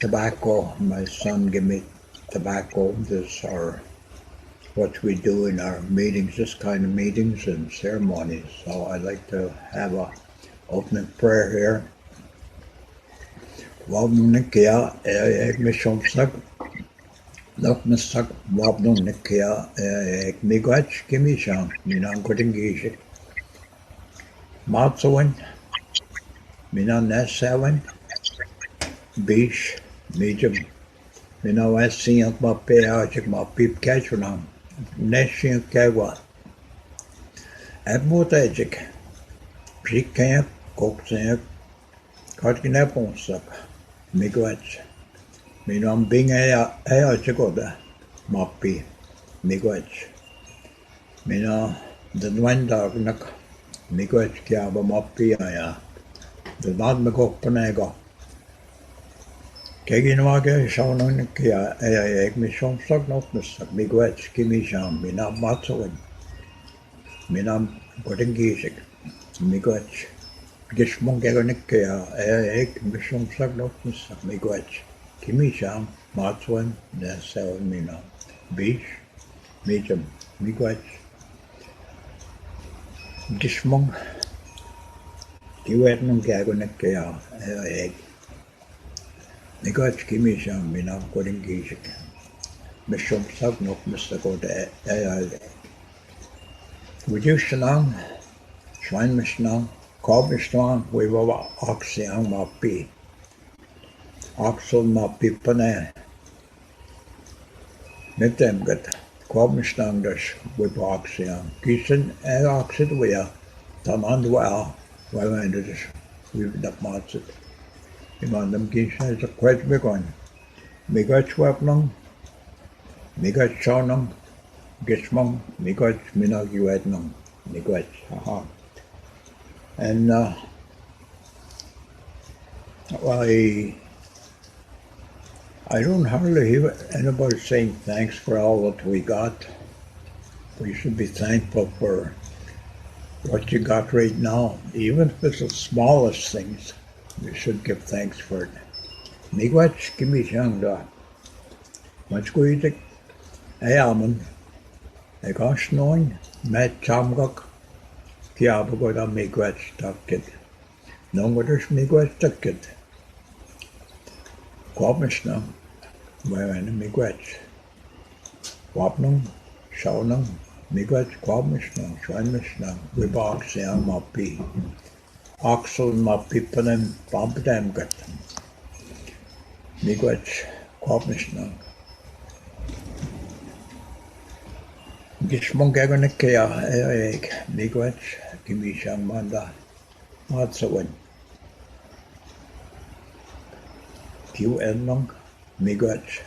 tobacco. My son gave me tobacco. This are what we do in our meetings, this kind of meetings and ceremonies. So I'd like to have a opening prayer here. Wabnung nikia ek mishomsak nakmasak wabnung nikia ek migwach kimisham minan kodingishik matsawin minan nesawin bish mijam minan wasiyak ma peachik ma pip kachunam neshin kagwa abmotajik prikayak koksayak katkinaponsak migwach minan bing ayachikoda mapi migwach minan danwandagnak migwach kyaba mapi aya danad magokpanega Keginwage Shawnon kia ek mission sak notmasak migwach kimisham minan matsawin minan kodingishik migwach Gishmong Gagonika, ek mission sak notmasak migwach kimisham matsawin nesawin minan bish mijam migwach Gishmong Kiwetnong Gagonika ek Migwach kimisham minan kodingishik mission sak notmasak oda Wujushanang Schweinmishnang Korbishnang Wiwawa Oxiang Mapi Oxel Mapi Pane Nitemgat Korbishnang Dash Wiwa Oxiang Kisen Oxid Wea Tamandwa Wawandus Wiwdap Matsit Imandam Kisen is a quite big one Migach Wapnang Migach Shawnonoo Gishmong Migach Minagiwetnang Migach haha. And I don't hardly hear anybody saying thanks for all that we got. We should be thankful for what you got right now. Even if it's the smallest things, we should give thanks for it. Migwach kimishangda. Machkuitik ayaman. Ekashnoin met chamgak. Kiabagoda migwach takit. Nongodash migwach takit. Kwabmishna, wherein migwach. Wapnung, Shaawnonoo, migwach kwabmishna, Schweinmishna, Wibak Siang Mapi. Oxel Mapi Panem Bombadamgat. Migwach kwabmishna. Gishmong Gagonika ek migwach kimishang manda matsawin. Kiu enlong migwach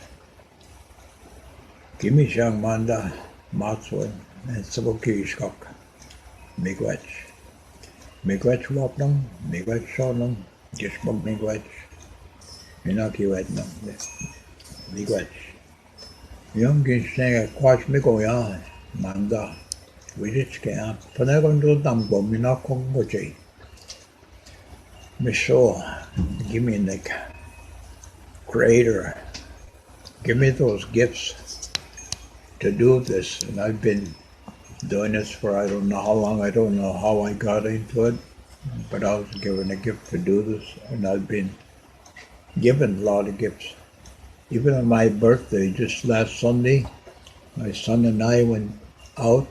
kimishang manda matsawin and sabokishkok migwach. Migwach wapnong migwach Shaawnonoo Gishmong migwach Minaki wetnong migwach. Young Ginseng quach migoya Manda, Widichka, Panegondo Dambo, Minakong Moji. Miso, give me the Creator, give me those gifts to do this. And I've been doing this for I don't know how long, I don't know how I got into it, but I was given a gift to do this, and I've been given a lot of gifts. Even on my birthday, just last Sunday, my son and I went out.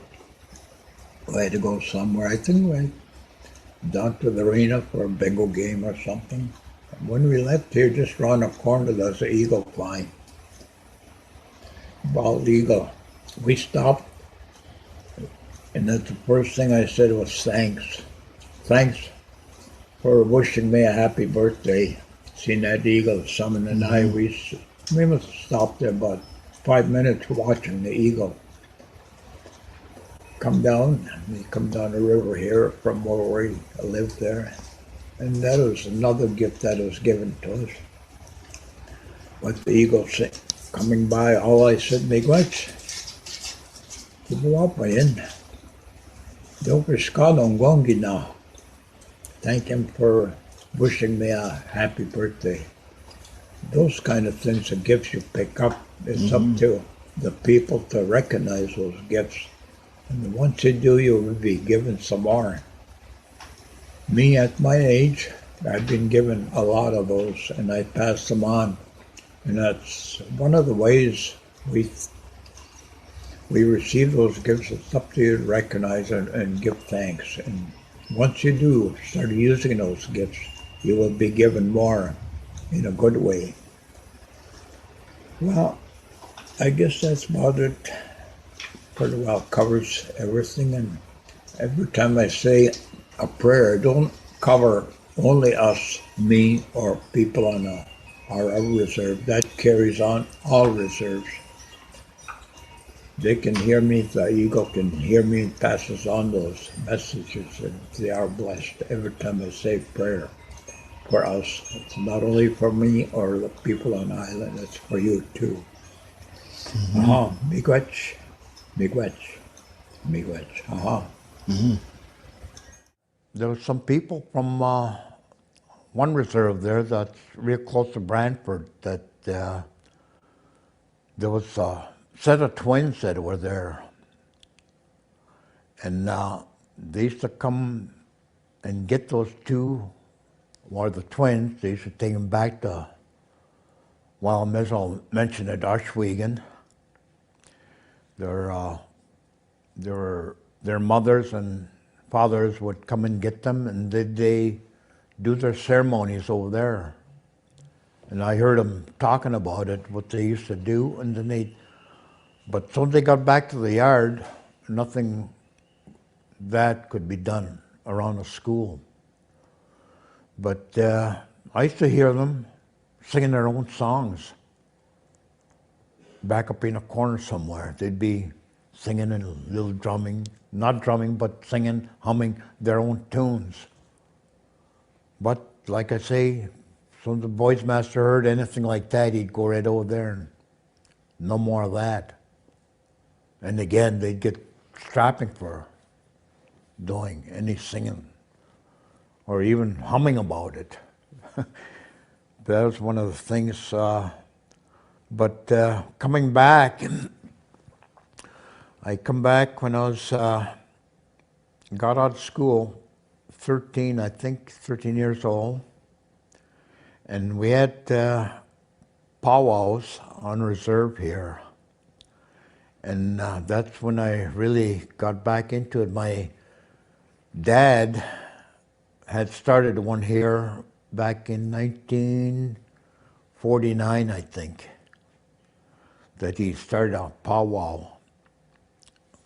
We had to go somewhere. I think we went down to the arena for a bingo game or something. And when we left here, just around the corner, there's an eagle flying. Bald eagle. We stopped, and that's the first thing I said was thanks. Thanks for wishing me a happy birthday. Seeing that eagle, Summon and I, we must have stopped there about 5 minutes watching the eagle come down. We come down the river here from where we live there. And that was another gift that was given to us. But the eagle coming by, all I said, Migwach, Kibuwapayan, Dopiskadong Gongi now. Thank him for wishing me a happy birthday. those kind of things, the gifts you pick up, it's up to the people to recognize those gifts. And once you do, you will be given some more. Me, at my age, I've been given a lot of those, and I pass them on. And that's one of the ways we receive those gifts. It's up to you to recognize and give thanks. And once you do start using those gifts, you will be given more in a good way. Well, I guess that's about it. Pretty well covers everything. And every time I say a prayer, I don't cover only us, me, or people on our reserve. That carries on all reserves. They can hear me, the eagle can hear me and passes on those messages, and they are blessed every time I say prayer for us. It's not only for me or the people on the island, it's for you too. Miigwech, miigwech, miigwech. There were some people from one reserve there that's real close to Brantford that there was a set of twins that were there. And they used to come and get those two, or the twins. They used to take them back to, well, I may as well mention it, Ashwegan. Their mothers and fathers would come and get them, and they do their ceremonies over there. And I heard them talking about it, what they used to do, and then but so they got back to the yard, nothing that could be done around the school. But I used to hear them singing their own songs back up in a corner somewhere. They'd be singing and a little drumming, not drumming, but singing, humming their own tunes. But like I say, so the boys master heard anything like that, he'd go right over there and no more of that. And again, they'd get strapping for doing any singing or even humming about it. That was one of the things. But coming back, I come back when I was got out of school, 13 years old, and we had powwows on reserve here. And that's when I really got back into it. My dad had started one here back in 1949, I think, that he started a powwow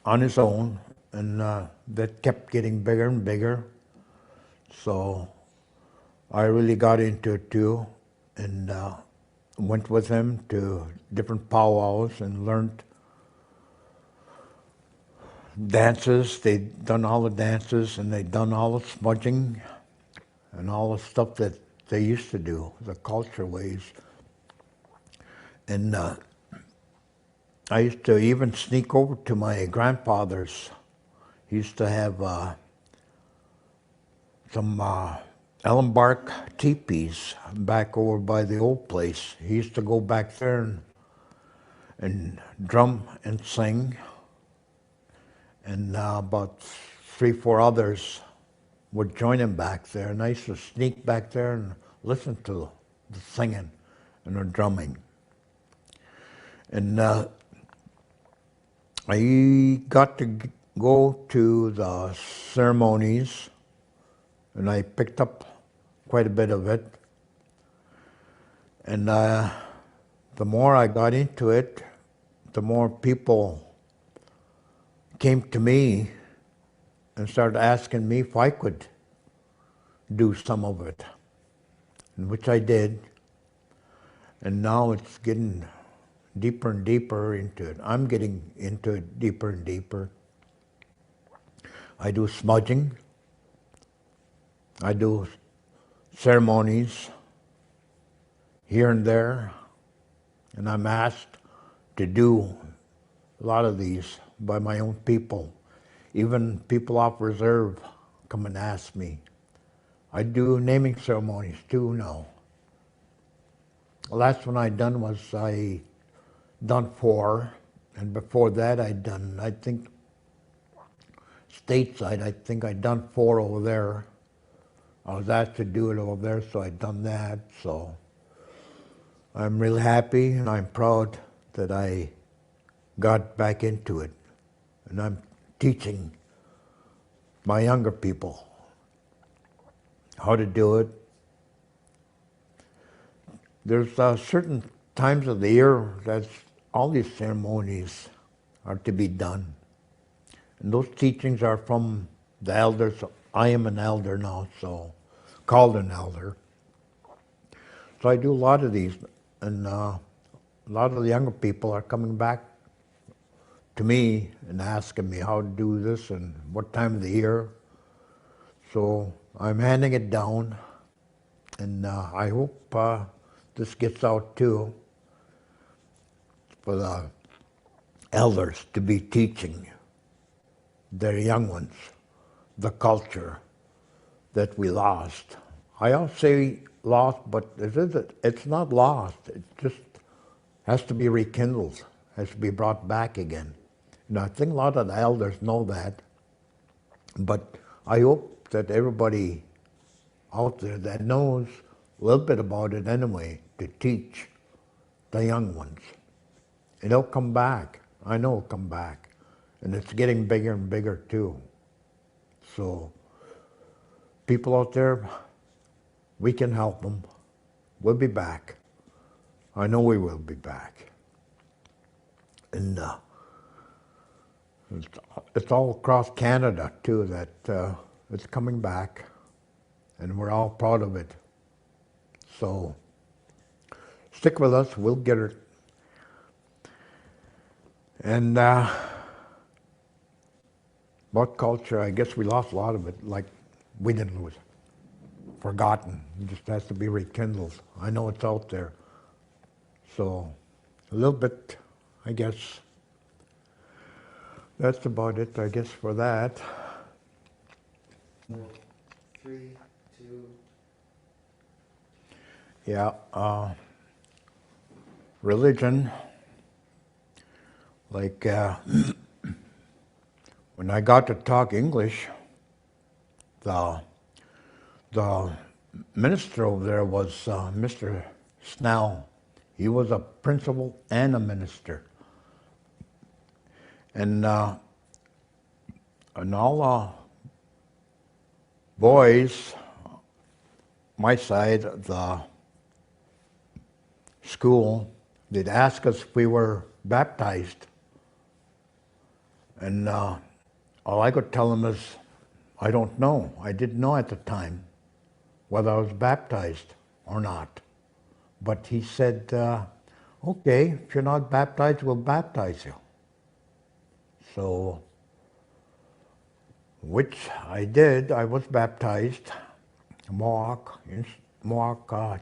on his own, and that kept getting bigger and bigger. So I really got into it too, and went with him to different powwows and learned dances. They'd done all the dances, and they'd done all the smudging and all the stuff that they used to do, the culture ways. And I used to even sneak over to my grandfather's. He used to have some elm bark teepees back over by the old place. He used to go back there and drum and sing. And about 3-4 others would join him back there. And I used to sneak back there and listen to the singing and the drumming. And I got to go to the ceremonies, and I picked up quite a bit of it. And the more I got into it, the more people came to me and started asking me if I could do some of it, which I did. And now it's getting deeper and deeper into it. I'm getting into it deeper and deeper. I do smudging. I do ceremonies here and there, and I'm asked to do a lot of these by my own people. Even people off reserve come and ask me. I do naming ceremonies too now. The last one I done was I done 4, and before that I done, I think, stateside, I think I done 4 over there. I was asked to do it over there, so I done that. So I'm real happy and I'm proud that I got back into it. And I'm teaching my younger people how to do it. There's certain times of the year that all these ceremonies are to be done. And those teachings are from the elders. I am an elder now, so called an elder. So I do a lot of these, and a lot of the younger people are coming back to me and asking me how to do this and what time of the year. So I'm handing it down, and I hope this gets out too for the elders to be teaching their young ones the culture that we lost. I don't say lost, but it's not lost. It just has to be rekindled, has to be brought back again. And I think a lot of the elders know that, but I hope that everybody out there that knows a little bit about it anyway, to teach the young ones. And it'll come back. I know it'll come back. And it's getting bigger and bigger too. So people out there, we can help them. We'll be back. I know we will be back. And it's all across Canada too that it's coming back, and we're all proud of it. So stick with us, we'll get it. And about culture, I guess we lost a lot of it. Like, we didn't lose it. Forgotten. It just has to be rekindled. I know it's out there. So a little bit, I guess. That's about it, I guess, for that. 3, 2. Yeah, religion, like when I got to talk English, the minister over there was Mr. Snell. He was a principal and a minister. And all the boys, my side of the school, they'd ask us if we were baptized. And all I could tell them is, I don't know. I didn't know at the time whether I was baptized or not. But he said, okay, if you're not baptized, we'll baptize you. So, which I did. I was baptized in Mohawk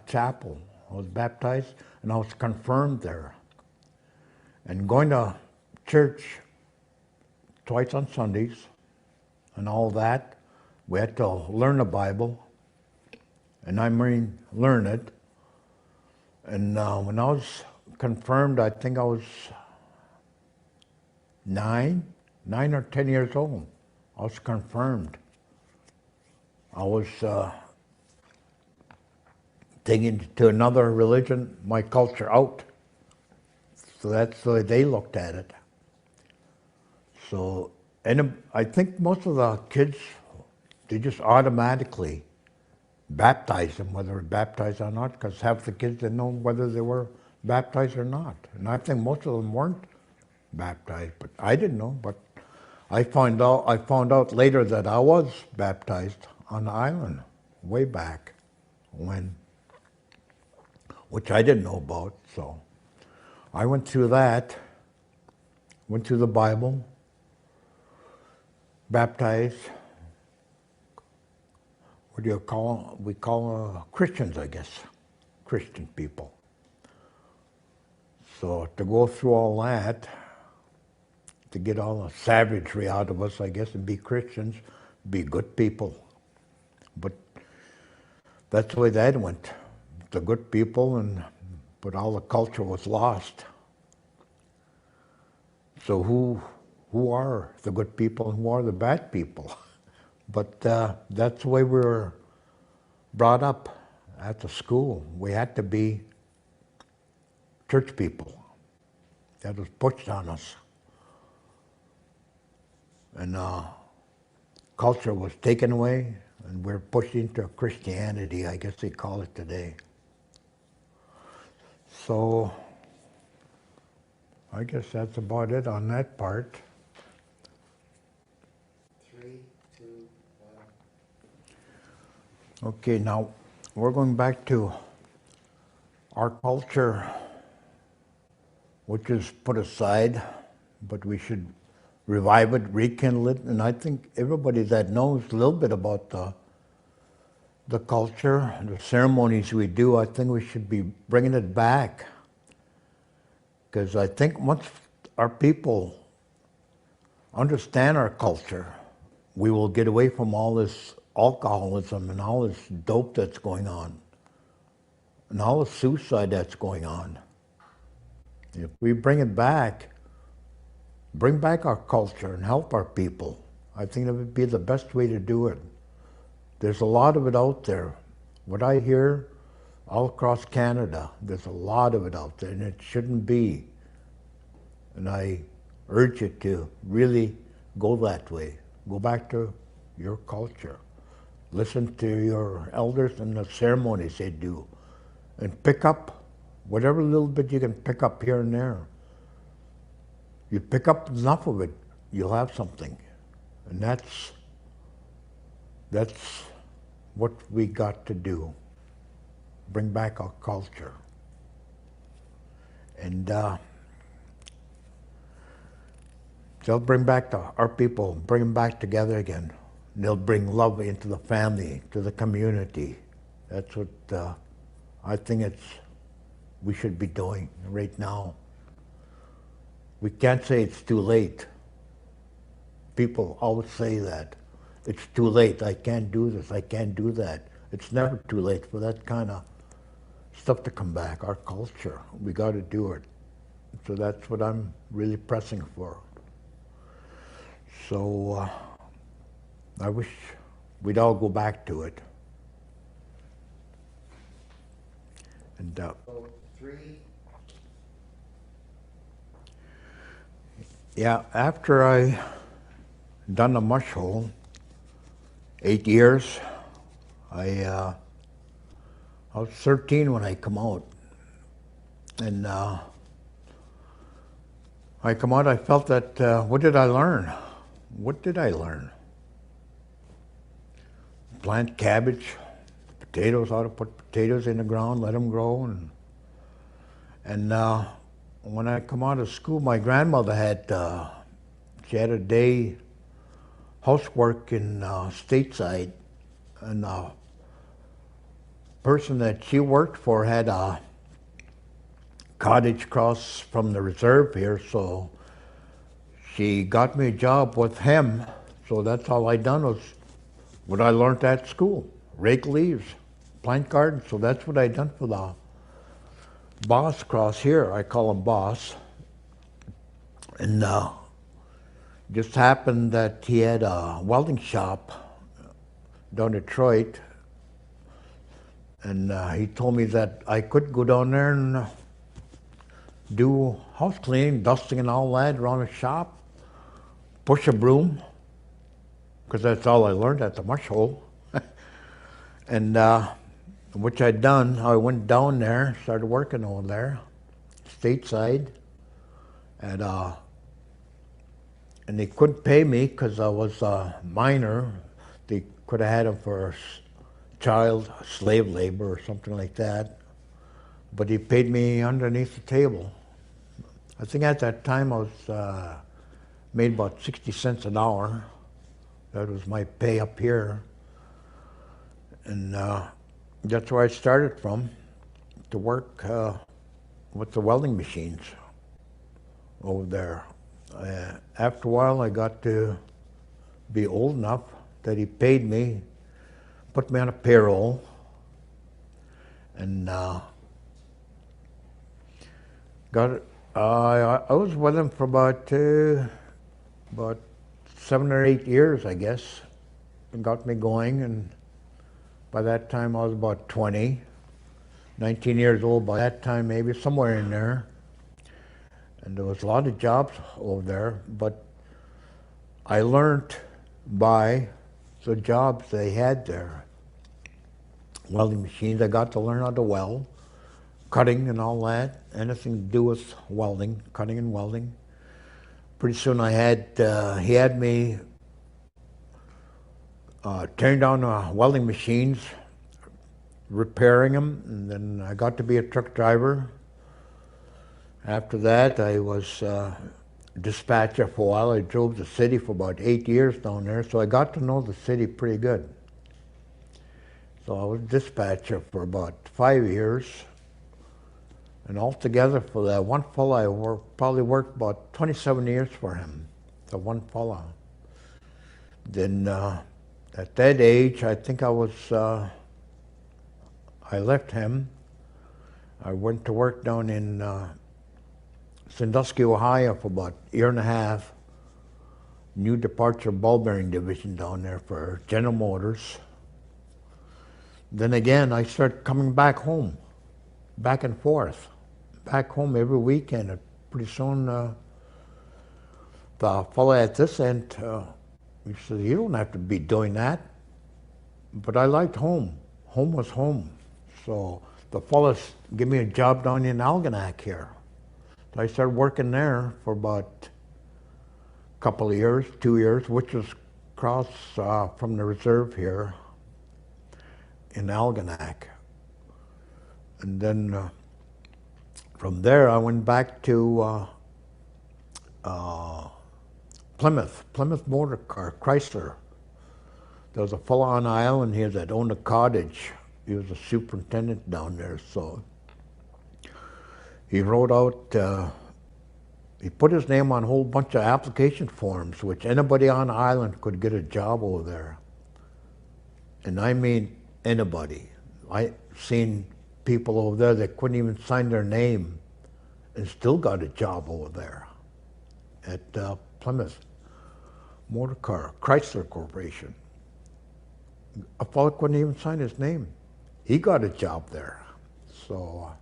Chapel. I was baptized and I was confirmed there. And going to church twice on Sundays and all that, we had to learn the Bible. And I mean, learn it. And when I was confirmed, I think I was 9 or 10 years old. I was confirmed. I was taken to another religion, my culture out. So that's the way they looked at it. So, and I think most of the kids, they just automatically baptize them, whether they're baptized or not, because half the kids didn't know whether they were baptized or not. And I think most of them weren't baptized, but I didn't know. But I found out later that I was baptized on the island, way back when, which I didn't know about. So I went through that, went through the Bible, baptized. What do you call them? We call Christians, I guess, Christian people. So to go through all that, to get all the savagery out of us, I guess, and be Christians, be good people. But that's the way that went. The good people, and but all the culture was lost. So who are the good people and who are the bad people? But that's the way we were brought up at the school. We had to be church people. That was pushed on us. And culture was taken away, and we're pushed into Christianity, I guess they call it today. So I guess that's about it on that part. 3, 2, 1. Okay, now we're going back to our culture, which is put aside, but we should revive it, rekindle it, and I think everybody that knows a little bit about the culture, the ceremonies we do, I think we should be bringing it back. Because I think once our people understand our culture, we will get away from all this alcoholism and all this dope that's going on, and all the suicide that's going on. If we bring it back, bring back our culture and help our people, I think that would be the best way to do it. There's a lot of it out there. What I hear all across Canada, there's a lot of it out there, and it shouldn't be. And I urge you to really go that way. Go back to your culture. Listen to your elders and the ceremonies they do. And pick up whatever little bit you can pick up here and there. You pick up enough of it, you'll have something. And that's what we got to do. Bring back our culture. And they'll bring back our people, bring them back together again. They'll bring love into the family, to the community. That's what I think we should be doing right now. We can't say it's too late. People always say that. It's too late, I can't do this, I can't do that. It's never too late for that kind of stuff to come back, our culture. We got to do it. So that's what I'm really pressing for. So I wish we'd all go back to it. And So 3. yeah, after I done the mush hole, 8 years, I was 13 when I come out. And I come out, I felt that, what did I learn? What did I learn? Plant cabbage, potatoes, how to put potatoes in the ground, let them grow. And when I come out of school, my grandmother she had a day housework in stateside, and the person that she worked for had a cottage across from the reserve here, so she got me a job with him. So that's all I done was what I learned at school: rake leaves, plant gardens. So that's what I done for the boss across here. I call him boss. And just happened that he had a welding shop down in Detroit, and he told me that I could go down there and do house cleaning, dusting and all that around the shop, push a broom, because that's all I learned at the mush hole. And which I'd done, I went down there, started working over there, stateside, and they couldn't pay me because I was a minor. They could have had him for child slave labor or something like that. But he paid me underneath the table. I think at that time I was made about 60 cents an hour. That was my pay up here. And that's where I started from, to work with the welding machines over there. After a while, I got to be old enough that he paid me, put me on a payroll, and Got it. I was with him for about 7 or 8 years, I guess. It got me going, and by that time I was about 20, 19 years old by that time, maybe somewhere in there. And there was a lot of jobs over there, but I learned by the jobs they had there. Welding machines, I got to learn how to weld, cutting and all that, anything to do with welding, cutting and welding. Pretty soon he had me tearing down welding machines, repairing them, and then I got to be a truck driver. After that, I was dispatcher for a while. I drove the city for about 8 years down there, so I got to know the city pretty good. So I was dispatcher for about 5 years. And altogether for that one fellow, probably worked about 27 years for him, the one fellow. Then at that age, I think I left him. I went to work down in Sandusky, Ohio for about a year and a half. New departure ball bearing division down there for General Motors. Then again, I started coming back home, back and forth, back home every weekend. Pretty soon, the fellow at this end, he said, "You don't have to be doing that." But I liked home. Home was home. So the fellows gave me a job down in Algonac here. So I started working there for about a couple of years, 2 years, which was across from the reserve here in Algonac. And then from there I went back to Plymouth Motor Car, Chrysler. There was a fellow on the island here that owned a cottage. He was a superintendent down there, so he wrote out, he put his name on a whole bunch of application forms, which anybody on the island could get a job over there. And I mean anybody. I seen people over there that couldn't even sign their name and still got a job over there at Plymouth Motor Car, Chrysler Corporation. A fellow couldn't even sign his name. He got a job there. So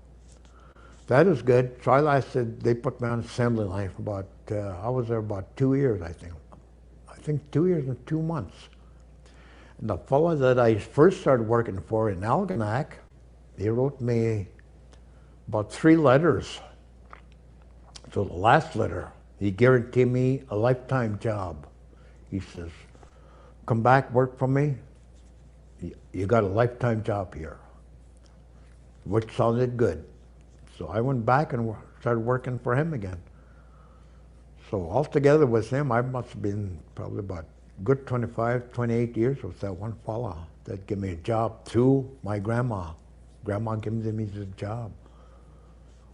that is good. So I lasted, they put me on assembly line for about, I was there about 2 years, I think. I think 2 years and 2 months. And the fellow that I first started working for in Algonac, he wrote me about 3 letters. So the last letter, he guaranteed me a lifetime job. He says, "Come back, work for me. You got a lifetime job here," which sounded good. So I went back and started working for him again. So altogether with him, I must have been probably about good 25, 28 years with that one fella that gave me a job through my grandma. Grandma gave me the job.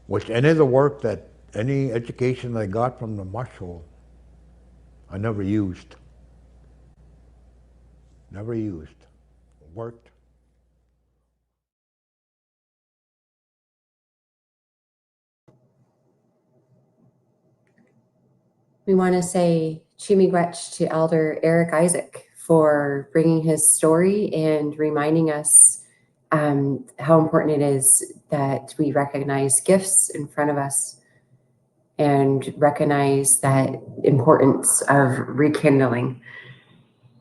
Which any of the work that, any education I got from the marshal, I never used. Never used. Worked. We want to say Chimigwech to Elder Eric Isaac for bringing his story and reminding us how important it is that we recognize gifts in front of us and recognize that importance of rekindling.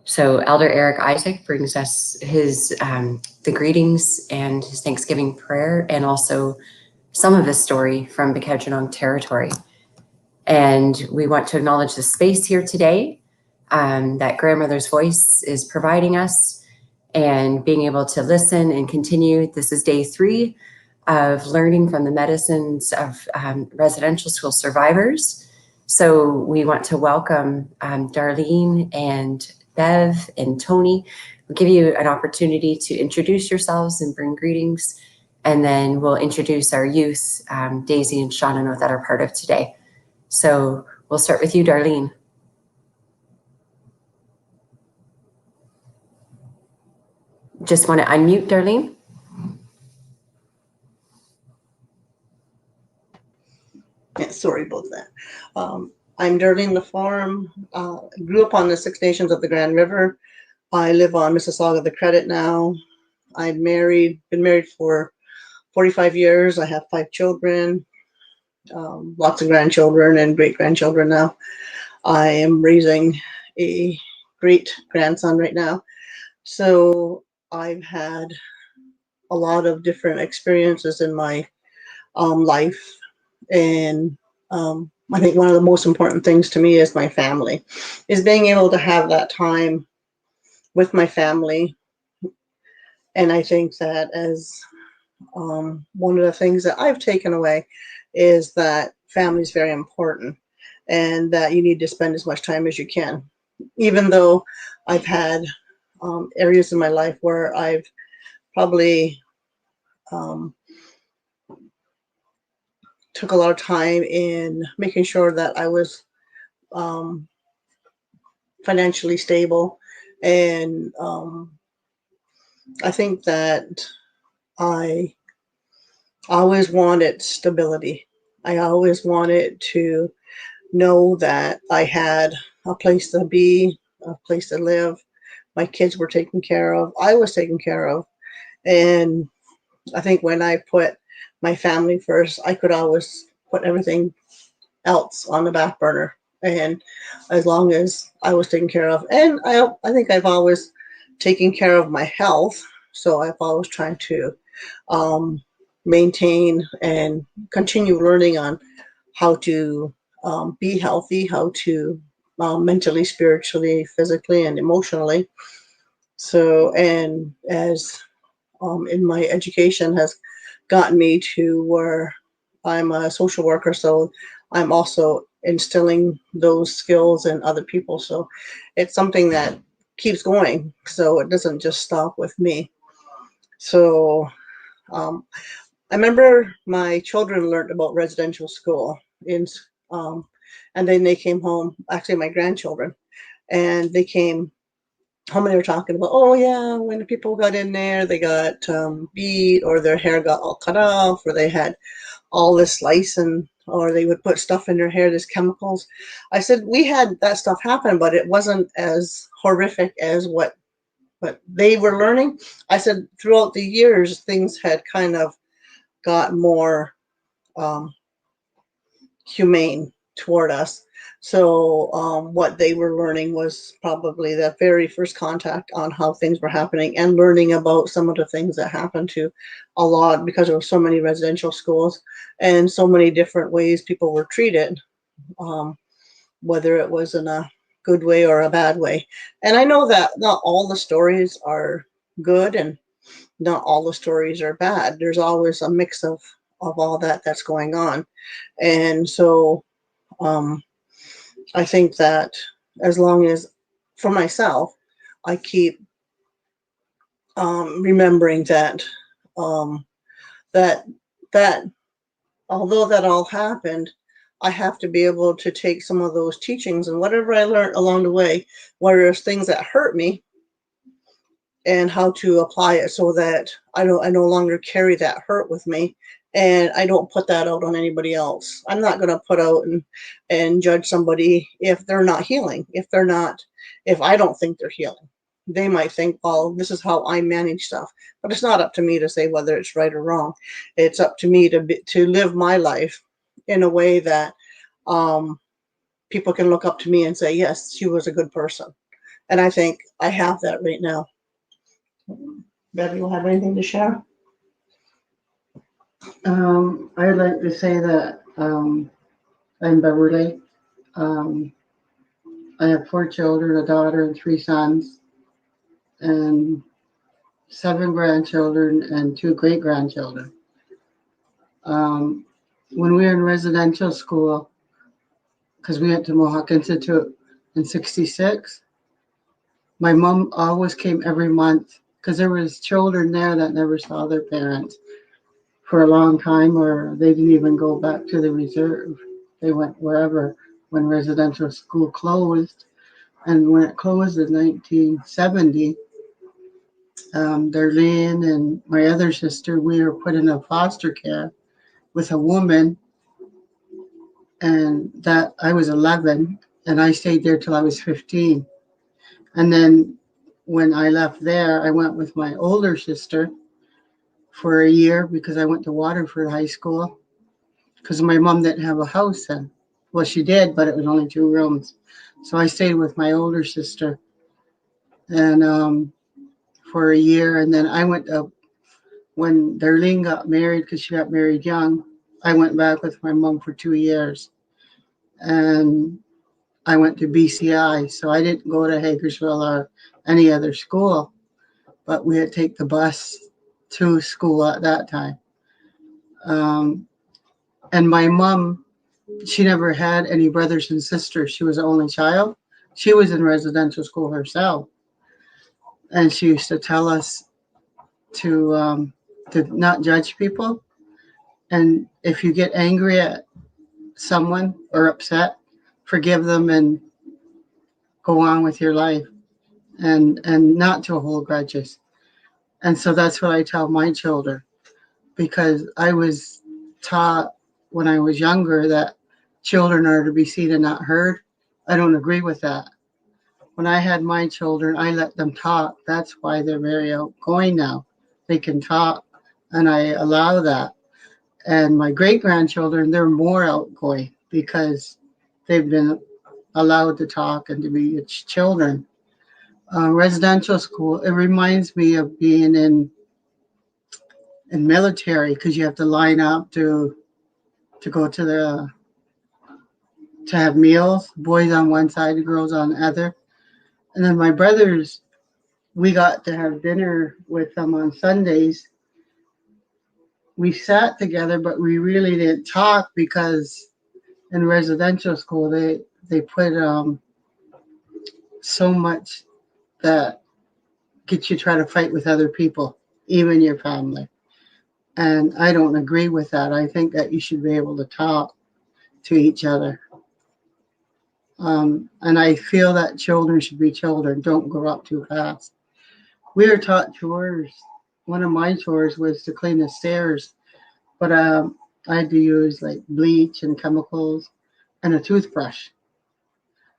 So Elder Eric Isaac brings us his the greetings and his Thanksgiving prayer, and also some of his story from Bikejunong territory. And we want to acknowledge the space here today that Grandmother's Voice is providing us, and being able to listen and continue. This is day 3 of learning from the medicines of residential school survivors. So we want to welcome Darlene and Bev and Tony. We'll give you an opportunity to introduce yourselves and bring greetings, and then we'll introduce our youth, Daisy and Shaawnonoo, that are part of today. So we'll start with you, Darlene. Just want to unmute, Darlene. Sorry about that. I'm Darlene LaForme. Grew up on the Six Nations of the Grand River. I live on Mississauga the Credit now. Been married for 45 years. I have 5 children, lots of grandchildren and great grandchildren now. I am raising a great grandson right now. So I've had a lot of different experiences in my life. And I think one of the most important things to me is my family, is being able to have that time with my family. And I think that as one of the things that I've taken away is that family is very important and that you need to spend as much time as you can. Even though I've had areas in my life where I've probably took a lot of time in making sure that I was financially stable. And I think that I always wanted stability. I always wanted to know that I had a place to be, a place to live. My kids were taken care of. I was taken care of. And I think when I put my family first, I could always put everything else on the back burner. And as long as I was taken care of, and I think I've always taken care of my health. So I've always tried to maintain and continue learning on how to be healthy, how to mentally, spiritually, physically, and emotionally. So, and as in my education has gotten me to where I'm a social worker, so I'm also instilling those skills in other people. So it's something that keeps going, so it doesn't just stop with me. So I remember my children learned about residential school and then they came home, actually my grandchildren, and they came home and they were talking about, oh yeah, when the people got in there, they got beat, or their hair got all cut off, or they had all this lice, and or they would put stuff in their hair, these chemicals. I said, we had that stuff happen, but it wasn't as horrific as what they were learning. I said, throughout the years, things had kind of got more humane toward us. So what they were learning was probably the very first contact on how things were happening, and learning about some of the things that happened to a lot, because there were so many residential schools and so many different ways people were treated, whether it was in a good way or a bad way. And I know that not all the stories are good and not all the stories are bad. There's always a mix of all that's going on. And so I think that as long as, for myself, I keep remembering that that that although that all happened, I have to be able to take some of those teachings and whatever I learned along the way, whether there's things that hurt me, and how to apply it so that I no longer carry that hurt with me, and I don't put that out on anybody else. I'm not going to put out and judge somebody if they're not healing, if I don't think they're healing. They might think, well, this is how I manage stuff, but it's not up to me to say whether it's right or wrong. It's up to me to live my life in a way that people can look up to me and say, yes, she was a good person. And I think I have that right now. Bev, you have anything to share? I'd like to say that I'm Beverly. I have 4 children, a daughter and 3 sons, and 7 grandchildren and 2 great-grandchildren. When we were in residential school, because we went to Mohawk Institute in '66, my mom always came every month, because there was children there that never saw their parents for a long time, or they didn't even go back to the reserve. They went wherever when residential school closed. And when it closed in 1970, Darlene and my other sister, we were put in a foster care with a woman and that I was 11, and I stayed there till I was 15. And then when I left there, I went with my older sister for a year because I went to Waterford High School because my mom didn't have a house then. Well, she did, but it was only 2 rooms. So I stayed with my older sister and for a year. And then I went up when Darlene got married, because she got married young. I went back with my mom for 2 years. And I went to BCI. So I didn't go to Hagersville or any other school, but we had to take the bus to school at that time. And my mom, she never had any brothers and sisters. She was the only child. She was in residential school herself. And she used to tell us to not judge people. And if you get angry at someone or upset, forgive them and go on with your life and not to hold grudges. And so that's what I tell my children, because I was taught when I was younger that children are to be seen and not heard. I don't agree with that. When I had my children, I let them talk. That's why they're very outgoing now. They can talk, and I allow that. And my great-grandchildren, they're more outgoing because they've been allowed to talk and to be children. Residential school, it reminds me of being in military, because you have to line up to go to have meals, boys on one side, the girls on the other. And then my brothers, we got to have dinner with them on Sundays. We sat together, but we really didn't talk because in residential school, they put so much that gets you try to fight with other people, even your family. And I don't agree with that. I think that you should be able to talk to each other. And I feel that children should be children. Don't grow up too fast. We were taught chores. One of my chores was to clean the stairs, but I had to use like bleach and chemicals and a toothbrush.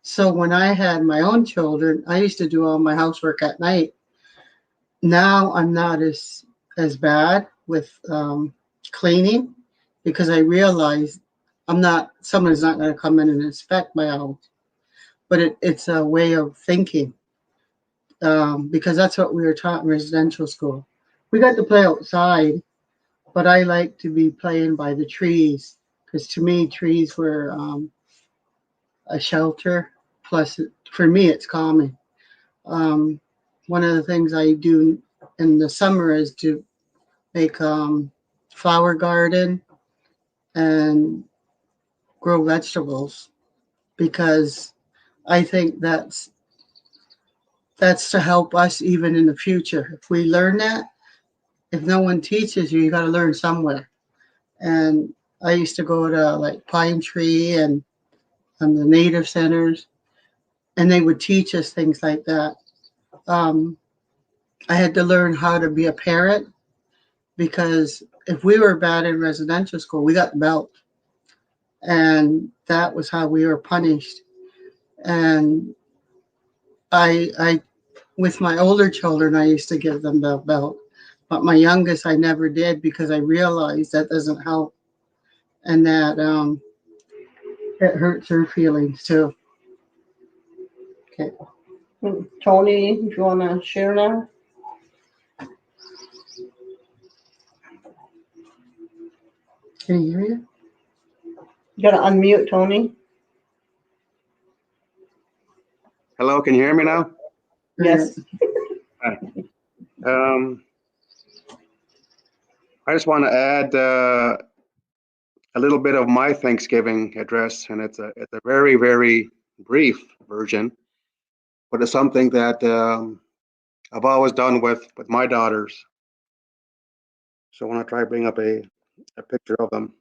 So when I had my own children, I used to do all my housework at night. Now I'm not as bad with cleaning, because I realize someone's not going to come in and inspect my house, but it's a way of thinking, because that's what we were taught in residential school. We got to play outside, but I like to be playing by the trees, because to me trees were a shelter. Plus, for me, it's calming. One of the things I do in the summer is to make flower garden and grow vegetables, because I think that's to help us even in the future. If we learn that, if no one teaches you, you got to learn somewhere. And I used to go to like Pine Tree and the native centers, and they would teach us things like that. I had to learn how to be a parent, because if we were bad in residential school, we got the belt. And that was how we were punished. And I with my older children, I used to give them the belt. But my youngest, I never did, because I realized that doesn't help. And that it hurts her feelings too. Okay. Tony, if you want to share now. Can you hear you? You got to unmute, Tony. Hello, can you hear me now? Yes. Hi. I just want to add a little bit of my Thanksgiving address, and it's a very, very brief version, but it's something that I've always done with my daughters. So I want to try to bring up a picture of them.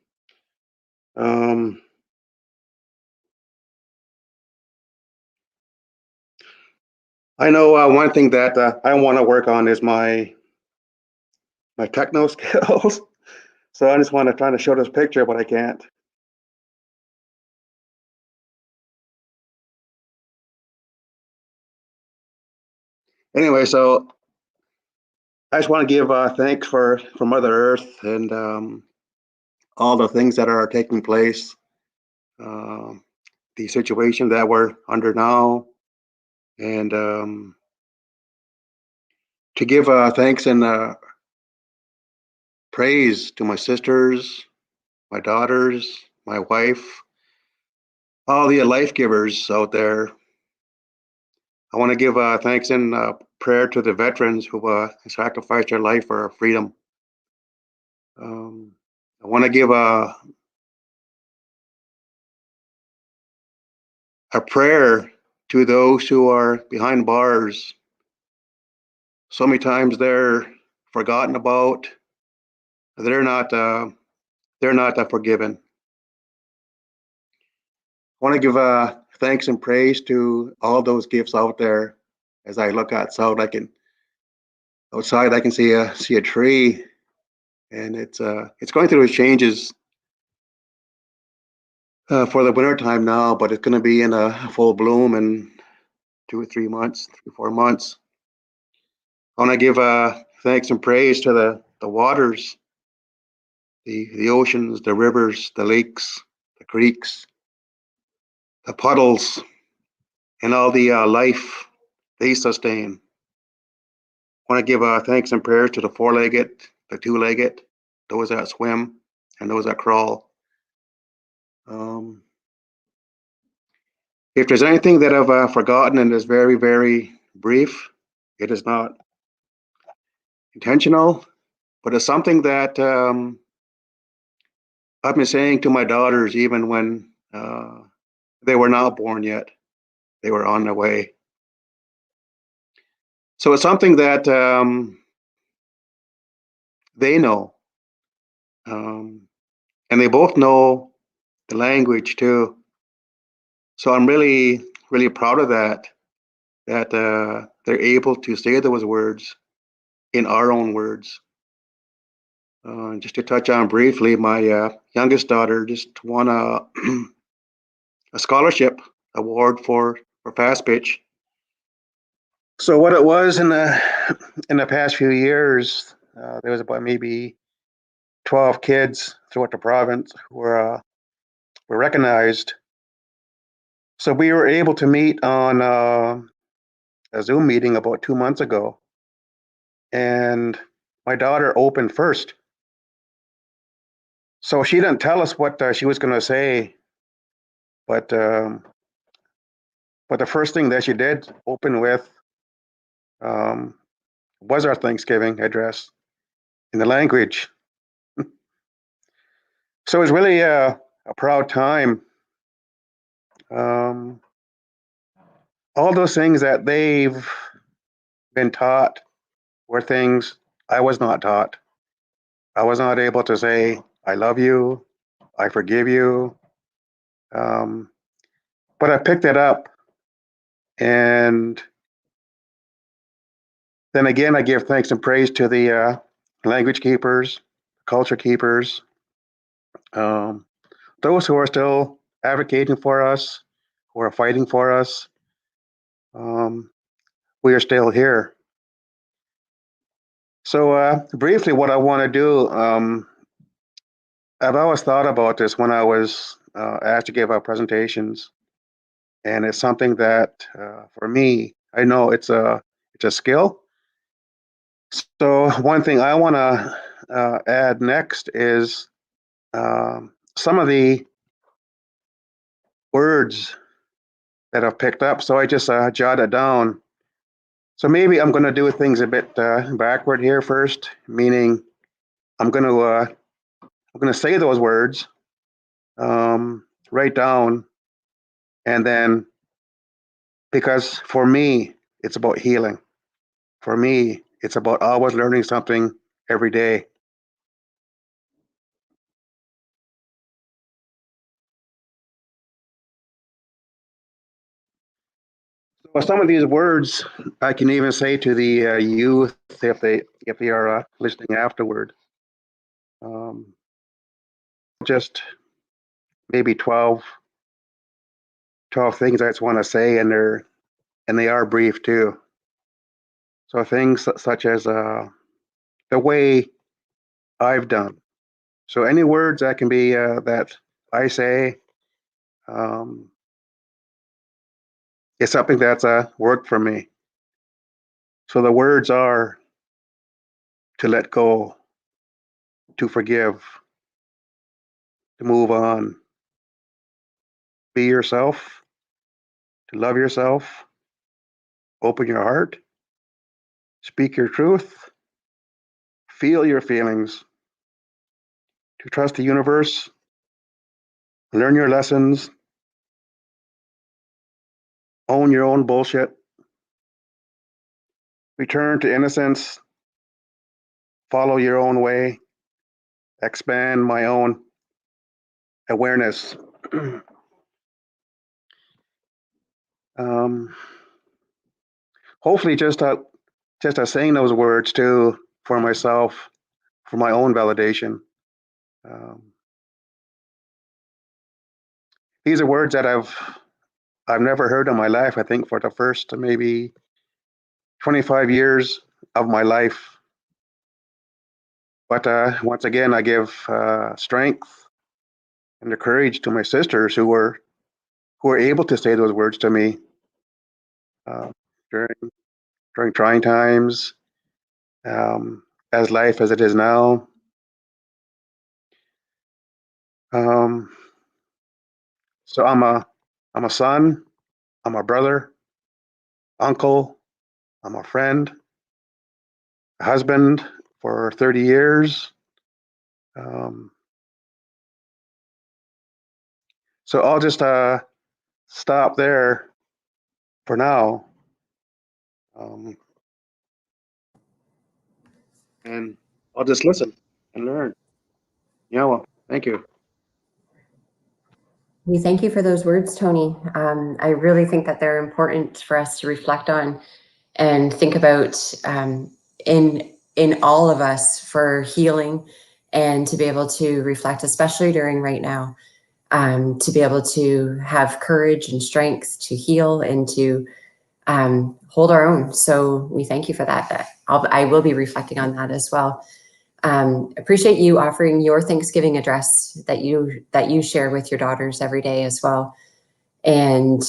I know one thing that I want to work on is my techno skills. So I just want to try to show this picture, but I can't. Anyway, so I just want to give thanks for Mother Earth and all the things that are taking place, the situation that we're under now, and to give thanks and praise to my sisters, my daughters, my wife, all the life givers out there. I want to give thanks and prayer to the veterans who sacrificed their life for our freedom. I want to give a prayer to those who are behind bars. So many times they're forgotten about. They're not forgiven. I want to give thanks and praise to all those gifts out there. As I look outside, I can see a tree, and it's going through its changes for the winter time now, but it's going to be in a full bloom in 2 or 3 months, 3 or 4 months. I want to give thanks and praise to the waters, the oceans, the rivers, the lakes, the creeks, the puddles, and all the life they sustain. I want to give thanks and prayers to the four-legged, the two-legged, those that swim, and those that crawl. If there's anything that I've forgotten and is very, very brief, it is not intentional, but it's something that I've been saying to my daughters even when they were not born yet. They were on their way. So it's something that they know. And they both know the language too. So I'm really, really proud of that they're able to say those words in our own words. Just to touch on briefly, my youngest daughter just won a a scholarship award for fast pitch. So what it was in the past few years, there was about maybe 12 kids throughout the province who were recognized. So we were able to meet on a Zoom meeting about 2 months ago, and my daughter opened first. So she didn't tell us what she was going to say, but the first thing that she did open with was our Thanksgiving address in the language. So it was really a proud time. All those things that they've been taught were things I was not taught. I was not able to say, I love you, I forgive you. But I picked it up. And then again, I give thanks and praise to the language keepers, culture keepers, those who are still advocating for us, who are fighting for us. We are still here. So briefly, what I want to do, I've always thought about this when I was asked to give out presentations, and it's something that for me, I know it's a skill. So one thing I want to add next is some of the words that I've picked up. So I just jotted down. So maybe I'm going to do things a bit backward here first, meaning I'm going to say those words, write down, and then because for me it's about healing. For me, it's about always learning something every day. So some of these words I can even say to the youth if they are listening afterward. Just maybe 12 things I just want to say, and they are brief too. So things such as the way I've done. So any words that can be that I say, it's something that's worked for me. So the words are to let go, to forgive, to move on, be yourself, to love yourself, open your heart, speak your truth, feel your feelings, to trust the universe, learn your lessons, own your own bullshit, return to innocence, follow your own way, expand my own awareness. Hopefully just saying those words too for myself, for my own validation. These are words that I've never heard in my life. I think for the first maybe 25 years of my life. But once again, I give strength and the courage to my sisters who were able to say those words to me during trying times, as life as it is now. So I'm a son, I'm a brother, uncle, I'm a friend, a husband for 30 years. So I'll just stop there for now. And I'll just listen and learn. Yeah, well, thank you. We thank you for those words, Tony. I really think that they're important for us to reflect on and think about in all of us for healing, and to be able to reflect, especially during right now, to be able to have courage and strength to heal and to hold our own. So we thank you for that. I will be reflecting on that as well. Appreciate you offering your Thanksgiving address that you share with your daughters every day as well. And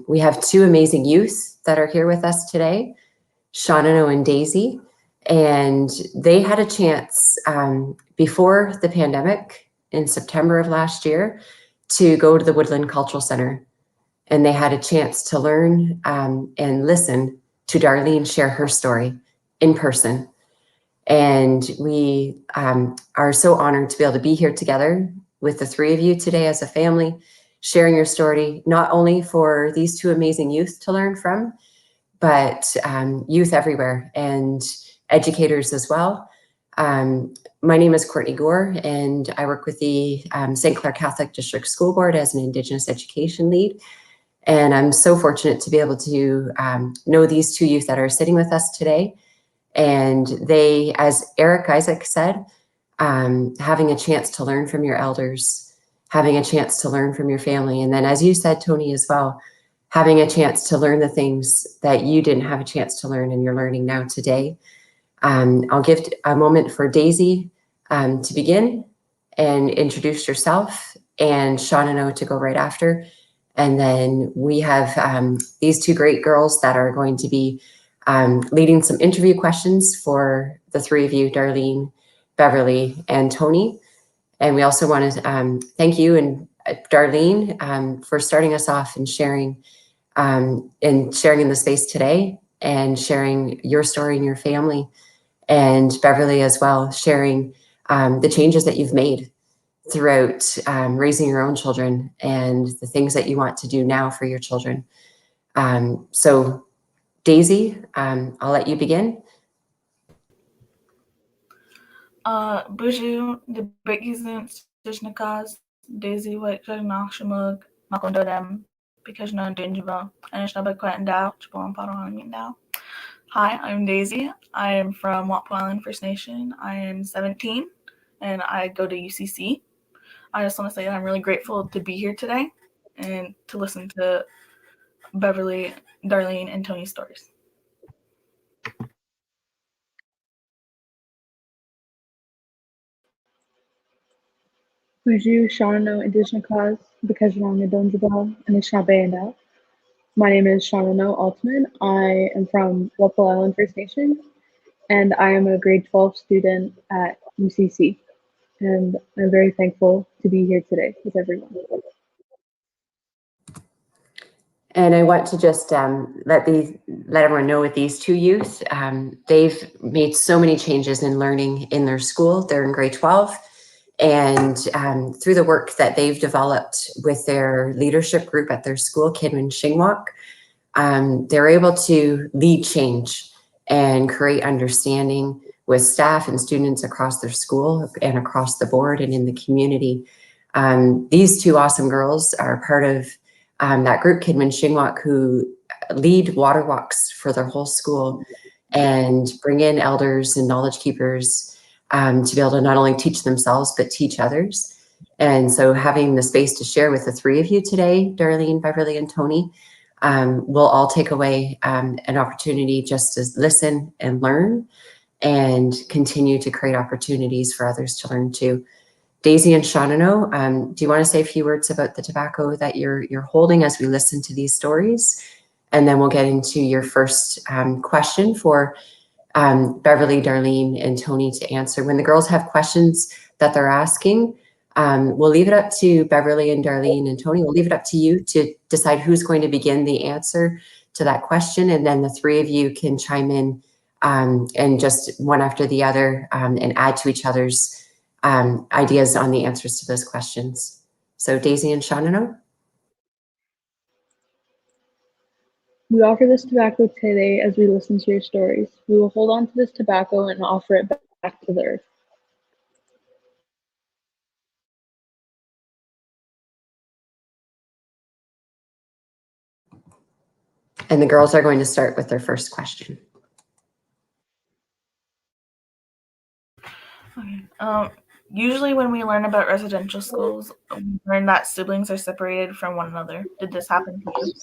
we have two amazing youth that are here with us today, Shawna and Daisy, and they had a chance before the pandemic in September of last year to go to the Woodland Cultural Center, and they had a chance to learn and listen to Darlene share her story in person. And we are so honored to be able to be here together with the three of you today as a family, sharing your story, not only for these two amazing youth to learn from, but youth everywhere and educators as well. My name is Courtney Gore, and I work with the St. Clair Catholic District School Board as an Indigenous education lead. And I'm so fortunate to be able to know these two youth that are sitting with us today. And they, as Eric Isaac said, having a chance to learn from your elders, having a chance to learn from your family. And then, as you said, Tony, as well, having a chance to learn the things that you didn't have a chance to learn and you're learning now today. I'll give a moment for Daisy to begin and introduce yourself, and Shaawnonoo to go right after. And then we have these two great girls that are going to be leading some interview questions for the three of you, Darlene, Beverly, and Tony. And we also want to thank you and Darlene for starting us off and sharing in the space today, and sharing your story and your family, and Beverly as well, sharing the changes that you've made throughout raising your own children and the things that you want to do now for your children. So Daisy, I'll let you begin. Bonjour, de bekizin stishnikas, Daisy wek nachshamug, makondodem, because no dingiva, and it's not quite endowed, Chipon. Hi, I'm Daisy. I am from Wapo Island First Nation. I am 17 and I go to UCC. I just want to say that I'm really grateful to be here today and to listen to Beverly, Darlene, and Tony's stories. Bonjour, Shawno Indigenous Cause, because Shawna Donjabal and Ishabayanda. My name is Shaawnonoo Altman. I am from Walpole Island First Nation, and I am a grade 12 student at UCC. And I'm very thankful to be here today with everyone. And I want to just let everyone know with these two youth, they've made so many changes in learning in their school. They're in grade 12. And through the work that they've developed with their leadership group at their school, Kidman Shingwak, they're able to lead change and create understanding with staff and students across their school and across the board and in the community. These two awesome girls are part of that group, Kidman Shingwak, who lead water walks for their whole school and bring in elders and knowledge keepers to be able to not only teach themselves, but teach others. And so having the space to share with the three of you today, Darlene, Beverly, and Tony, we'll all take away an opportunity just to listen and learn and continue to create opportunities for others to learn too. Daisy and Shaawnonoo, do you want to say a few words about the tobacco that you're holding as we listen to these stories? And then we'll get into your first question for Beverly, Darlene, and Tony to answer. When the girls have questions that they're asking, we'll leave it up to Beverly and Darlene and Tony. We'll leave it up to you to decide who's going to begin the answer to that question. And then the three of you can chime in and just one after the other and add to each other's ideas on the answers to those questions. So Daisy and Shaawnonoo. We offer this tobacco today as we listen to your stories. We will hold on to this tobacco and offer it back to the earth. And the girls are going to start with their first question. Okay. Usually when we learn about residential schools, we learn that siblings are separated from one another. Did this happen to you?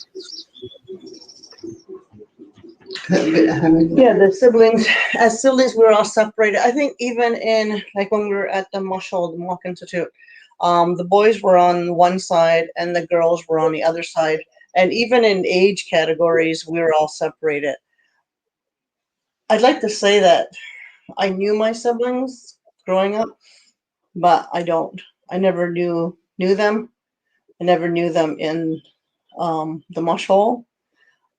Yeah, the siblings, as siblings, we were all separated. I think even in, like when we were at the Mushel, the Mock Institute, the boys were on one side and the girls were on the other side. And even in age categories, we were all separated. I'd like to say that I knew my siblings growing up, but I don't. I never knew them. I never knew them in the mush hole.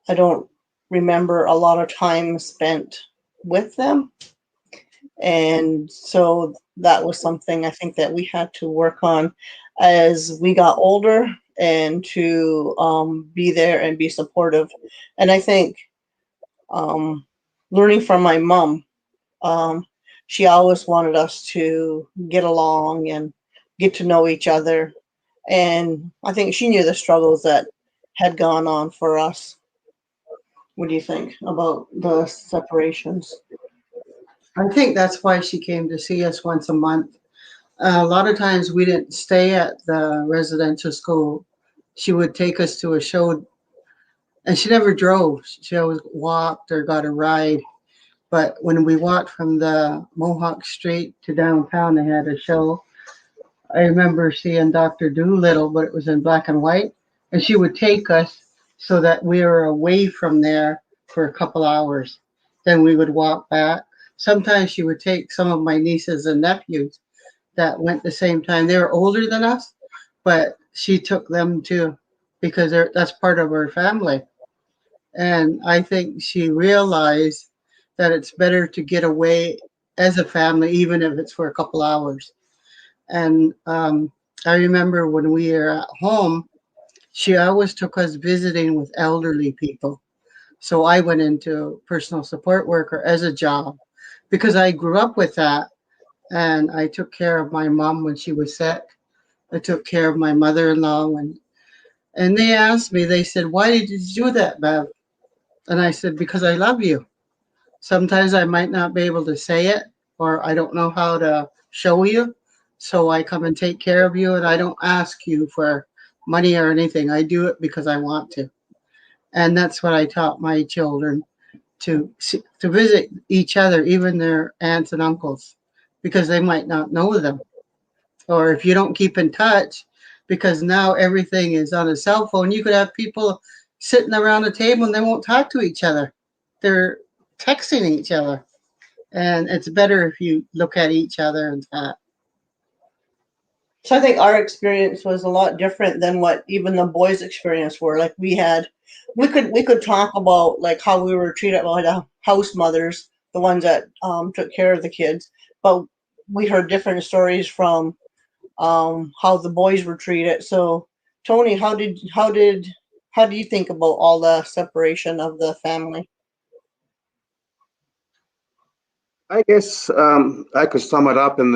I don't remember a lot of time spent with them. And so that was something I think that we had to work on as we got older and to be there and be supportive. And I think learning from my mom, she always wanted us to get along and get to know each other. And I think she knew the struggles that had gone on for us. What do you think about the separations? I think that's why she came to see us once a month. A lot of times we didn't stay at the residential school. She would take us to a show, and she never drove. She always walked or got a ride. But when we walked from the Mohawk Street to downtown, they had a show. I remember seeing Dr. Doolittle, but it was in black and white. And she would take us so that we were away from there for a couple hours. Then we would walk back. Sometimes she would take some of my nieces and nephews that went the same time. They were older than us, but she took them too because that's part of her family. And I think she realized that it's better to get away as a family, even if it's for a couple hours. And I remember when we were at home, she always took us visiting with elderly people. So I went into personal support worker as a job because I grew up with that. And I took care of my mom when she was sick. I took care of my mother-in-law and they asked me, they said, "Why did you do that, Bev?" And I said, "Because I love you. Sometimes I might not be able to say it, or I don't know how to show you. So I come and take care of you, and I don't ask you for money or anything. I do it because I want to." And that's what I taught my children, to visit each other, even their aunts and uncles, because they might not know them. or if you don't keep in touch, because now everything is on a cell phone, you could have people sitting around a table and they won't talk to each other. They're texting each other. And it's better if you look at each other and talk. So I think our experience was a lot different than what even the boys' experience were. Like we could talk about like how we were treated by the house mothers, the ones that took care of the kids, but we heard different stories from how the boys were treated. So Tony, how do you think about all the separation of the family? I guess I could sum it up in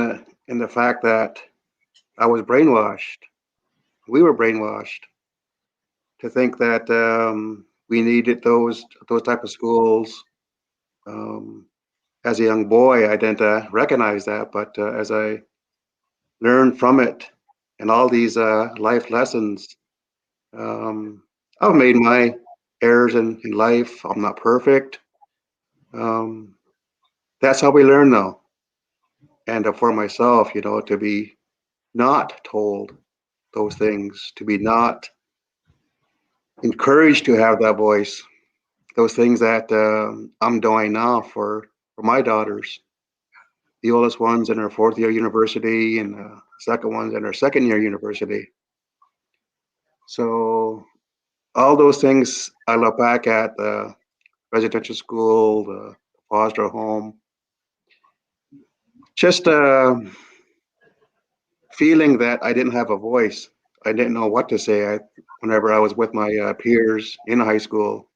the fact that I was brainwashed. We were brainwashed to think that we needed those type of schools. As a young boy, I didn't recognize that, but as I learned from it and all these life lessons, I've made my errors in life. I'm not perfect. That's how we learn, though. And for myself, to be not told those things, to be not encouraged to have that voice, those things that I'm doing now for my daughters, the oldest one's in her 4th year university and the second one's in her 2nd year university. So all those things I look back at the residential school, the foster home, just feeling that I didn't have a voice. I didn't know what to say. Whenever I was with my peers in high school,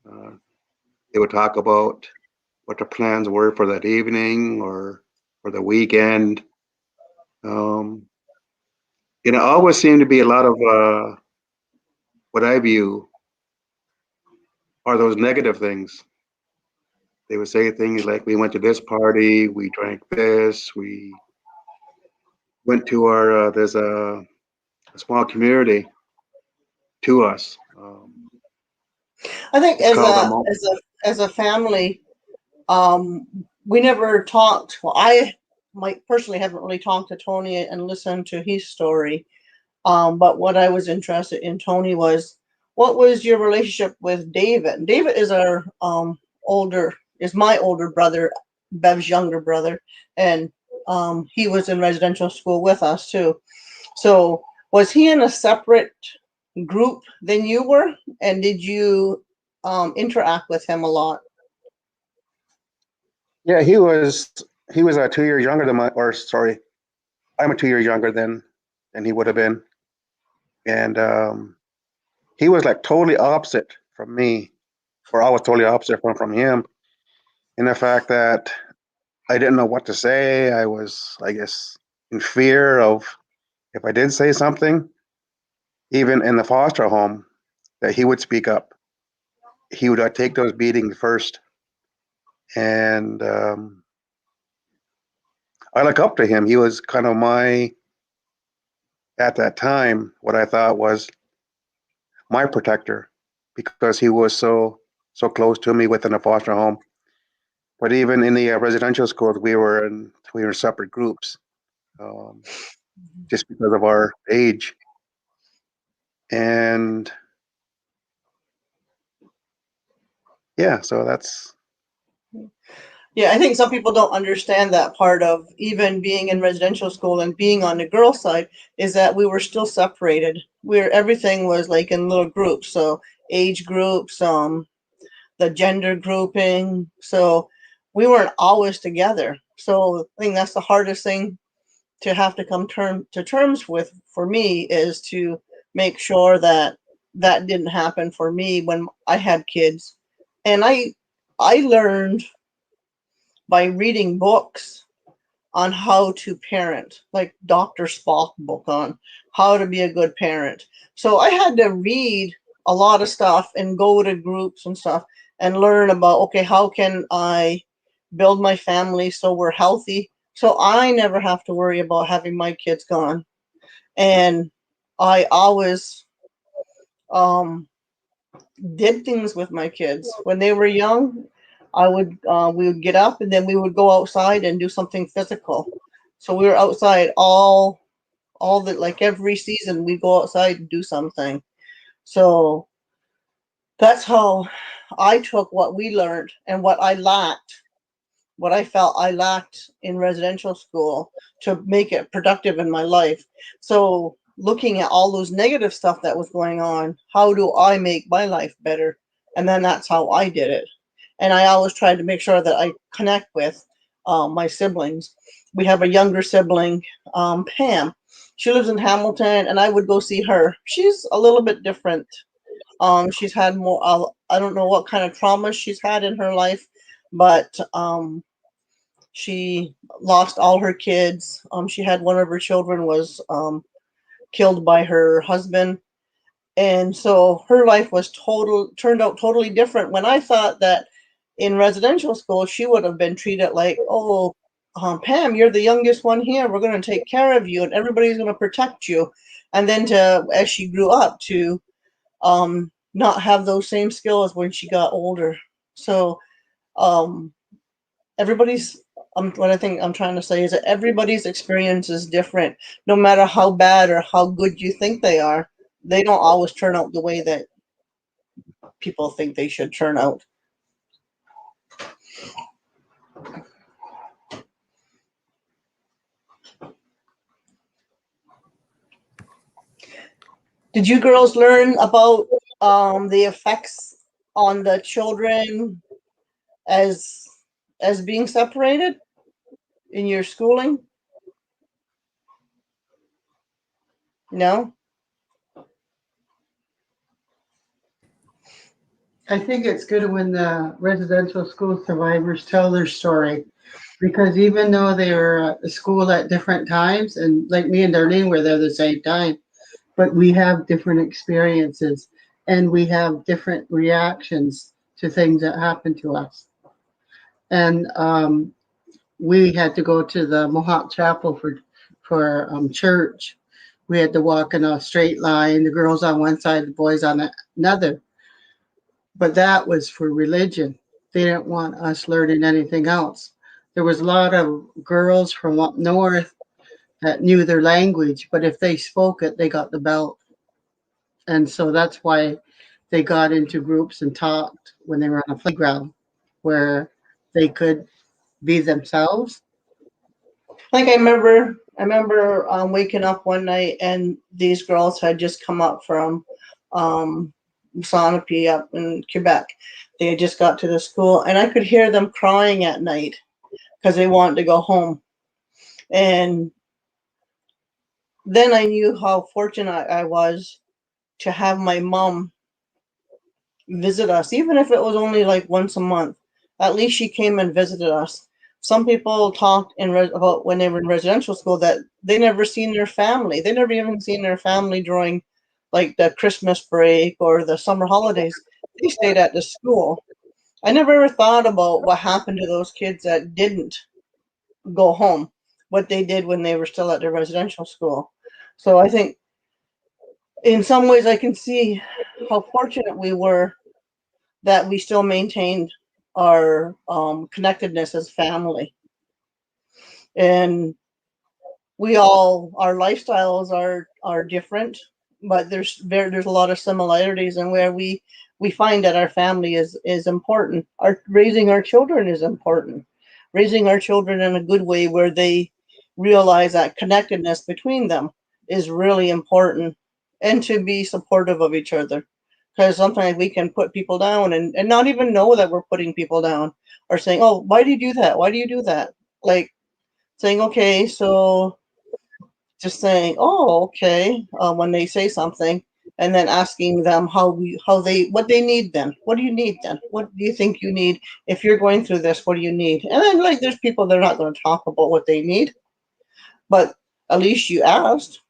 they would talk about what the plans were for that evening or for the weekend. It always seemed to be a lot of what I view are those negative things. They would say things like, we went to this party, we drank this, we went to our, there's a small community to us. I think It's called a mall. as a family, we never talked. Well, I might personally haven't really talked to Tony and listened to his story. But what I was interested in, Tony, was what was your relationship with David? David is our my older brother, Bev's younger brother, and he was in residential school with us too. So was he in a separate group than you were? And did you interact with him a lot? Yeah, he was 2 years younger than I'm a 2 years younger than he would have been. And he was like totally opposite from me, or I was totally opposite from him, in the fact that I didn't know what to say. I was, I guess, in fear of if I did say something, even in the foster home, that he would speak up. He would take those beatings first. And I look up to him. He was kind of at that time, what I thought was my protector, because he was so close to me within a foster home. But even in the residential schools, we were in separate groups, just because of our age. And yeah, so that's. Yeah, I think some people don't understand that part of even being in residential school and being on the girl side is that we were still separated. Everything was like in little groups, so age groups, the gender grouping. So we weren't always together. So I think that's the hardest thing to have to come to terms with for me, is to make sure that that didn't happen for me when I had kids. And I learned by reading books on how to parent, like Dr. Spock book on how to be a good parent. So I had to read a lot of stuff and go to groups and stuff and learn about, okay, how can I build my family so we're healthy, so I never have to worry about having my kids gone. And I always did things with my kids when they were young. We would get up and then we would go outside and do something physical. So we were outside all all the, like every season we go outside and do something. So that's how I took what we learned and what I lacked, what I felt I lacked in residential school to make it productive in my life. So looking at all those negative stuff that was going on, how do I make my life better? And then that's how I did it. And I always tried to make sure that I connect with my siblings. We have a younger sibling, Pam. She lives in Hamilton, and I would go see her. She's a little bit different. She's had more, I don't know what kind of trauma she's had in her life, but she lost all her kids. She had one of her children was killed by her husband. And so her life was turned out totally different. When I thought that in residential school, she would have been treated like, oh, Pam, you're the youngest one here. We're going to take care of you and everybody's going to protect you. And then as she grew up to not have those same skills when she got older. So everybody's, what I think I'm trying to say is that everybody's experience is different. No matter how bad or how good you think they are, they don't always turn out the way that people think they should turn out. Did you girls learn about the effects on the children as being separated in your schooling? No? I think it's good when the residential school survivors tell their story, because even though they were at the school at different times, and like me and Darlene were there the same time, but we have different experiences and we have different reactions to things that happen to us. And we had to go to the Mohawk Chapel for church. We had to walk in a straight line, the girls on one side, the boys on another. But that was for religion. They didn't want us learning anything else. There was a lot of girls from up north that knew their language, but if they spoke it, they got the belt. And so that's why they got into groups and talked when they were on a playground where they could be themselves. Like I remember waking up one night and these girls had just come up from Shaawnonoo up in Quebec. They had just got to the school and I could hear them crying at night because they wanted to go home. And then I knew how fortunate I was to have my mom visit us, even if it was only like once a month. At least she came and visited us. Some people talked about when they were in residential school that they never seen their family. They never even seen their family during like the Christmas break or the summer holidays. They stayed at the school. I never ever thought about what happened to those kids that didn't go home, what they did when they were still at their residential school. So I think in some ways I can see how fortunate we were that we still maintained our connectedness as family. And our lifestyles are different, but there's a lot of similarities, and where we find that our family is important. Raising our children is important. Raising our children in a good way where they realize that connectedness between them is really important, and to be supportive of each other. Because sometimes we can put people down and not even know that we're putting people down, or saying, oh, why do you do that? Why do you do that? Like saying, okay, so just saying, oh, okay, when they say something, and then asking them what they need then. What do you need then? What do you think you need? If you're going through this, what do you need? And then like there's people that are not going to talk about what they need, but at least you asked.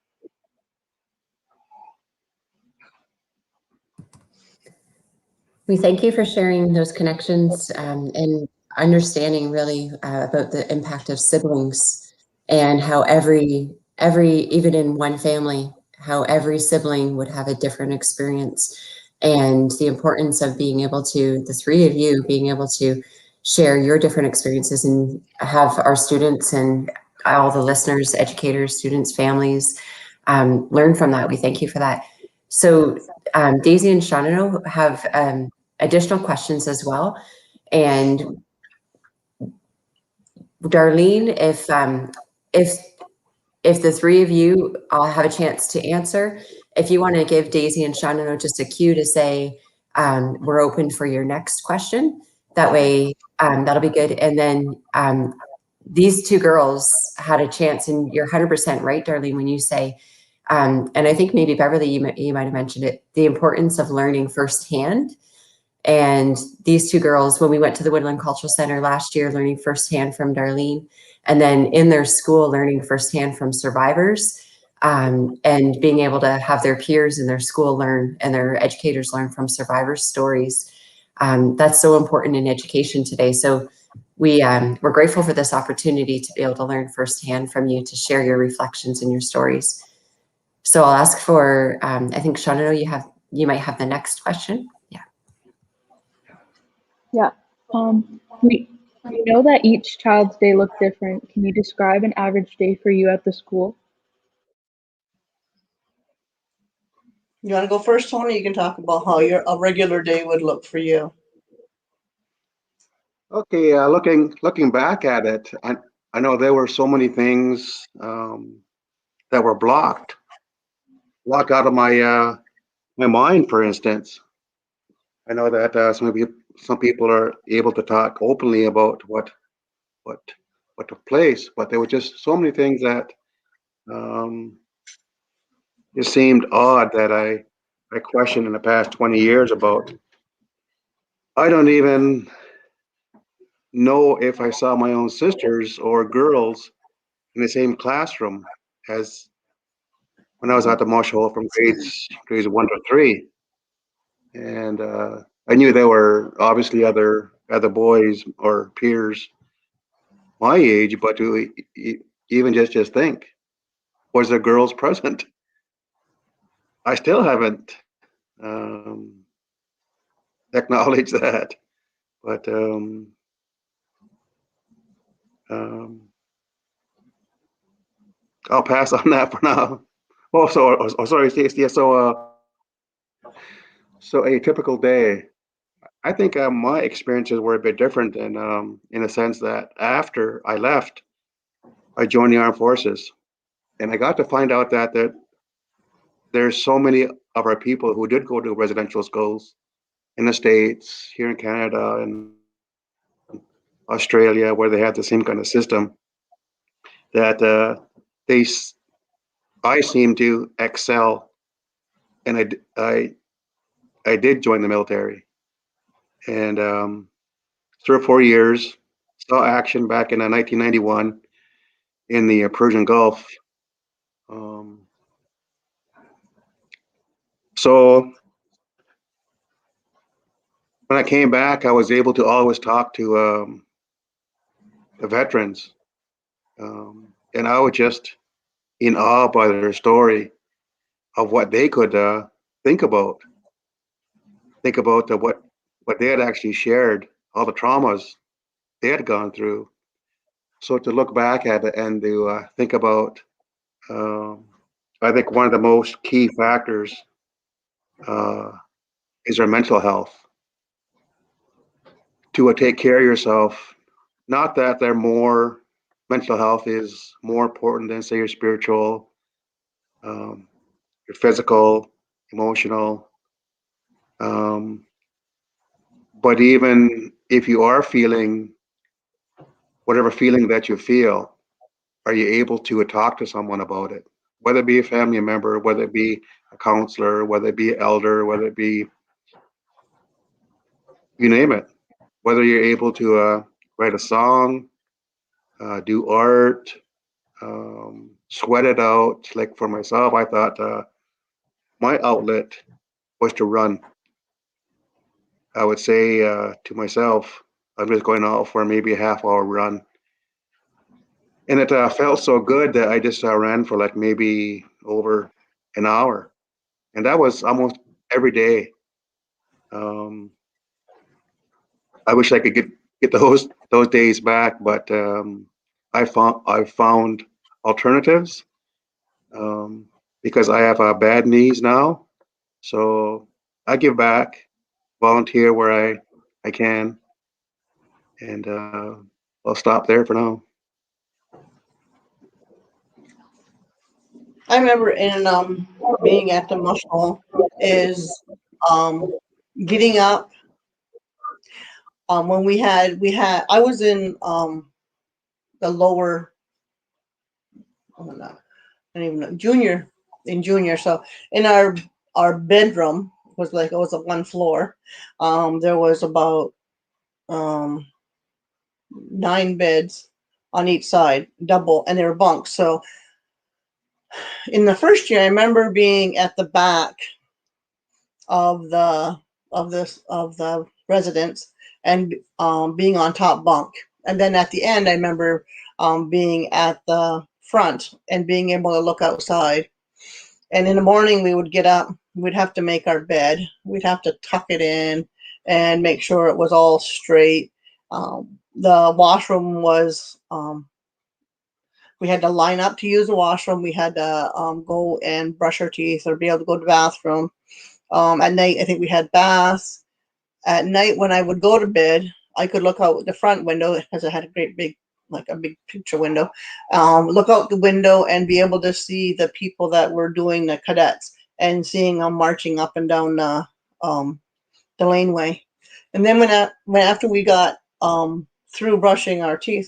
We thank you for sharing those connections and understanding really about the impact of siblings and how every even in one family, how every sibling would have a different experience, and the importance of being able to, the three of you being able to share your different experiences and have our students and all the listeners, educators, students, families learn from that. We thank you for that. So Daisy and Shaawnonoo have additional questions as well. And Darlene, if the three of you all have a chance to answer, if you want to give Daisy and Shaawnonoo just a cue to say, we're open for your next question. That way, that'll be good. And then these two girls had a chance, and you're 100% right, Darlene, when you say, and I think maybe Beverly, you might have mentioned it, the importance of learning firsthand. And these two girls, when we went to the Woodland Cultural Center last year, learning firsthand from Darlene, and then in their school, learning firsthand from survivors, and being able to have their peers in their school learn and their educators learn from survivors' stories. That's so important in education today. So we're grateful for this opportunity to be able to learn firsthand from you, to share your reflections and your stories. So I'll ask for, I think Shawna, you might have the next question. Yeah. Yeah. We know that each child's day looked different. Can you describe an average day for you at the school? You want to go first, Tony? You can talk about how a regular day would look for you. Okay, looking back at it, I know there were so many things that were blocked out of my my mind. For instance, I know that some people are able to talk openly about what took place, but there were just so many things that it seemed odd that I questioned in the past 20 years about. I don't even know if I saw my own sisters or girls in the same classroom as when I was at the Mosh Hole from grades 1 to 3, and I knew there were obviously other boys or peers my age, but to even just think, was there girls present? I still haven't acknowledged that, but I'll pass on that for now. Sorry, Stacey. So a typical day. I think my experiences were a bit different, in a sense that after I left, I joined the armed forces, and I got to find out that there's so many of our people who did go to residential schools in the States, here in Canada, and Australia, where they had the same kind of system, that I seem to excel, and I did join the military, and 3 or 4 years, saw action back in 1991 in the Persian Gulf. So when I came back, I was able to always talk to the veterans, and I was just in awe by their story of what they could think about what they had actually shared, all the traumas they had gone through. So to look back at it and to think about, I think one of the most key factors is their mental health. To take care of yourself, not that mental health is more important than, say, your spiritual, your physical, emotional. But even if you are feeling whatever feeling that you feel, are you able to talk to someone about it? Whether it be a family member, whether it be a counselor, whether it be an elder, whether it be, you name it. Whether you're able to write a song, do art, sweat it out. Like for myself, I thought my outlet was to run. I would say to myself, I'm just going out for maybe a half-hour run. And it felt so good that I just ran for like maybe over an hour. And that was almost every day. I wish I could get those days back, but I've found alternatives because I have bad knees now. So I give back, volunteer where I can, and I'll stop there for now. I remember in being at the mush hole is getting up when we had I was in the lower, oh no, I don't even know, junior. So in our bedroom was like, it was a one floor. There was about 9 beds on each side, double, and they were bunks. So in the first year, I remember being at the back of the residence and being on top bunk. And then at the end, I remember being at the front and being able to look outside. And in the morning, we would get up. We'd have to make our bed. We'd have to tuck it in and make sure it was all straight. The washroom was, we had to line up to use the washroom. We had to go and brush our teeth or be able to go to the bathroom. At night, I think we had baths. At night, when I would go to bed, I could look out the front window because it had a great big, like a big picture window. Look out the window and be able to see the people that were doing the cadets and seeing them marching up and down the laneway. And then when after we got through brushing our teeth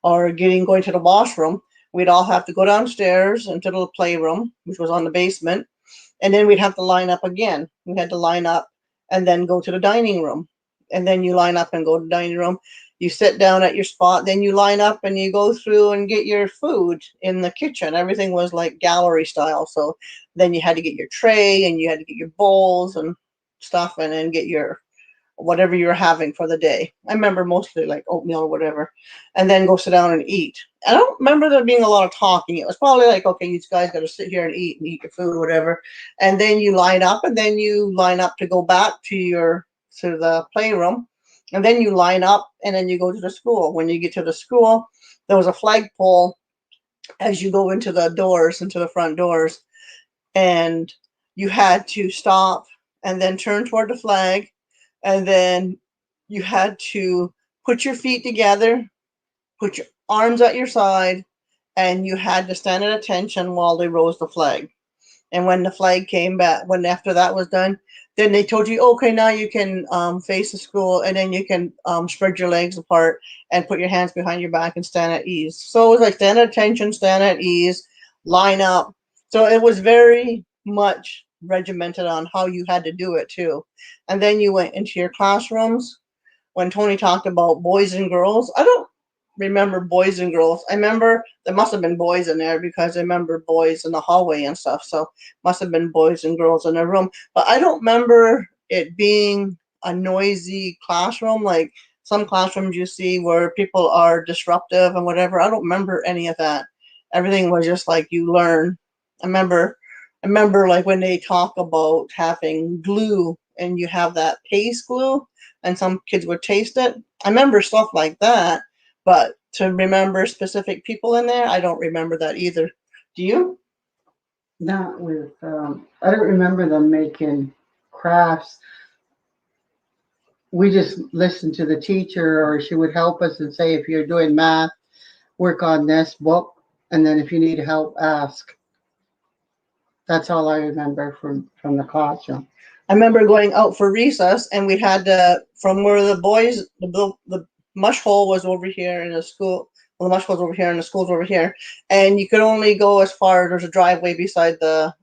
or going to the washroom, we'd all have to go downstairs into the playroom, which was on the basement, and then we'd have to line up again. We had to line up and then go to the dining room, and then you line up and go to the dining room. You sit down at your spot, then you line up and you go through and get your food in the kitchen. Everything was like gallery style. So then you had to get your tray and you had to get your bowls and stuff, and then get your whatever you're having for the day. I remember mostly like oatmeal or whatever, and then go sit down and eat. I don't remember there being a lot of talking. It was probably like, okay, you guys got to sit here and eat your food or whatever. And then you line up, and then you line up to go back to the playroom. And then you line up, and then you go to the school. When you get to the school, there was a flagpole as you go into the front doors. And you had to stop and then turn toward the flag. And then you had to put your feet together, put your arms at your side, and you had to stand at attention while they rose the flag. And when the flag came back, after that was done, then they told you, okay, now you can face the school, and then you can spread your legs apart and put your hands behind your back and stand at ease. So it was like stand at attention, stand at ease, line up. So it was very much regimented on how you had to do it too. And then you went into your classrooms. When Tony talked about boys and girls, I don't remember boys and girls. I remember there must have been boys in there because I remember boys in the hallway and stuff. So must have been boys and girls in a room. But I don't remember it being a noisy classroom like some classrooms you see where people are disruptive and whatever. I don't remember any of that. Everything was just like you learn. I remember like when they talk about having glue and you have that paste glue and some kids would taste it. I remember stuff like that. But to remember specific people in there, I don't remember that either. Do you? Not with, I don't remember them making crafts. We just listened to the teacher, or she would help us and say, if you're doing math, work on this book. And then if you need help, ask. That's all I remember from the classroom. I remember going out for recess, and we had from where the boys, the mush hole was over here in the school. Well, the mush hole's over here, and the school's over here. And you could only go as far. There's a driveway beside the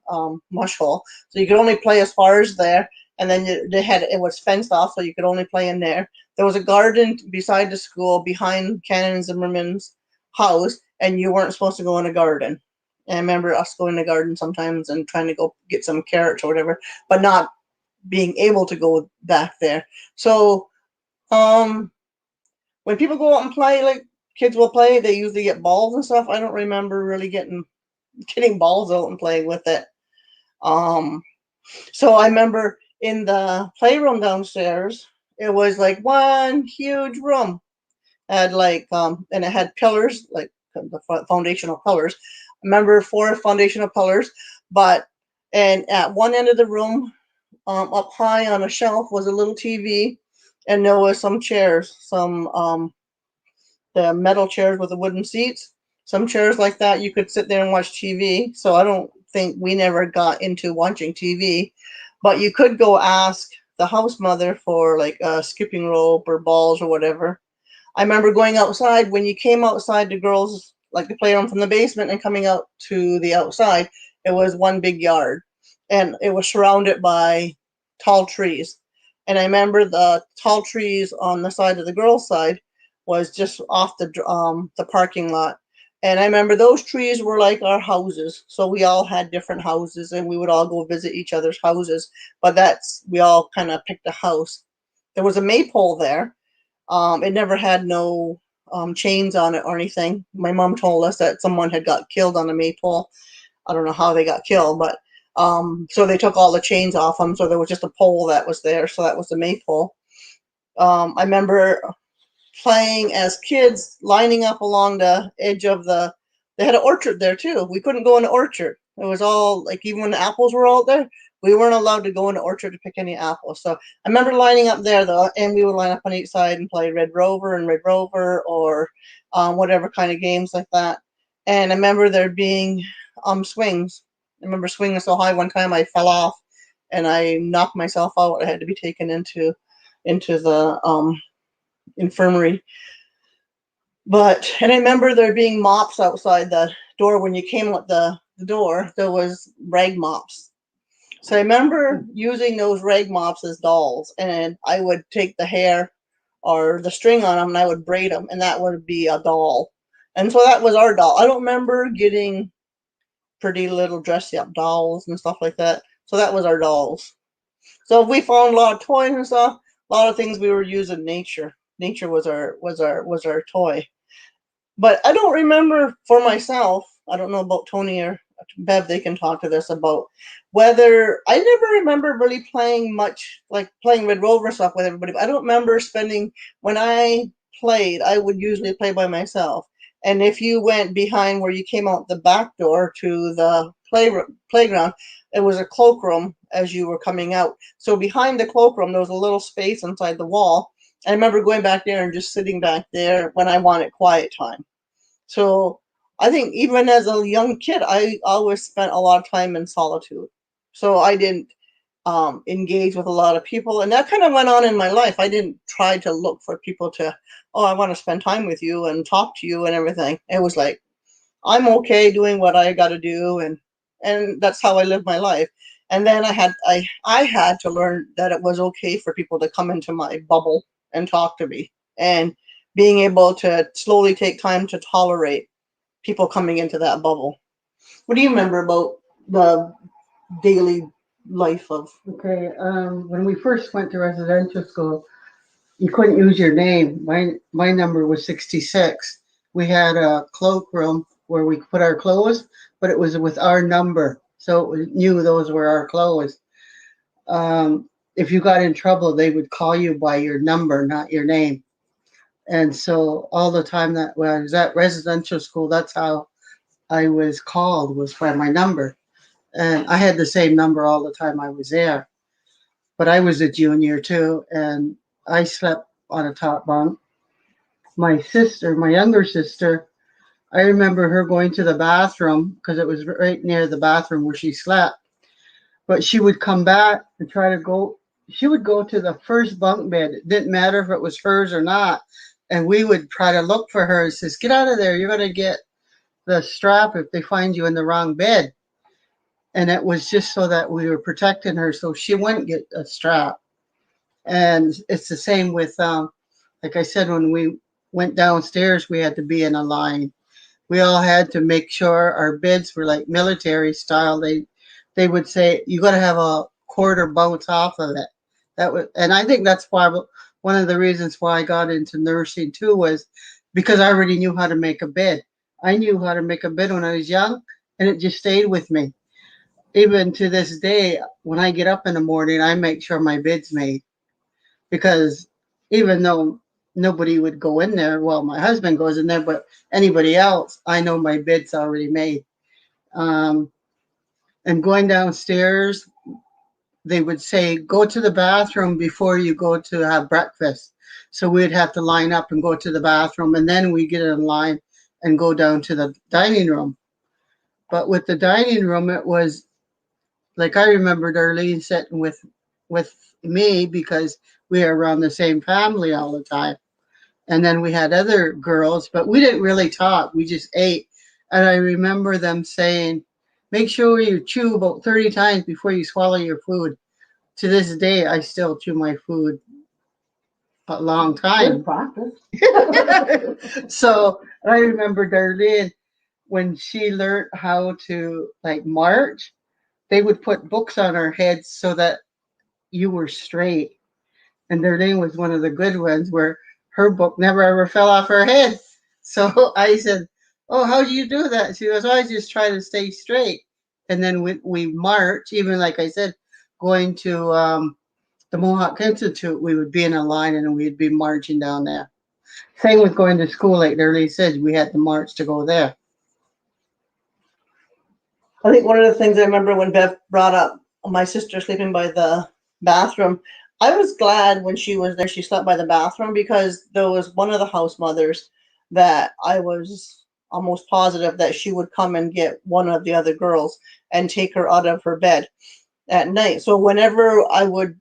mush hole, so you could only play as far as there. And then it was fenced off, so you could only play in there. There was a garden beside the school, behind Canon Zimmerman's house, and you weren't supposed to go in a garden. And I remember us going to the garden sometimes and trying to go get some carrots or whatever, but not being able to go back there. So when people go out and play, like kids will play, they usually get balls and stuff. I don't remember really getting balls out and playing with it. So I remember in the playroom downstairs, it was like one huge room. had like, and it had pillars, like the foundational pillars. I remember 4 foundational pillars, and at one end of the room, up high on a shelf was a little TV, and there was some chairs, the metal chairs with the wooden seats, some chairs like that. You could sit there and watch TV. So I don't think we never got into watching TV, but you could go ask the house mother for like a skipping rope or balls or whatever. I remember going outside. When you came outside, the girls like to play around from the basement and coming out to the outside. It was one big yard, and it was surrounded by tall trees. And I remember the tall trees on the side of the girls' side was just off the parking lot. And I remember those trees were like our houses. So we all had different houses, and we would all go visit each other's houses. But we all kind of picked a house. There was a maypole there. It never had no chains on it or anything. My mom told us that someone had got killed on a maypole. I don't know how they got killed, but so they took all the chains off them. So there was just a pole that was there. So that was the maypole. I remember playing as kids, lining up along the edge of they had an orchard there too. We couldn't go in the orchard. It was all like, even when the apples were out there, we weren't allowed to go in the orchard to pick any apples. So I remember lining up there though, and we would line up on each side and play Red Rover or whatever kind of games like that. And I remember there being swings. I remember swinging so high one time I fell off and I knocked myself out. I had to be taken into the infirmary. And I remember there being mops outside the door. When you came out the door, there was rag mops. So I remember using those rag mops as dolls, and I would take the hair or the string on them and I would braid them, and that would be a doll. And so that was our doll. I don't remember getting pretty little dressed up dolls and stuff like that. So that was our dolls. So we found a lot of toys and stuff, a lot of things we were using nature. Nature was our toy. But I don't remember for myself, I don't know about Tony or Bev, they can talk to this about whether, I never remember really playing much, like playing Red Rover stuff with everybody. But I don't remember when I played, I would usually play by myself. And if you went behind where you came out the back door to the playground, it was a cloakroom as you were coming out. So behind the cloakroom, there was a little space inside the wall. I remember going back there and just sitting back there when I wanted quiet time. So I think even as a young kid, I always spent a lot of time in solitude. So I didn't engage with a lot of people. And that kind of went on in my life. I didn't try to look for people to, oh, I want to spend time with you and talk to you and everything. It was like, I'm okay doing what I got to do. And that's how I live my life. And then I had to learn that it was okay for people to come into my bubble and talk to me, and being able to slowly take time to tolerate people coming into that bubble. What do you remember about the daily life of? Okay, when we first went to residential school, you couldn't use your name. My number was 66. We had a cloakroom where we put our clothes, but it was with our number, so we knew those were our clothes. If you got in trouble, they would call you by your number, not your name. And so all the time that when I was at residential school, that's how I was called, was by my number. And I had the same number all the time I was there. But I was a junior too, and I slept on a top bunk. My sister, my younger sister, I remember her going to the bathroom because it was right near the bathroom where she slept. But she would come back and try to go. She would go to the first bunk bed. It didn't matter if it was hers or not. And we would try to look for her and says, get out of there. You're going to get the strap if they find you in the wrong bed. And it was just so that we were protecting her so she wouldn't get a strap. And it's the same with, like I said, when we went downstairs, we had to be in a line. We all had to make sure our beds were like military style. They would say, you got to have a quarter bounce off of it. And I think that's why one of the reasons why I got into nursing too was because I already knew how to make a bed. I knew how to make a bed when I was young, and it just stayed with me. Even to this day, when I get up in the morning, I make sure my bed's made. Because even though nobody would go in there. Well, my husband goes in there, but anybody else, I know my bed's already made. And going downstairs, they would say, go to the bathroom before you go to have breakfast. So we'd have to line up and go to the bathroom, and then we get in line and go down to the dining room. But with the dining room, it was like, I remember Darlene sitting with me because we were around the same family all the time. And then we had other girls, but we didn't really talk. We just ate. And I remember them saying, make sure you chew about 30 times before you swallow your food. To this day, I still chew my food a long time. So I remember Darlene, when she learned how to like march, they would put books on our heads so that you were straight. And Darlene was one of the good ones where her book never ever fell off her head. So I said, oh, how do you do that? She goes, oh, I just try to stay straight. And then we march, even like I said, going to the Mohawk Institute, we would be in a line and we'd be marching down there. Same with going to school, like Darlene said, we had to march to go there. I think one of the things I remember when Bev brought up my sister sleeping by the bathroom, I was glad when she was there, she slept by the bathroom, because there was one of the house mothers that I was almost positive that she would come and get one of the other girls and take her out of her bed at night. So whenever I would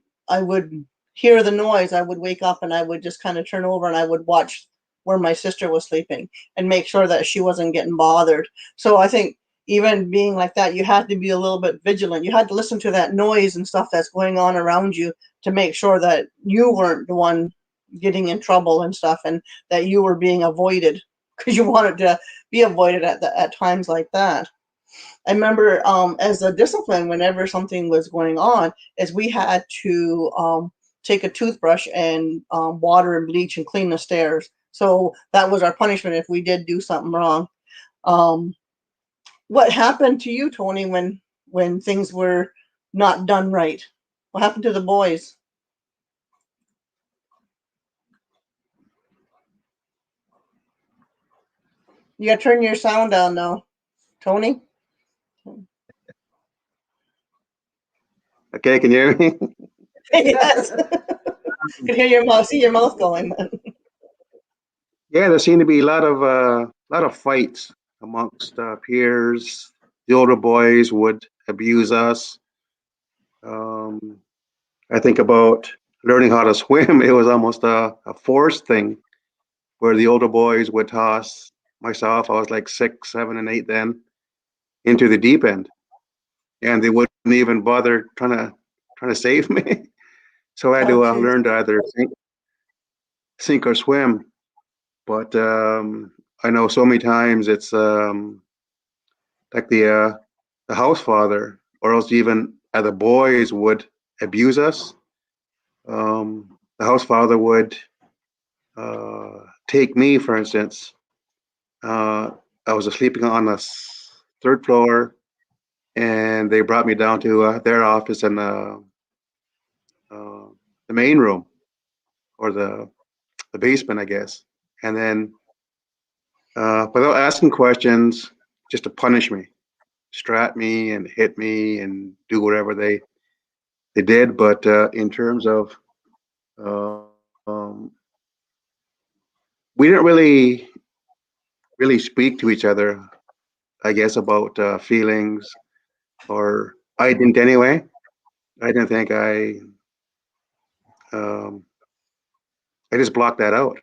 hear the noise, I would wake up and I would just kind of turn over and I would watch where my sister was sleeping and make sure that she wasn't getting bothered. So I think even being like that, you had to be a little bit vigilant. You had to listen to that noise and stuff that's going on around you to make sure that you weren't the one getting in trouble and stuff, and that you were being avoided, because you wanted to be avoided at times like that. I remember as a discipline, whenever something was going on, is we had to take a toothbrush and water and bleach and clean the stairs. So that was our punishment if we did do something wrong. What happened to you, Tony, when things were not done right? What happened to the boys? You gotta turn your sound down now, Tony. Okay, can you hear me? Yes. Can hear your mouth, see your mouth going. Yeah, there seemed to be a lot of fights amongst peers. The older boys would abuse us. I think about learning how to swim. It was almost a forced thing where the older boys would toss myself. I was like 6, 7, and 8 then, into the deep end, and they wouldn't even bother trying to save me. So I had to learn to either sink or swim. But I know so many times it's like the house father, or else even other boys would abuse us. The house father would take me, for instance. I was sleeping on the 3rd floor, and they brought me down to their office in the main room, or the basement, I guess. And then, without asking questions, just to punish me, strap me and hit me and do whatever they did. But in terms of, we didn't really speak to each other, I guess, about feelings, or I didn't anyway. I didn't think I just blocked that out.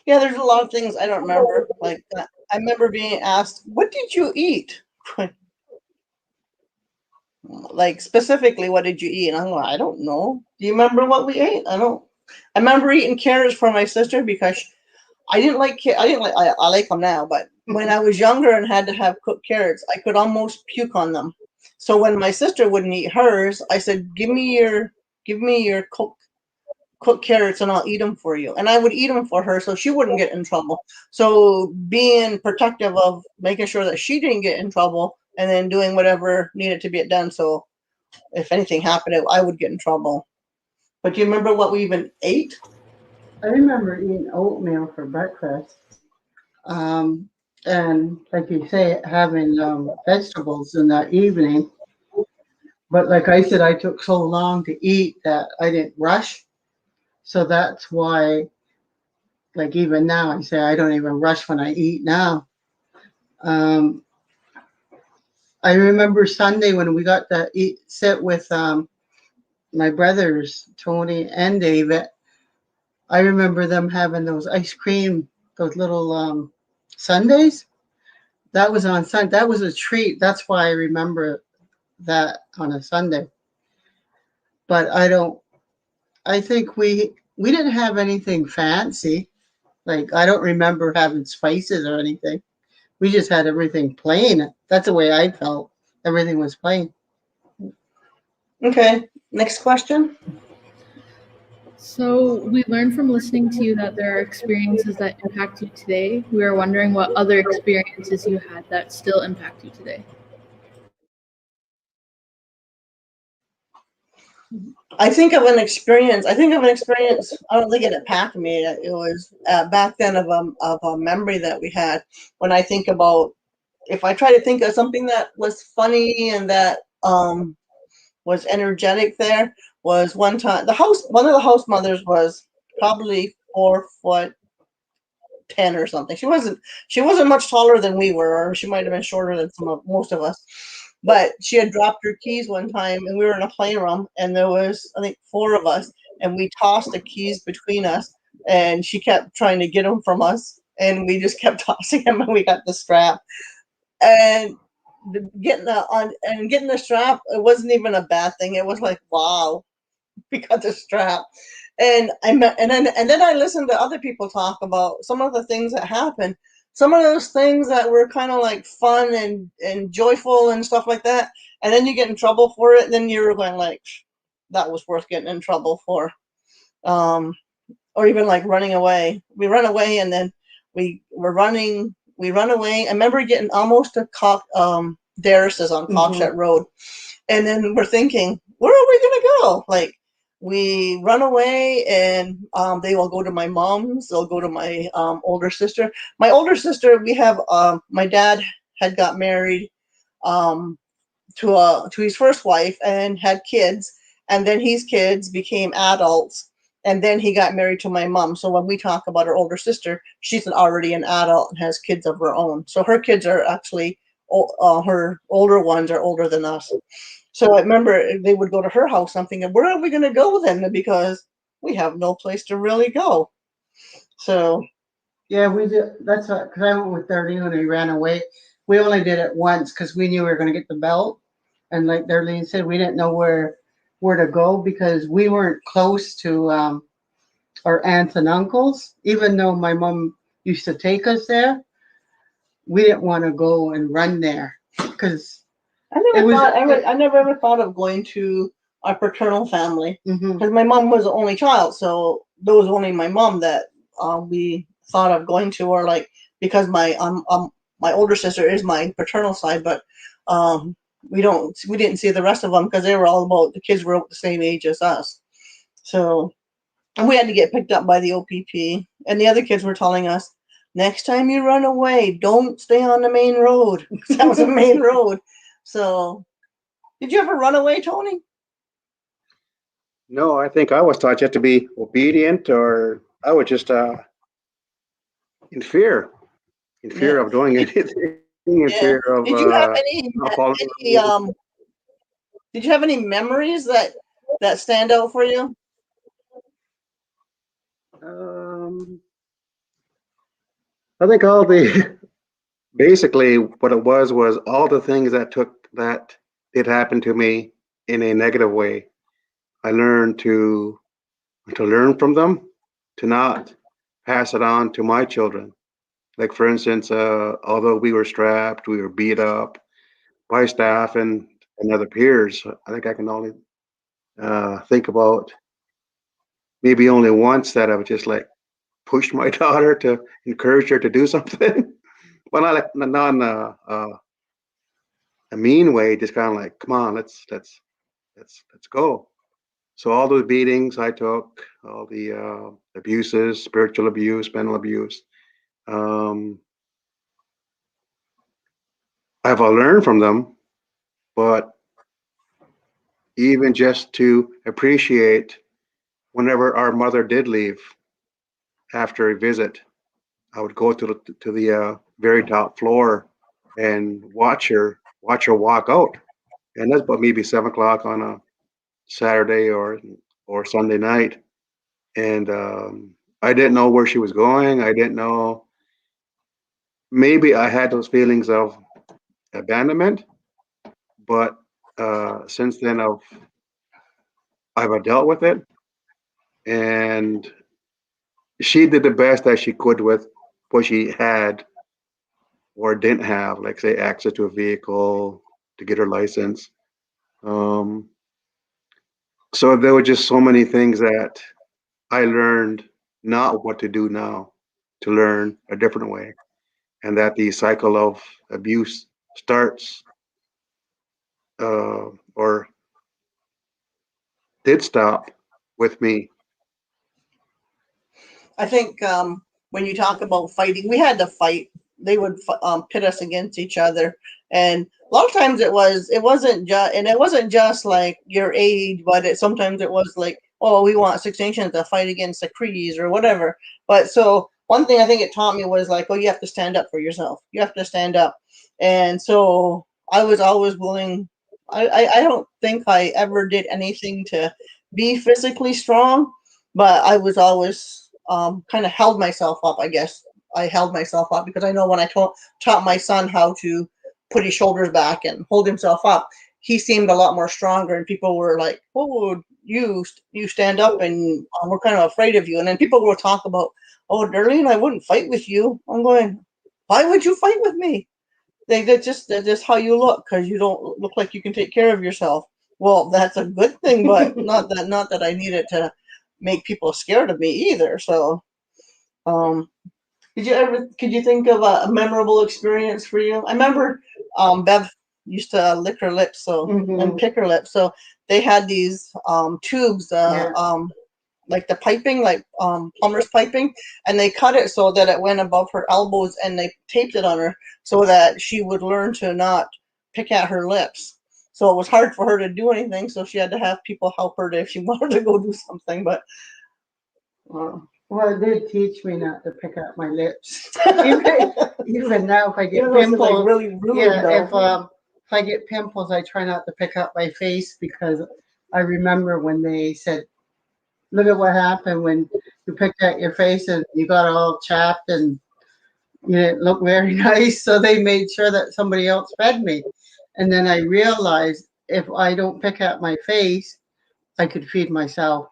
Yeah, there's a lot of things I don't remember. Like I remember being asked, "What did you eat?" Like specifically, what did you eat? And I'm like, I don't know. Do you remember what we ate? I don't. I remember eating carrots for my sister because I didn't like. I like them now, but when I was younger and had to have cooked carrots, I could almost puke on them. So when my sister wouldn't eat hers, I said, give me your cooked carrots and I'll eat them for you. And I would eat them for her so she wouldn't get in trouble. So being protective of making sure that she didn't get in trouble, and then doing whatever needed to be done. So if anything happened, I would get in trouble. But do you remember what we even ate? I remember eating oatmeal for breakfast. And like you say, having vegetables in the evening. But like I said, I took so long to eat that I didn't rush. So that's why, like even now, I say I don't even rush when I eat now. Um, I remember Sunday when we got to sit with my brothers, Tony and David. I remember them having those ice cream, those little sundaes. That was on Sunday. That was a treat. That's why I remember that on a Sunday. But I think we didn't have anything fancy. Like I don't remember having spices or anything. We just had everything plain. That's the way I felt. Everything was plain. Okay, next question. So, we learned from listening to you that there are experiences that impact you today. We are wondering what other experiences you had that still impact you today. I think of an experience. I don't think it impacted me. It was back then of a memory that we had. When I think about, if I try to think of something that was funny and that was energetic, there was one time one of the house mothers was probably 4'10" or something. She wasn't much taller than we were, or she might have been shorter than most of us. But she had dropped her keys one time, and we were in a playroom, and there was, I think, 4 of us, and we tossed the keys between us, and she kept trying to get them from us, and we just kept tossing them, and we got the strap. And getting the strap, it wasn't even a bad thing. It was like, wow, we got the strap. And then I listened to other people talk about some of the things that happened. Some of those things that were kind of like fun and joyful and stuff like that. And then you get in trouble for it. And then you're going like, that was worth getting in trouble for. Or even like running away. We run away and then we run away. I remember getting almost to Darris's on Cockshutt Road. And then we're thinking, where are we going to go? Like, we run away and they will go to my mom's. They'll go to my older sister. My older sister, we have, my dad had got married to his first wife and had kids. And then his kids became adults. And then he got married to my mom. So when we talk about her older sister, she's already an adult and has kids of her own. So her kids are actually, her older ones are older than us. So I remember they would go to her house. I'm thinking, where are we going to go then? Because we have no place to really go. So Yeah, we did. That's because I went with Darlene when we ran away. We only did it once because we knew we were going to get the belt, and like Darlene said, we didn't know where to go because we weren't close to our aunts and uncles. Even though my mom used to take us there, we didn't want to go and run there because I never ever thought of going to our paternal family because my mom was the only child. So there was only my mom that we thought of going to, or like, because my older sister is my paternal side, but we didn't see the rest of them because the kids were the same age as us. So, and we had to get picked up by the OPP, and the other kids were telling us, next time you run away, don't stay on the main road. That was the main road. So, did you ever run away, Tony? No, I think I was taught just to be obedient, or I was just in fear of doing anything, in fear of Did you have not following. did you have any memories that stand out for you? I think basically what it was all the things that did happen to me in a negative way. I learned to learn from them, to not pass it on to my children. Like for instance, although we were strapped, we were beat up by staff and other peers. I think I can only think about maybe only once that I would just like pushed my daughter to encourage her to do something. Well, not in a mean way, just kind of like, come on, let's go. So all those beatings I took, all the abuses, spiritual abuse, mental abuse, I've learned from them, but even just to appreciate whenever our mother did leave after a visit, I would go to the very top floor and watch her walk out, and that's about maybe 7 o'clock on a Saturday or Sunday night, and I didn't know where she was going. I didn't know. Maybe I had those feelings of abandonment, but since then I've dealt with it, and she did the best that she could with what she had or didn't have, like say access to a vehicle to get her license. Um, so there were just so many things that I learned not what to do now, to learn a different way, and that the cycle of abuse starts or did stop with me. I think when you talk about fighting, we had to fight. They would pit us against each other, and a lot of times it wasn't just like your age, but sometimes it was like, oh, we want Six Nations to fight against the Crees or whatever. But so one thing I think it taught me was like, oh, you have to stand up for yourself. You have to stand up, and so I was always willing. I don't think I ever did anything to be physically strong, but I was always kind of held myself up, I guess. I held myself up because I know when I taught my son how to put his shoulders back and hold himself up, he seemed a lot more stronger, and people were like, "Oh, you stand up, and we're kind of afraid of you." And then people will talk about, "Oh, Darlene, I wouldn't fight with you." I'm going, "Why would you fight with me?" That's just how you look, because you don't look like you can take care of yourself. Well, that's a good thing, but not that I need it to make people scared of me either. So, could you think of a memorable experience for you? I remember Bev used to lick her lips and pick her lips. So they had these tubes, like the piping, like plumber's piping, and they cut it so that it went above her elbows, and they taped it on her so that she would learn to not pick at her lips. So it was hard for her to do anything, so she had to have people help her if she wanted to go do something. But well, it did teach me not to pick out my lips. Even now, if I get pimples, like really if I get pimples, I try not to pick out my face, because I remember when they said, "Look at what happened when you picked at your face and you got all chapped and you didn't look very nice." So they made sure that somebody else fed me. And then I realized if I don't pick at my face, I could feed myself.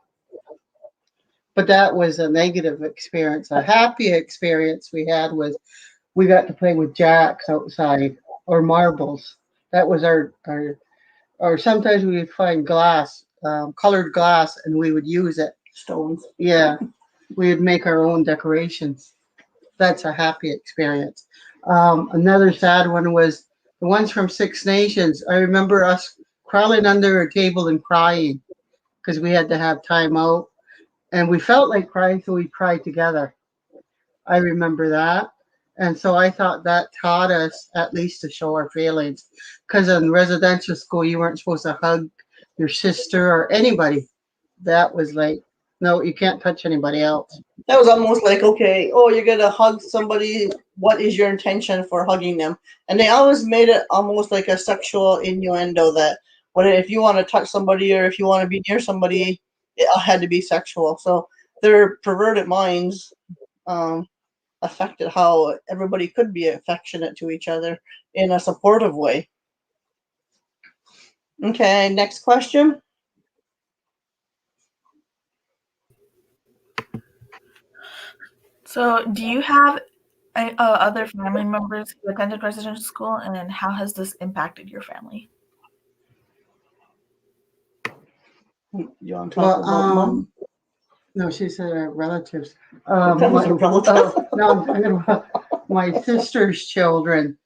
But that was a negative experience. A happy experience we had was we got to play with jacks outside, or marbles. That was or sometimes we would find glass, colored glass, and we would use it. stones. Yeah, we would make our own decorations. That's a happy experience. Another sad one was the ones from Six Nations. I remember us crawling under a table and crying because we had to have time out, and we felt like crying, so we cried together. I remember that. And so I thought that taught us at least to show our feelings. Because in residential school, you weren't supposed to hug your sister or anybody. That was like, no, you can't touch anybody else. That was almost like, okay, oh, you're gonna hug somebody. What is your intention for hugging them? And they always made it almost like a sexual innuendo that if you want to touch somebody or if you want to be near somebody, it had to be sexual. So their perverted minds affected how everybody could be affectionate to each other in a supportive way. Okay, next question. So, do you have other family members who attended residential school, and how has this impacted your family? You want to talk about mom? No, she said relatives. That was a relative. No, I'm talking about my sister's children.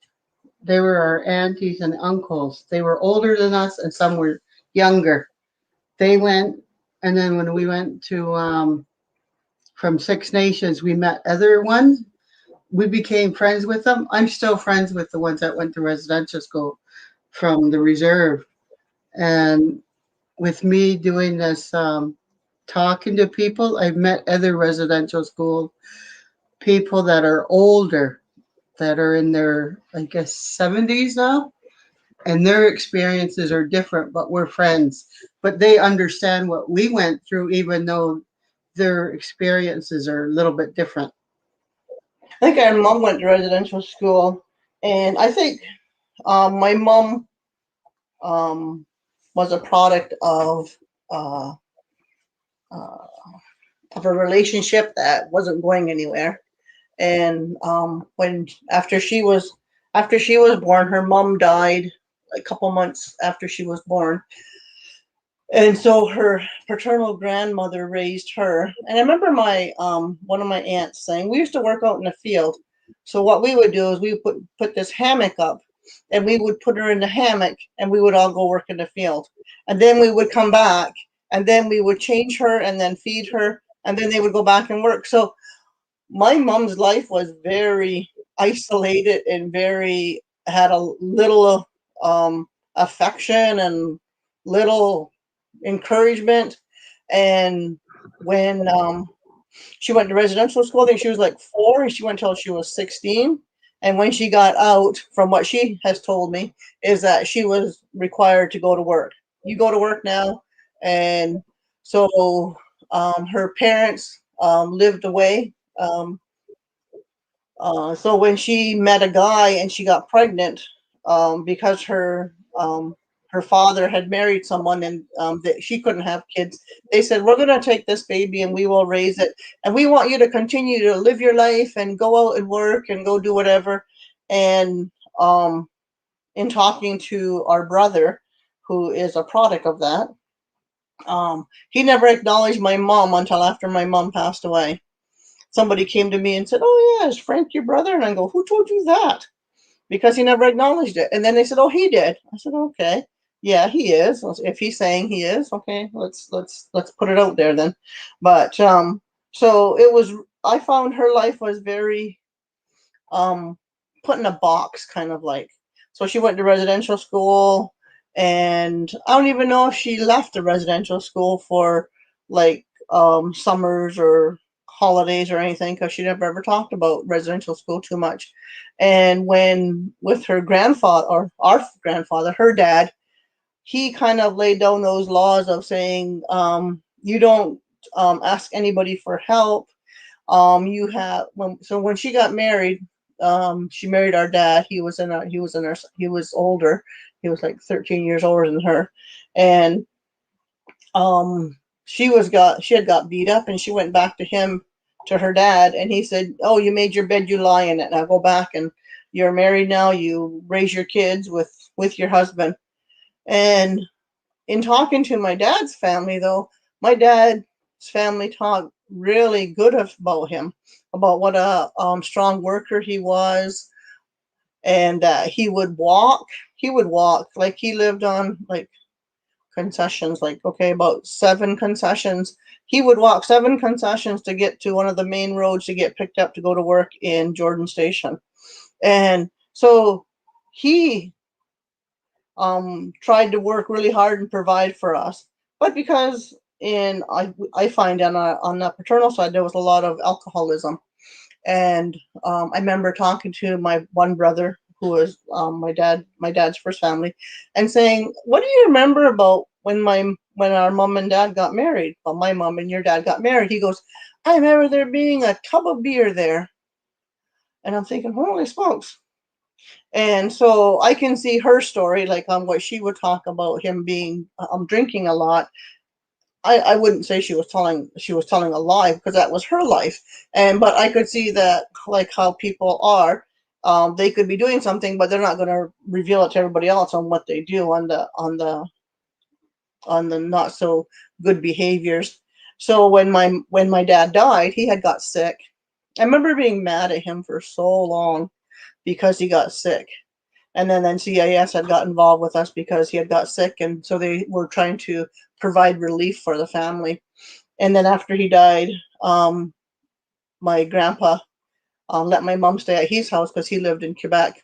They were our aunties and uncles. They were older than us, and some were younger. They went And then when we went to from Six Nations, we met other ones. We became friends with them. I'm still friends with the ones that went to residential school from the reserve. And with me doing this talking to people, I've met other residential school people that are older, that are in their, I guess, 70s now. And their experiences are different, but we're friends. But they understand what we went through, even though their experiences are a little bit different. I think our mom went to residential school, and I think my mom was a product uh, of a relationship that wasn't going anywhere. And when after she was born, her mom died a couple months after she was born. And so her paternal grandmother raised her. And I remember my one of my aunts saying, we used to work out in the field. So what we would do is we would put this hammock up, and we would put her in the hammock, and we would all go work in the field. And then we would come back, and then we would change her and then feed her, and then they would go back and work. So my mom's life was very isolated and very had a little affection and little encouragement. And when she went to residential school, I think she was like 4, and she went until she was 16. And when she got out, from what she has told me, is that she was required to go to work. You go to work now. And so her parents lived away. So when she met a guy and she got pregnant, because her father had married someone, and that she couldn't have kids, they said, we're going to take this baby and we will raise it, and we want you to continue to live your life and go out and work and go do whatever. And in talking to our brother, who is a product of that, he never acknowledged my mom until after my mom passed away. Somebody came to me and said, oh yeah, is Frank your brother? And I go, who told you that? Because he never acknowledged it. And then they said, oh, he did. I said, okay, yeah, he is. If he's saying he is, okay, let's put it out there then. But so it was, I found her life was very put in a box, kind of like. So she went to residential school, and I don't even know if she left the residential school for like summers or holidays or anything, because she never ever talked about residential school too much. And when with her grandfather, or our grandfather, her dad, he kind of laid down those laws of saying, you don't ask anybody for help. You have when she got married, she married our dad. He was older. He was like 13 years older than her. And she had got beat up, and she went back to her dad, and he said, oh, you made your bed, you lie in it. Now go back, and you're married now, you raise your kids with your husband. And in talking to my dad's family, though, my dad's family talked really good about him, about what a strong worker he was, and he would walk like he lived on like concessions, like, okay, about 7 concessions. He would walk 7 concessions to get to one of the main roads to get picked up to go to work in Jordan Station. And so he tried to work really hard and provide for us. But because I find on the paternal side, there was a lot of alcoholism. And I remember talking to my one brother, who was my dad's first family, and saying, what do you remember about when our mom and dad got married? Well, my mom and your dad got married. He goes, I remember there being a tub of beer there. And I'm thinking, holy smokes. And so I can see her story, like on what she would talk about him being drinking a lot. I wouldn't say she was telling a lie, because that was her life. But I could see that, like how people are, they could be doing something, but they're not going to reveal it to everybody else on what they do on the not so good behaviors. So when my dad died, he had got sick. I remember being mad at him for so long because he got sick. And then NCIS had got involved with us because he had got sick, and so they were trying to provide relief for the family. And then after he died, my grandpa let my mom stay at his house because he lived in Quebec.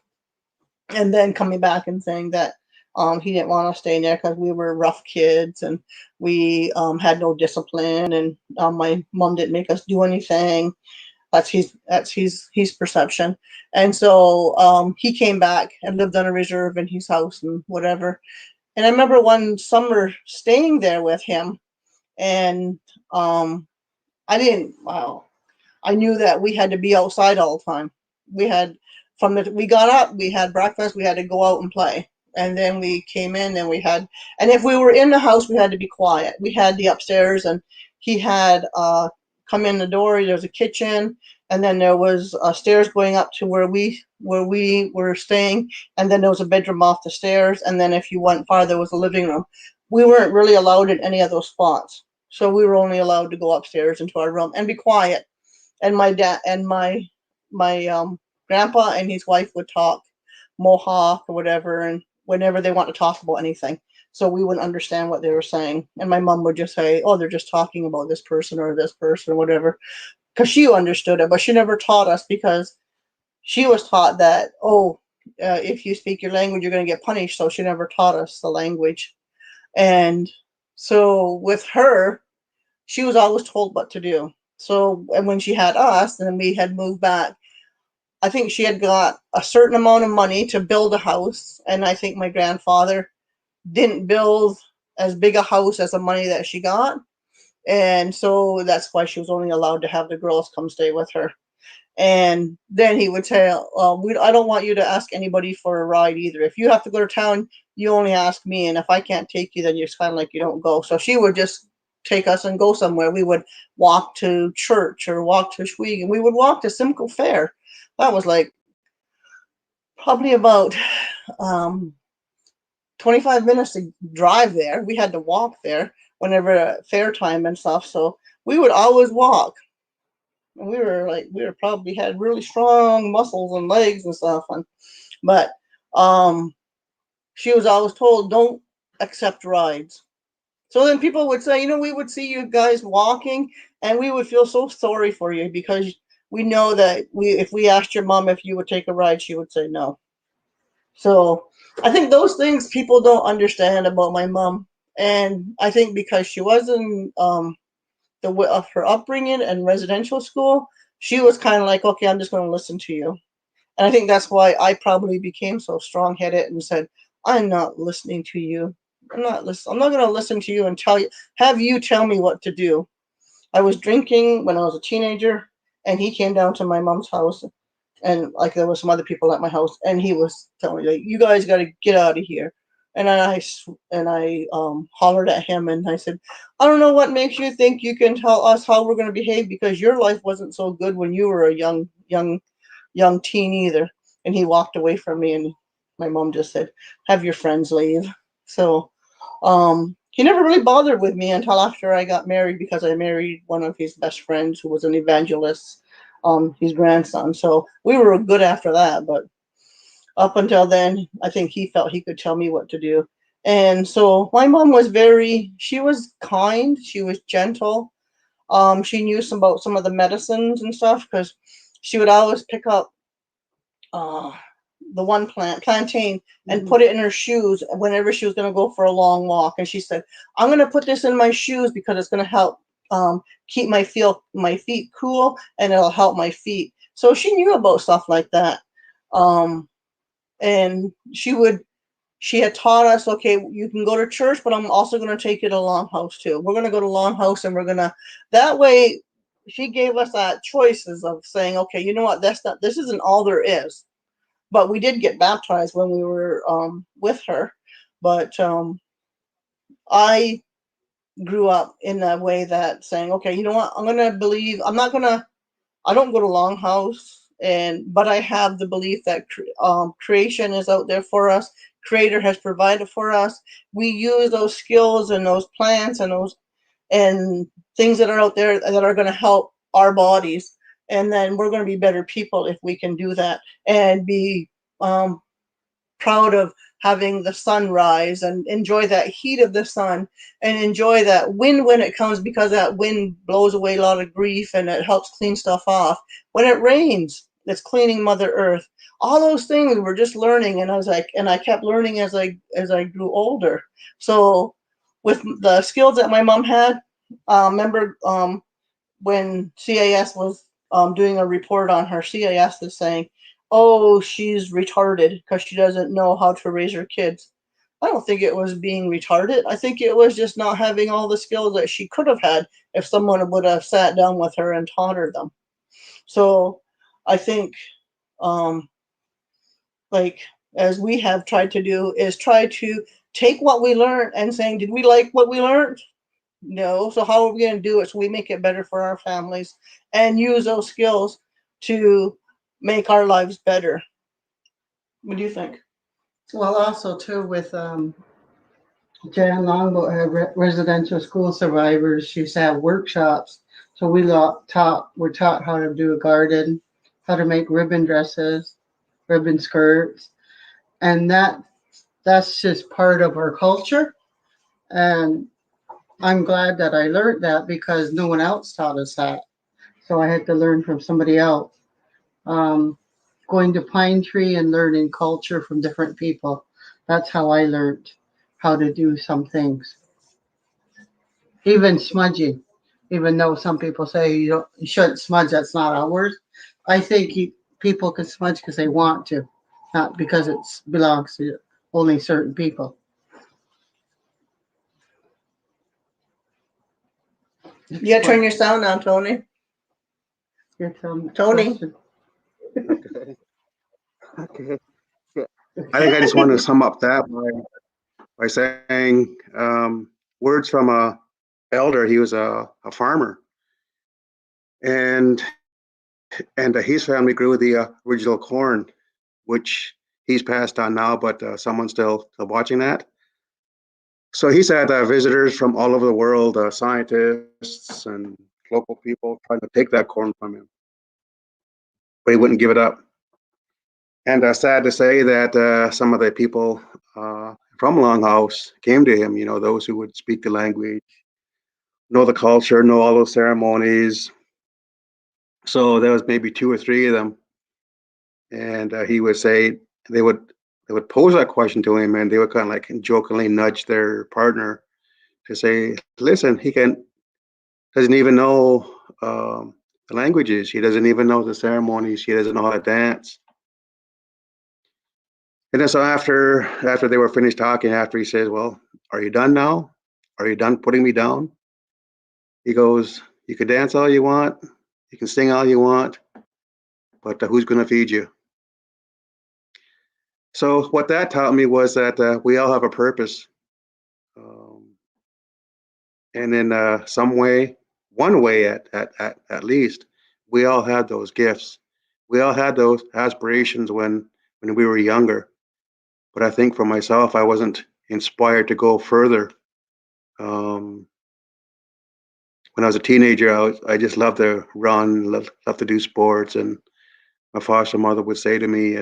And then coming back and saying that he didn't want us staying there because we were rough kids and we had no discipline, and my mom didn't make us do anything. That's his perception. And so he came back and lived on a reserve in his house and whatever. And I remember one summer staying there with him, and I didn't. Wow, I knew that we had to be outside all the time. We had we got up, we had breakfast, we had to go out and play. And then we came in and and if we were in the house, we had to be quiet. We had the upstairs, and he had come in the door, there's a kitchen, and then there was stairs going up to where we were staying, and then there was a bedroom off the stairs, and then if you went farther, there was a living room. We weren't really allowed in any of those spots. So we were only allowed to go upstairs into our room and be quiet. And my dad and my grandpa and his wife would talk Mohawk or whatever, and whenever they want to talk about anything, so we wouldn't understand what they were saying. And my mom would just say, "Oh, they're just talking about this person or whatever," because she understood it, but she never taught us because she was taught that, if you speak your language, you're going to get punished. So she never taught us the language. And so with her, she was always told what to do. So, and when she had us and we had moved back, I think she had got a certain amount of money to build a house. And I think my grandfather didn't build as big a house as the money that she got. And so that's why she was only allowed to have the girls come stay with her. And then he would say, I don't want you to ask anybody for a ride either. If you have to go to town, you only ask me. And if I can't take you, then you're kind of like you don't go. So she would just take us and go somewhere. We would walk to church or walk to Schwieg, and we would walk to Simcoe Fair. That was like probably about 25 minutes to drive there. We had to walk there whenever fair time and stuff. So we would always walk. And we were probably had really strong muscles and legs and stuff. But she was always told, don't accept rides. So then people would say, we would see you guys walking, and we would feel so sorry for you because we know that if we asked your mom if you would take a ride, she would say no. So I think those things people don't understand about my mom. And I think because she wasn't of her upbringing and residential school, she was kind of like, okay, I'm just going to listen to you. And I think that's why I probably became so strong-headed and said, I'm not listening to you. I'm not going to listen to you and have you tell me what to do. I was drinking when I was a teenager, and he came down to my mom's house, and like there was some other people at my house, and he was telling me, like, you guys got to get out of here. And I hollered at him, and I said, I don't know what makes you think you can tell us how we're going to behave, because your life wasn't so good when you were a young teen either. And he walked away from me, and my mom just said, have your friends leave. So he never really bothered with me until after I got married, because I married one of his best friends who was an evangelist, his grandson. So we were good after that, but up until then, I think he felt he could tell me what to do. And so my mom was she was kind, she was gentle. She knew about some of the medicines and stuff, because she would always pick up the one plantain, and put it in her shoes whenever she was going to go for a long walk. And she said, I'm going to put this in my shoes because it's going to help keep my feet cool, and it'll help my feet. So she knew about stuff like that. And she had taught us, okay, you can go to church, but I'm also going to take you to Longhouse too. We're going to go to Longhouse, and that way she gave us that choices of saying, okay, you know what, this isn't all there is. But we did get baptized when we were with her. But I grew up in a way that saying, okay, you know what, I'm going to believe, I don't go to Longhouse, but I have the belief that creation is out there for us. Creator has provided for us. We use those skills and those plants and things that are out there that are going to help our bodies. And then we're going to be better people if we can do that and be proud of having the sun rise and enjoy that heat of the sun and enjoy that wind when it comes, because that wind blows away a lot of grief and it helps clean stuff off. When it rains, it's cleaning Mother Earth. All those things we're just learning, and I was like, and I kept learning as I grew older. So with the skills that my mom had, remember when CAS was doing a report on her, CAS is saying, oh, she's retarded because she doesn't know how to raise her kids. I don't think it was being retarded. I think it was just not having all the skills that she could have had if someone would have sat down with her and taught her them. So I think, like, as we have tried to do, is try to take what we learned and saying, did we like what we learned? No. So how are we going to do it so we make it better for our families and use those skills to make our lives better? What do you think? Well, also too with Jan Longboat had residential school survivors. She used to have workshops, so we're taught how to do a garden, how to make ribbon dresses, ribbon skirts, and that's just part of our culture. And I'm glad that I learned that because no one else taught us that. So I had to learn from somebody else. Going to Pine Tree and learning culture from different people. That's how I learned how to do some things. Even smudging, even though some people say you shouldn't smudge, that's not ours. I think people can smudge because they want to, not because it belongs to only certain people. You gotta turn your sound on, Tony. Tony. Okay. Okay. Yeah. I think I just want to sum up that by saying words from a elder. He was a farmer, and his family grew the original corn, which he's passed on now, but someone's still watching that. So he's had visitors from all over the world, scientists and local people trying to take that corn from him, but he wouldn't give it up. And sad to say that some of the people from Longhouse came to him, those who would speak the language, know the culture, know all those ceremonies. So there was maybe 2 or 3 of them. And he would say, they would pose that question to him, and they would kind of like jokingly nudge their partner to say, listen, he doesn't even know the languages. He doesn't even know the ceremonies. He doesn't know how to dance. And then so after they were finished talking, after he says, well, are you done now? Are you done putting me down? He goes, you can dance all you want. You can sing all you want, but who's going to feed you? So what that taught me was that we all have a purpose. And in some way, one way at least, we all had those gifts. We all had those aspirations when we were younger. But I think for myself, I wasn't inspired to go further. When I was a teenager, I just loved to run, loved to do sports. And my foster mother would say to me,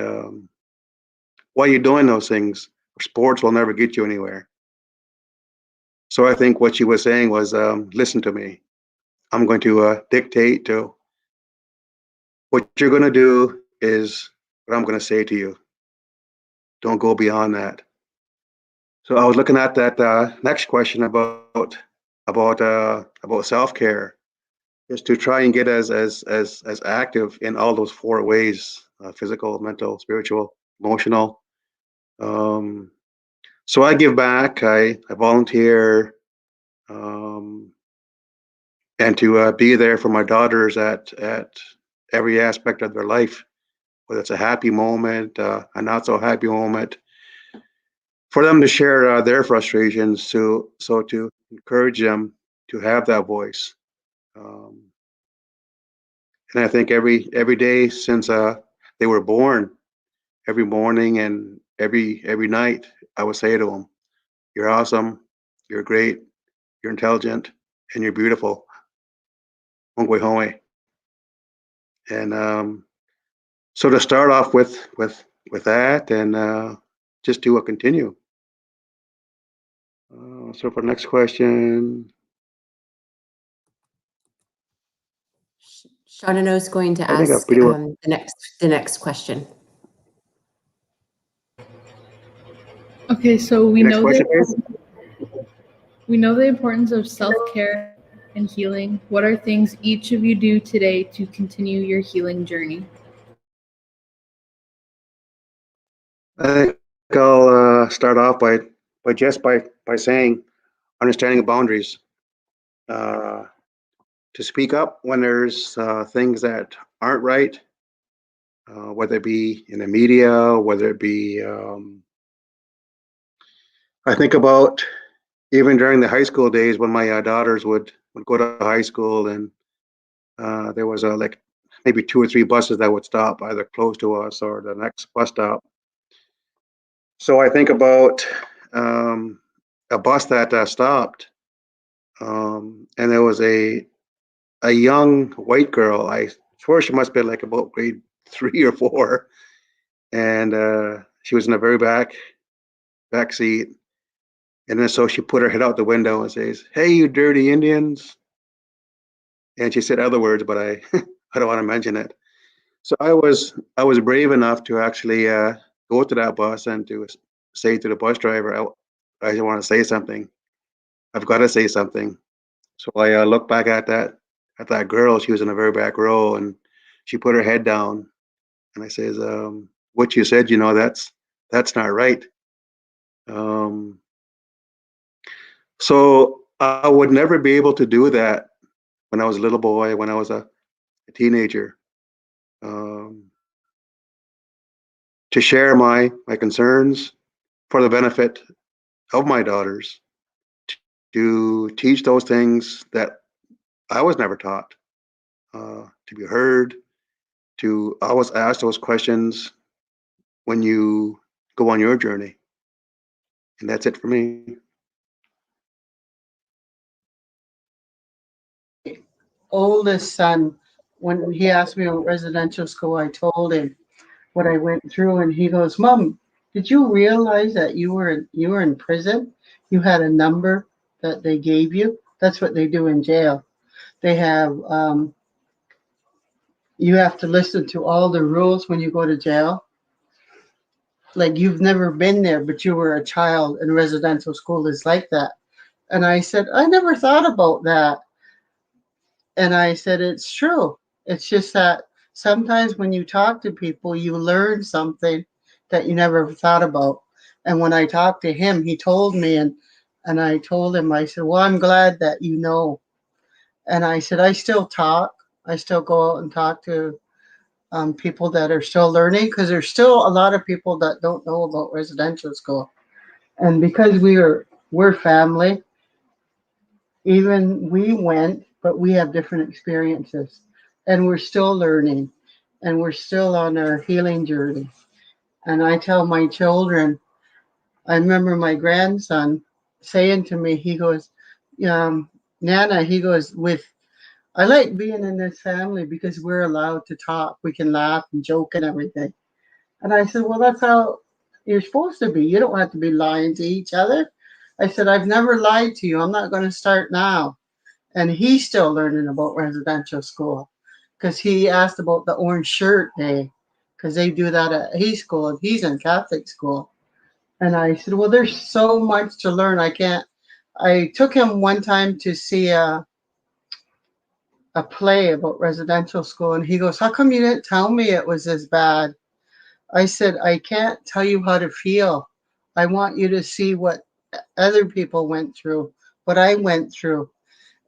why are you doing those things? Sports will never get you anywhere. So I think what she was saying was, listen to me. I'm going to dictate to what you're going to do is what I'm going to say to you. Don't go beyond that. So I was looking at that next question about self-care, is to try and get as active in all those 4 ways: physical, mental, spiritual, emotional. So I give back. I volunteer, and to be there for my daughters at every aspect of their life, whether it's a happy moment, a not so happy moment, for them to share their frustrations, so to encourage them to have that voice. And I think every day since they were born, every morning and every night, I would say to them, "You're awesome, you're great, you're intelligent, and you're beautiful. Hongwe Howe." And so to start off with that, and just to continue. So for the next question, Shaawnonoo is going to I think ask pretty well. the next question. Okay, so we Next know question, that please. we know the importance of self-care and healing. What are things each of you do today to continue your healing journey? I think I'll start off by saying understanding the boundaries. To speak up when there's things that aren't right, whether it be in the media, whether it be, I think about even during the high school days when my daughters would go to high school, and there was like maybe 2 or 3 buses that would stop either close to us or the next bus stop. So I think about a bus that stopped, and there was a young white girl. I swear she must be like about grade 3 or 4, and she was in the very back seat. And then so she put her head out the window and says, "Hey, you dirty Indians!" And she said other words, but I I don't want to mention it. So I was brave enough to actually go to that bus and to say to the bus driver, I want to say something. I've got to say something. So I looked back at that girl. She was in the very back row, and she put her head down. And I says, "What you said, that's not right." So I would never be able to do that when I was a little boy, when I was a teenager, to share my concerns for the benefit of my daughters, to teach those things that I was never taught, to be heard, to always ask those questions when you go on your journey. And that's it for me. Oldest son, when he asked me about residential school, I told him what I went through, and he goes, "Mom, did you realize that you were in prison? You had a number that they gave you. That's what they do in jail. They have you have to listen to all the rules when you go to jail. Like you've never been there, but you were a child, and residential school is like that." And I said, "I never thought about that." And I said, "It's true. It's just that sometimes when you talk to people, you learn something that you never thought about." And when I talked to him, he told me, and I told him, I said, "Well, I'm glad that you know." And I said, "I still talk. I still go out and talk to people that are still learning, because there's still a lot of people that don't know about residential school. And because we're family, even we went, but we have different experiences, and we're still learning, and we're still on our healing journey." And I tell my children, I remember my grandson saying to me, he goes, "Nana," he goes, "I like being in this family because we're allowed to talk. We can laugh and joke and everything." And I said, "Well, that's how you're supposed to be. You don't have to be lying to each other." I said, "I've never lied to you. I'm not going to start now." And he's still learning about residential school, because he asked about the orange shirt day, because they do that at his school, and he's in Catholic school. And I said, "Well, there's so much to learn. I can't." I took him one time to see a play about residential school, and he goes, "How come you didn't tell me it was as bad?" I said, "I can't tell you how to feel. I want you to see what other people went through, what I went through."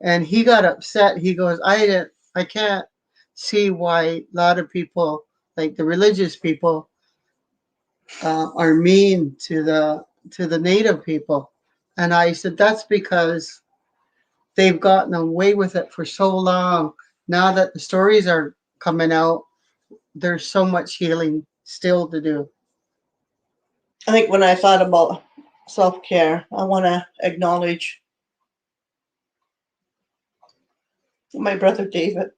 And he got upset. He goes, I can't see why a lot of people, like the religious people, are mean to the native people." And I said, "That's because they've gotten away with it for so long. Now that the stories are coming out, there's so much healing still to do." I think when I thought about self-care, I want to acknowledge my brother David.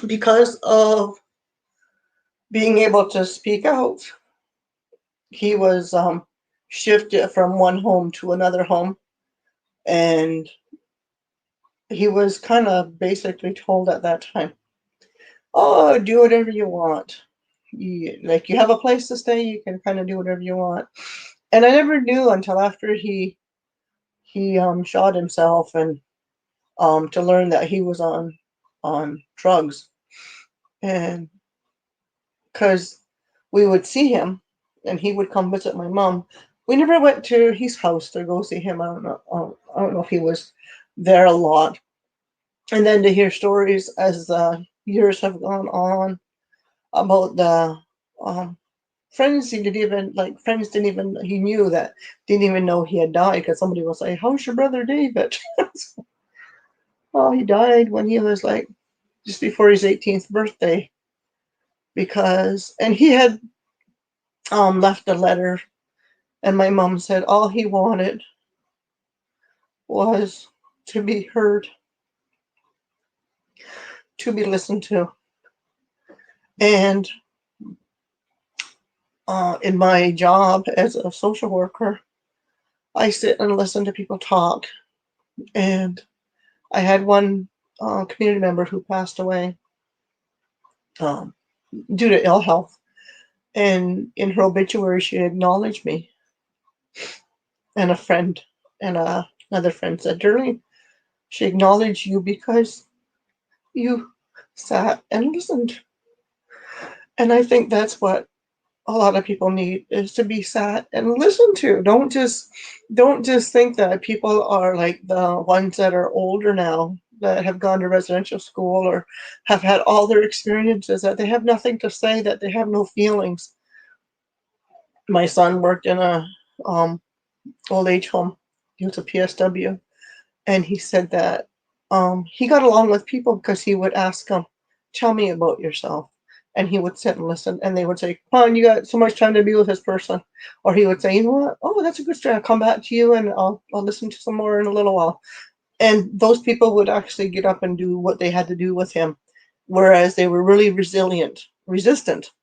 Because of being able to speak out. He was shifted from one home to another home, and he was kind of basically told at that time, oh, do whatever you want. You have a place to stay, you can kind of do whatever you want. And I never knew until after he shot himself, and to learn that he was on drugs. And because we would see him and he would come visit my mom. We never went to his house to go see him. I don't know if he was there a lot. And then to hear stories as the years have gone on about the friends he knew that didn't even know he had died, because somebody was like, how's your brother David? Oh, he died when he was like just before his 18th birthday, and he had left a letter, and my mom said all he wanted was to be heard, to be listened to. And in my job as a social worker, I sit and listen to people talk. And I had one community member who passed away due to ill health. And in her obituary, she acknowledged me. And a friend and another friend said, Darlene, she acknowledged you because you sat and listened. And I think that's what a lot of people need, is to be sat and listened to. Don't just think that people are like the ones that are older now, that have gone to residential school or have had all their experiences, that they have nothing to say, that they have no feelings. My son worked in a old age home. He was a PSW, and he said that he got along with people because he would ask them, tell me about yourself. And he would sit and listen, and they would say, come on, you got so much time to be with this person. Or he would say, you know what? Oh, that's a good story. I'll come back to you and I'll listen to some more in a little while. And those people would actually get up and do what they had to do with him. Whereas they were really resistant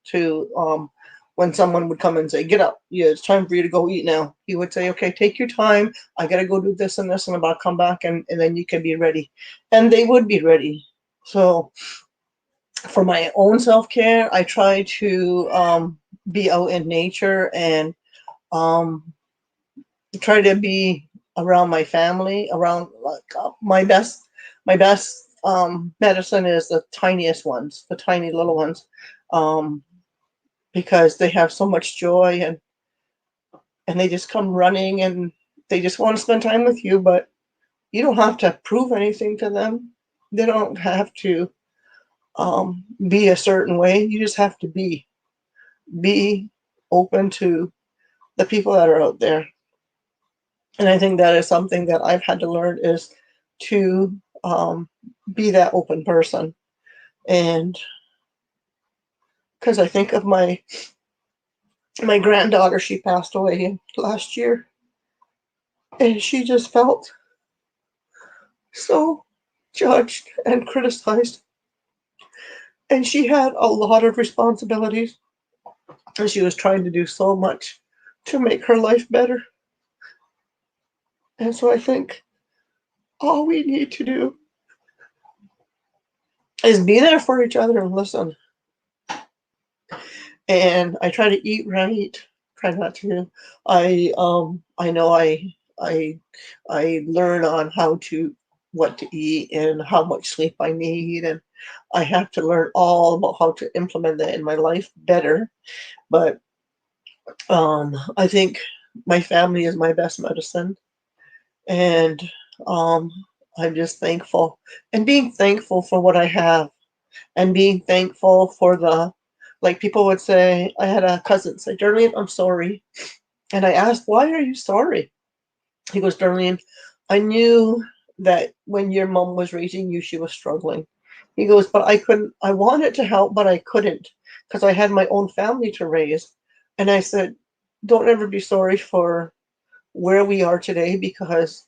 to when someone would come and say, get up, yeah, it's time for you to go eat now. He would say, okay, take your time. I got to go do this and this, and I'll come back and then you can be ready. And they would be ready. So for my own self-care, I try to be out in nature and try to be around my family, around my best medicine is the tiniest ones, the tiny little ones, because they have so much joy, and they just come running and they just want to spend time with you, but you don't have to prove anything to them. They don't have to be a certain way. You just have to be open to the people that are out there. And I think that is something that I've had to learn, is to be that open person. And because I think of my granddaughter, she passed away last year, and she just felt so judged and criticized. And she had a lot of responsibilities, and she was trying to do so much to make her life better. And so I think all we need to do is be there for each other and listen. And I try to eat right. Try not to. I know I learn on what to eat and how much sleep I need, and I have to learn all about how to implement that in my life better. But I think my family is my best medicine, and I'm just thankful, and being thankful for what I have, and being thankful for like people would say, I had a cousin say, Darlene, I'm sorry. And I asked, why are you sorry? He goes, Darlene, I knew that when your mom was raising you, she was struggling. He goes, but I wanted to help, but I couldn't, because I had my own family to raise. And I said, don't ever be sorry for where we are today, because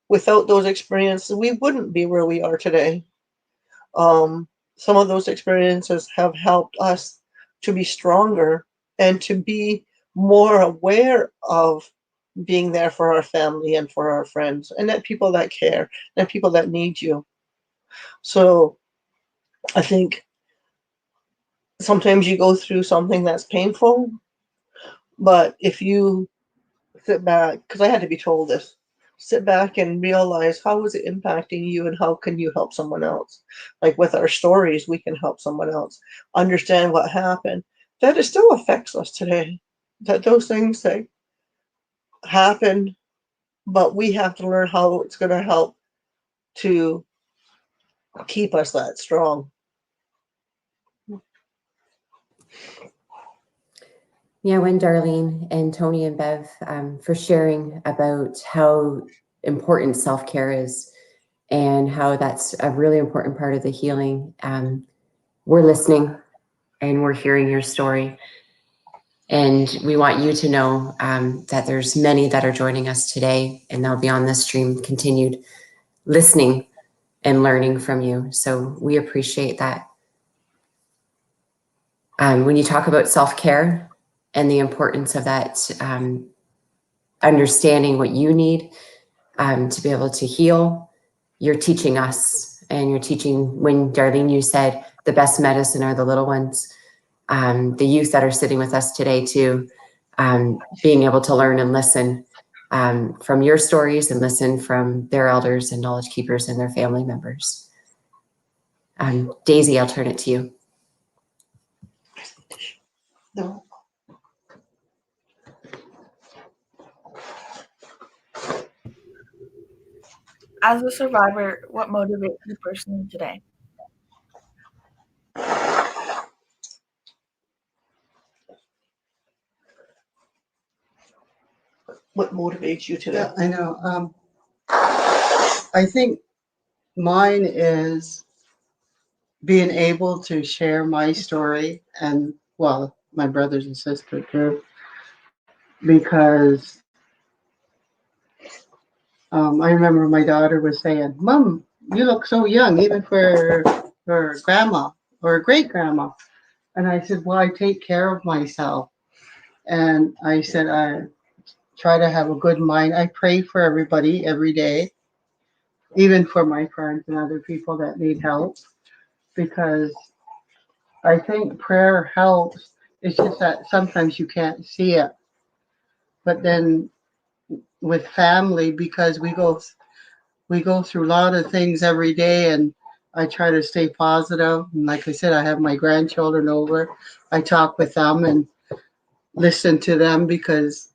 without those experiences, we wouldn't be where we are today. Some of those experiences have helped us to be stronger and to be more aware of being there for our family and for our friends and that people that care and people that need you. So I think sometimes you go through something that's painful, but if you sit back, because I had to be told this, sit back and realize how is it impacting you and how can you help someone else. Like with our stories, we can help someone else understand what happened, that it still affects us today, that those things that happen, but we have to learn how it's going to help to keep us that strong. Yeah, when Darlene and Tony and Bev for sharing about how important self-care is and how that's a really important part of the healing. We're listening and we're hearing your story. And we want you to know that there's many that are joining us today, and they'll be on this stream continued listening and learning from you. So we appreciate that. When you talk about self-care and the importance of that, understanding what you need to be able to heal, you're teaching us, and you're teaching, when Darlene, you said the best medicine are the little ones, the youth that are sitting with us today too, being able to learn and listen from your stories and listen from their elders and knowledge keepers and their family members. Daisy, I'll turn it to you. No. As a survivor, what motivates you personally today? What motivates you today? Yeah, I know. I think mine is being able to share my story and, well, my brothers and sisters too, because I remember my daughter was saying, "Mom, you look so young, even for grandma or great grandma." And I said, "Well, I take care of myself." And I said, "I try to have a good mind. I pray for everybody every day, even for my friends and other people that need help, because I think prayer helps. It's just that sometimes you can't see it. But then with family, because we go through a lot of things every day, and I try to stay positive. And like I said, I have my grandchildren over. I talk with them and listen to them because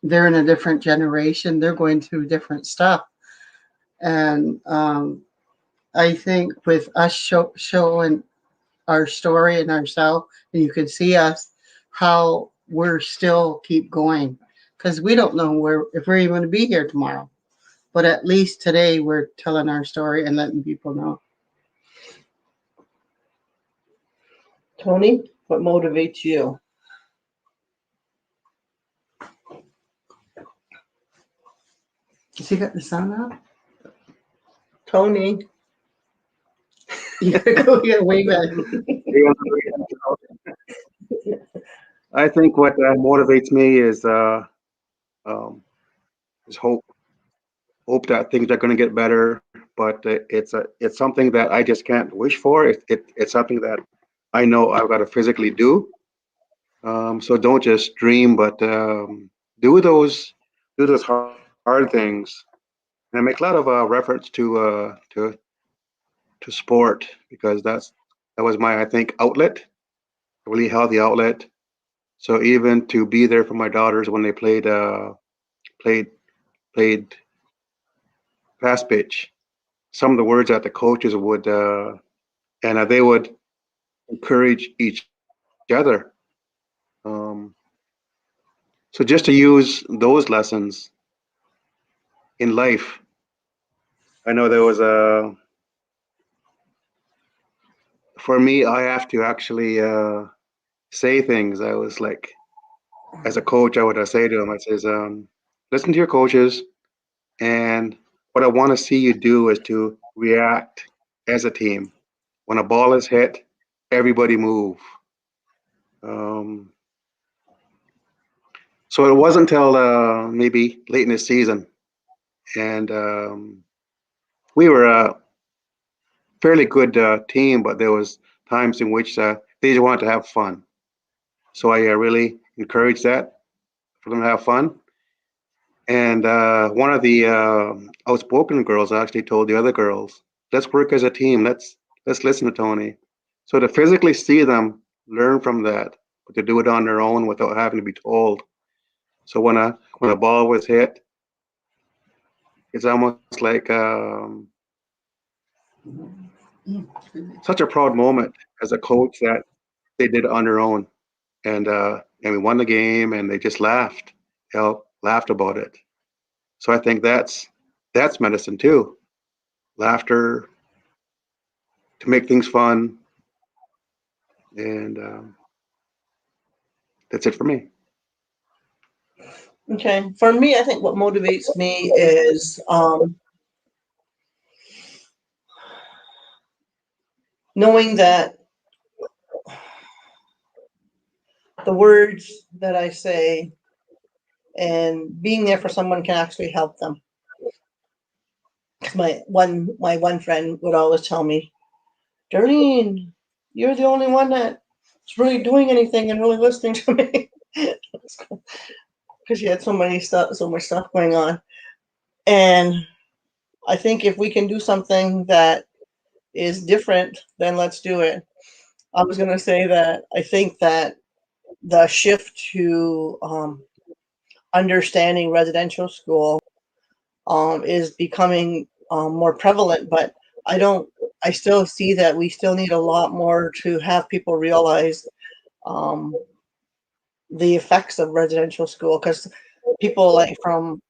they're in a different generation. They're going through different stuff. And I think with us showing our story and ourselves, and you can see us, how we're still keep going. Because we don't know if we're even going to be here tomorrow. But at least today we're telling our story and letting people know. Tony, what motivates you? Has he got the sound up? Tony. You gotta go get way back. I think what motivates me is hope. Hope that things are going to get better, but it's something that I just can't wish for. It's something that I know I've got to physically do. So don't just dream, but do those hard things. And I make a lot of reference to sport, because that was my, I think, outlet, a really healthy outlet. So even to be there for my daughters when they played fast pitch, some of the words that the coaches would and they would encourage each other. So just to use those lessons in life. I know there was for me, I have to actually say things. I was like, as a coach, I would say to them, I says, listen to your coaches, and what I want to see you do is to react as a team. When a ball is hit, everybody move. So it wasn't until maybe late in the season, and we were a fairly good team, but there was times in which they just wanted to have fun. So I really encouraged that for them to have fun. And one of the outspoken girls actually told the other girls, "Let's work as a team. Let's listen to Tony." So to physically see them learn from that, but to do it on their own without having to be told. So when a ball was hit, it's almost like such a proud moment as a coach that they did it on their own, and we won the game, and they just laughed, laughed about it. So I think that's medicine too, laughter to make things fun, and that's it for me. Okay, for me, I think what motivates me is knowing that the words that I say and being there for someone can actually help them. My one friend would always tell me, Darlene, you're the only one that's really doing anything and really listening to me. Because she had so much stuff going on. And I think if we can do something that is different, then let's do it. I was going to say that I think that the shift to understanding residential school is becoming more prevalent, but I still see that we still need a lot more to have people realize the effects of residential school, because people like from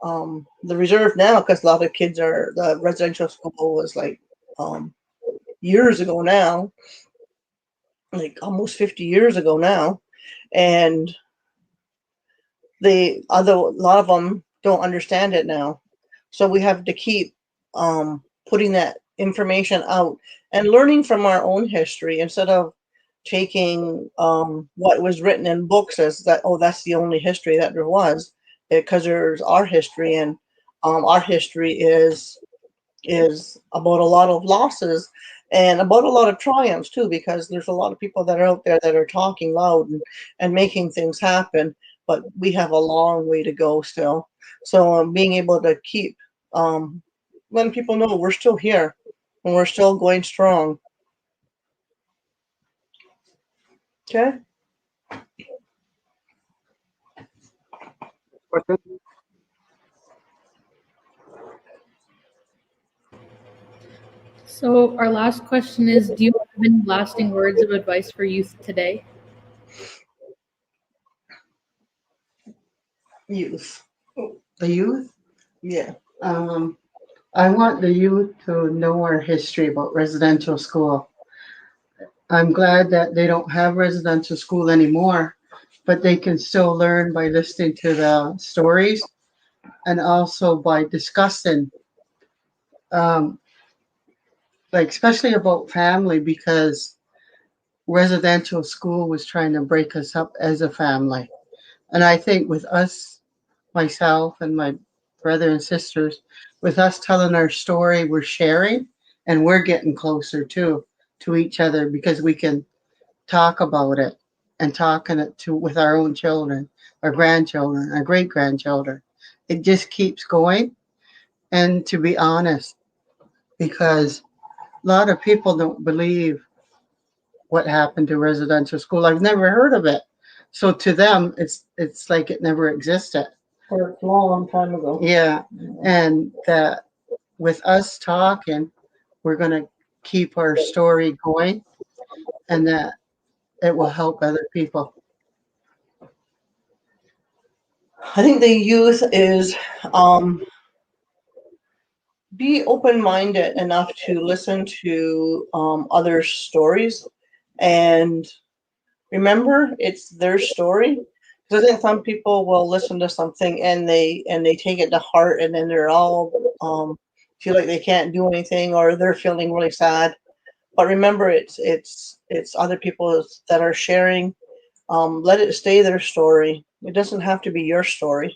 the reserve now, because a lot of kids are, the residential school was like years ago now, like almost 50 years ago now, and a lot of them don't understand it now. So we have to keep putting that information out and learning from our own history instead of taking what was written in books as that, oh, that's the only history that there was, because there's our history, and our history is about a lot of losses and about a lot of triumphs too, because there's a lot of people that are out there that are talking loud and making things happen, but we have a long way to go still. So being able to keep letting people know we're still here and we're still going strong. Okay. Question? So our last question is, do you have any lasting words of advice for youth today? Youth. The youth? Yeah. I want the youth to know our history about residential school. I'm glad that they don't have residential school anymore, but they can still learn by listening to the stories and also by discussing, um, like especially about family, because residential school was trying to break us up as a family. And I think with us, myself and my brother and sisters, with us telling our story, we're sharing and we're getting closer too to each other, because we can talk about it and talking it to with our own children, our grandchildren, our great grandchildren. It just keeps going. And to be honest, because a lot of people don't believe what happened to residential school. I've never heard of it. So to them, it's like it never existed. For a long time ago. Yeah, and that with us talking, we're gonna keep our story going, and that it will help other people. I think the youth is be open-minded enough to listen to other stories, and remember it's their story. Because I think some people will listen to something and they take it to heart, and then they're all feel like they can't do anything, or they're feeling really sad. But remember, it's other people that are sharing let it stay their story. It doesn't have to be your story,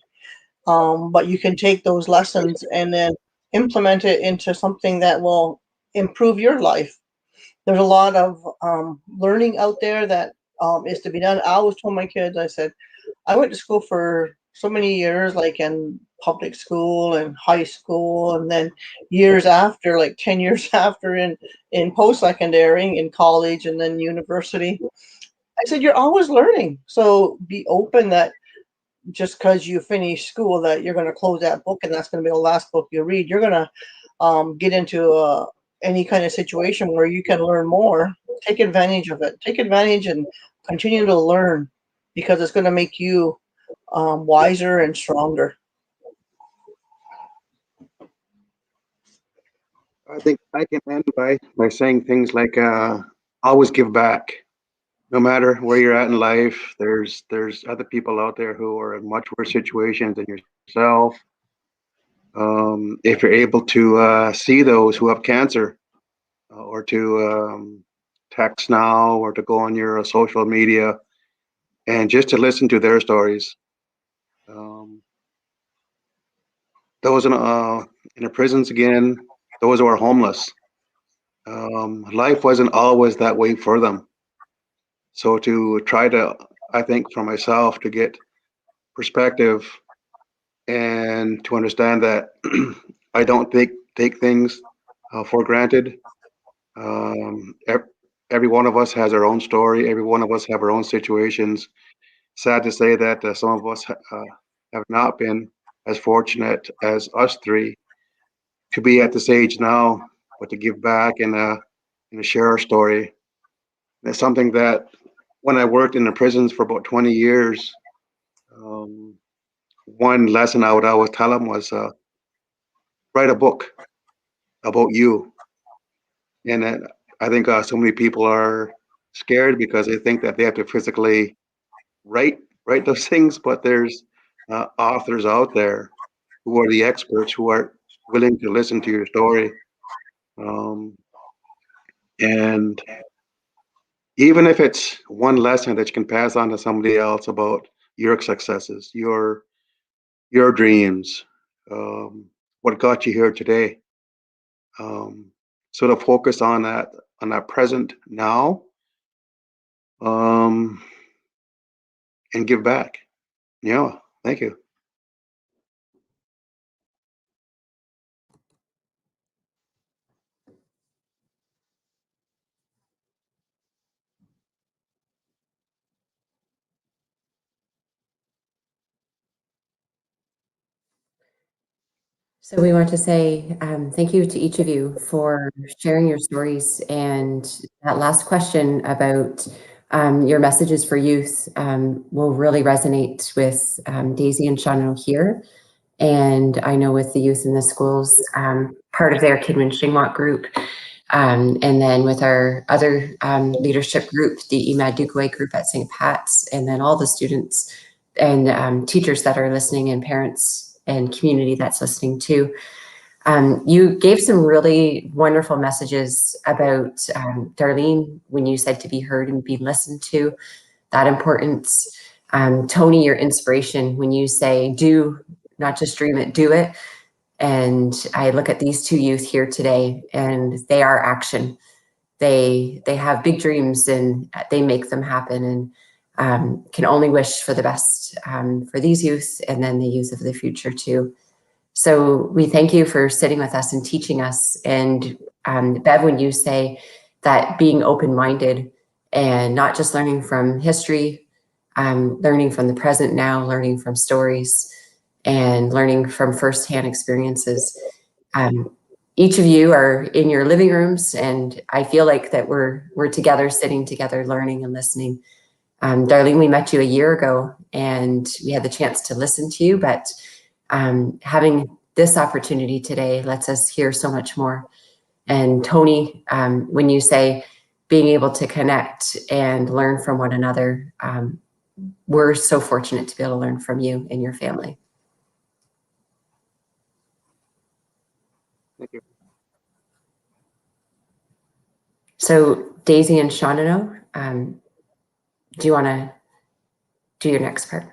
but you can take those lessons and then implement it into something that will improve your life. There's a lot of learning out there that is to be done. I always told my kids, I said, I went to school for so many years, like in public school and high school, and then years after, like 10 years after in post-secondary, in college, and then university. I said, you're always learning. So be open that just because you finish school that you're going to close that book and that's going to be the last book you read. You're going to get into any kind of situation where you can learn more. Take advantage of it. Take advantage and continue to learn, because it's going to make you wiser and stronger. I think I can end by saying things like always give back. No matter where you're at in life, there's other people out there who are in much worse situations than yourself. If you're able to see those who have cancer, or to text now, or to go on your social media and just to listen to their stories. Those in the prisons, again, those who are homeless. Life wasn't always that way for them. So to try to, I think for myself, to get perspective and to understand that I don't take things for granted. Um, every one of us has our own story. Every one of us have our own situations. Sad to say that some of us have not been as fortunate as us three to be at this age now, but to give back and to share our story. It's something that when I worked in the prisons for about 20 years, um, one lesson I would always tell them was write a book about you. And I think so many people are scared because they think that they have to physically write those things, but there's authors out there who are the experts who are willing to listen to your story. Um, and even if it's one lesson that you can pass on to somebody else about your successes, your dreams, what got you here today. Sort of focus on that present now, and give back. Yeah, thank you. So we want to say thank you to each of you for sharing your stories, and that last question about your messages for youth will really resonate with Daisy and Shaawnonoo here. And I know with the youth in the schools, part of their Kidwin group, and then with our other leadership group, the Imad Dugway group at St. Pat's, and then all the students and teachers that are listening, and parents and community that's listening too. You gave some really wonderful messages about Darlene, when you said to be heard and be listened to, that importance. Tony, your inspiration, when you say do, not just dream it, do it. And I look at these two youth here today, and they are action. They have big dreams and they make them happen, and can only wish for the best for these youth and then the youth of the future too. So we thank you for sitting with us and teaching us. And Bev, when you say that being open-minded and not just learning from history, learning from the present now, learning from stories, and learning from firsthand experiences. Each of you are in your living rooms, and I feel like that we're together, sitting together, learning and listening. Darlene, we met you a year ago, and we had the chance to listen to you, but having this opportunity today lets us hear so much more. And Tony, when you say being able to connect and learn from one another, we're so fortunate to be able to learn from you and your family. Thank you. So Daisy and Shaawnonoo, do you want to do your next part.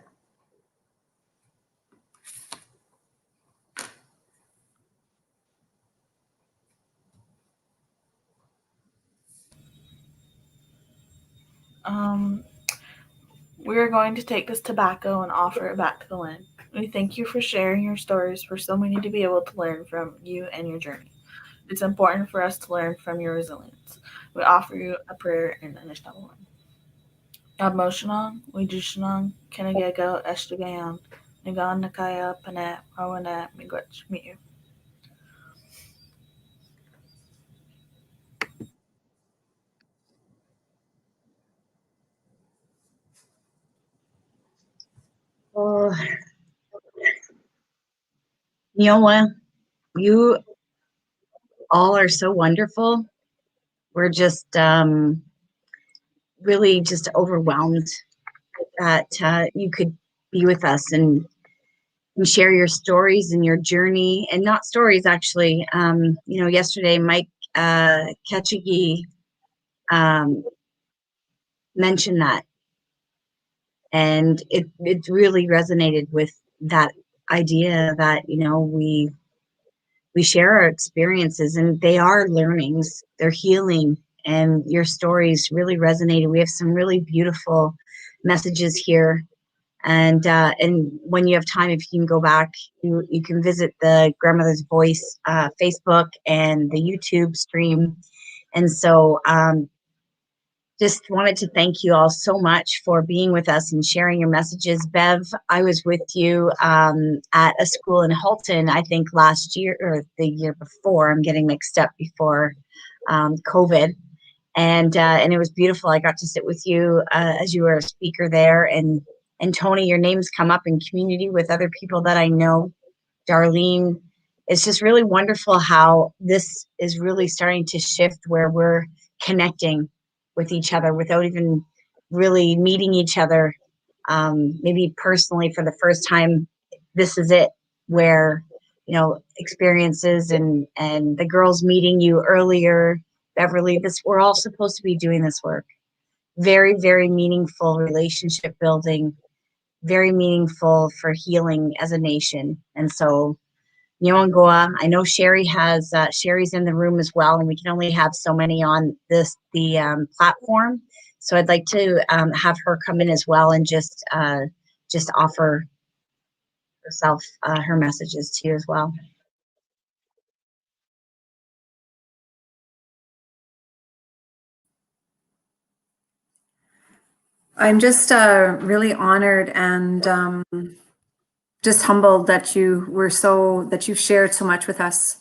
We're going to take this tobacco and offer it back to the land. We thank you for sharing your stories for so many to be able to learn from you and your journey. It's important for us to learn from your resilience. We offer you a prayer in Anishinaabe. Abmoshanong, Wijushanong, Kenegego, Eshtugayon, Nigan Nakaya, Panet, Rowanet, Miigwech, meet you. Oh, Neola, you all are so wonderful. We're just really just overwhelmed that you could be with us and share your stories and your journey, and not stories actually. You know, yesterday Mike Ketchigi mentioned that, and it really resonated with that idea that, you know, we share our experiences and they are learnings, they're healing, and your stories really resonated. We have some really beautiful messages here. And when you have time, if you can go back, you can visit the Grandmother's Voice Facebook and the YouTube stream. And so just wanted to thank you all so much for being with us and sharing your messages. Bev, I was with you at a school in Halton, I think last year or the year before. I'm getting mixed up before COVID. And it was beautiful. I got to sit with you as you were a speaker there. And Tony, your name's come up in community with other people that I know. Darlene, it's just really wonderful how this is really starting to shift where we're connecting with each other without even really meeting each other, maybe personally for the first time. This is it, where, you know, experiences and the girls meeting you earlier, Beverly, we're all supposed to be doing this work. Very, very meaningful relationship building, very meaningful for healing as a nation. And so, Nyoangoa, I know Sherry has, Sherry's in the room as well, and we can only have so many on the platform. So I'd like to have her come in as well and just offer herself, her messages to you as well. I'm just really honored and just humbled that that you've shared so much with us.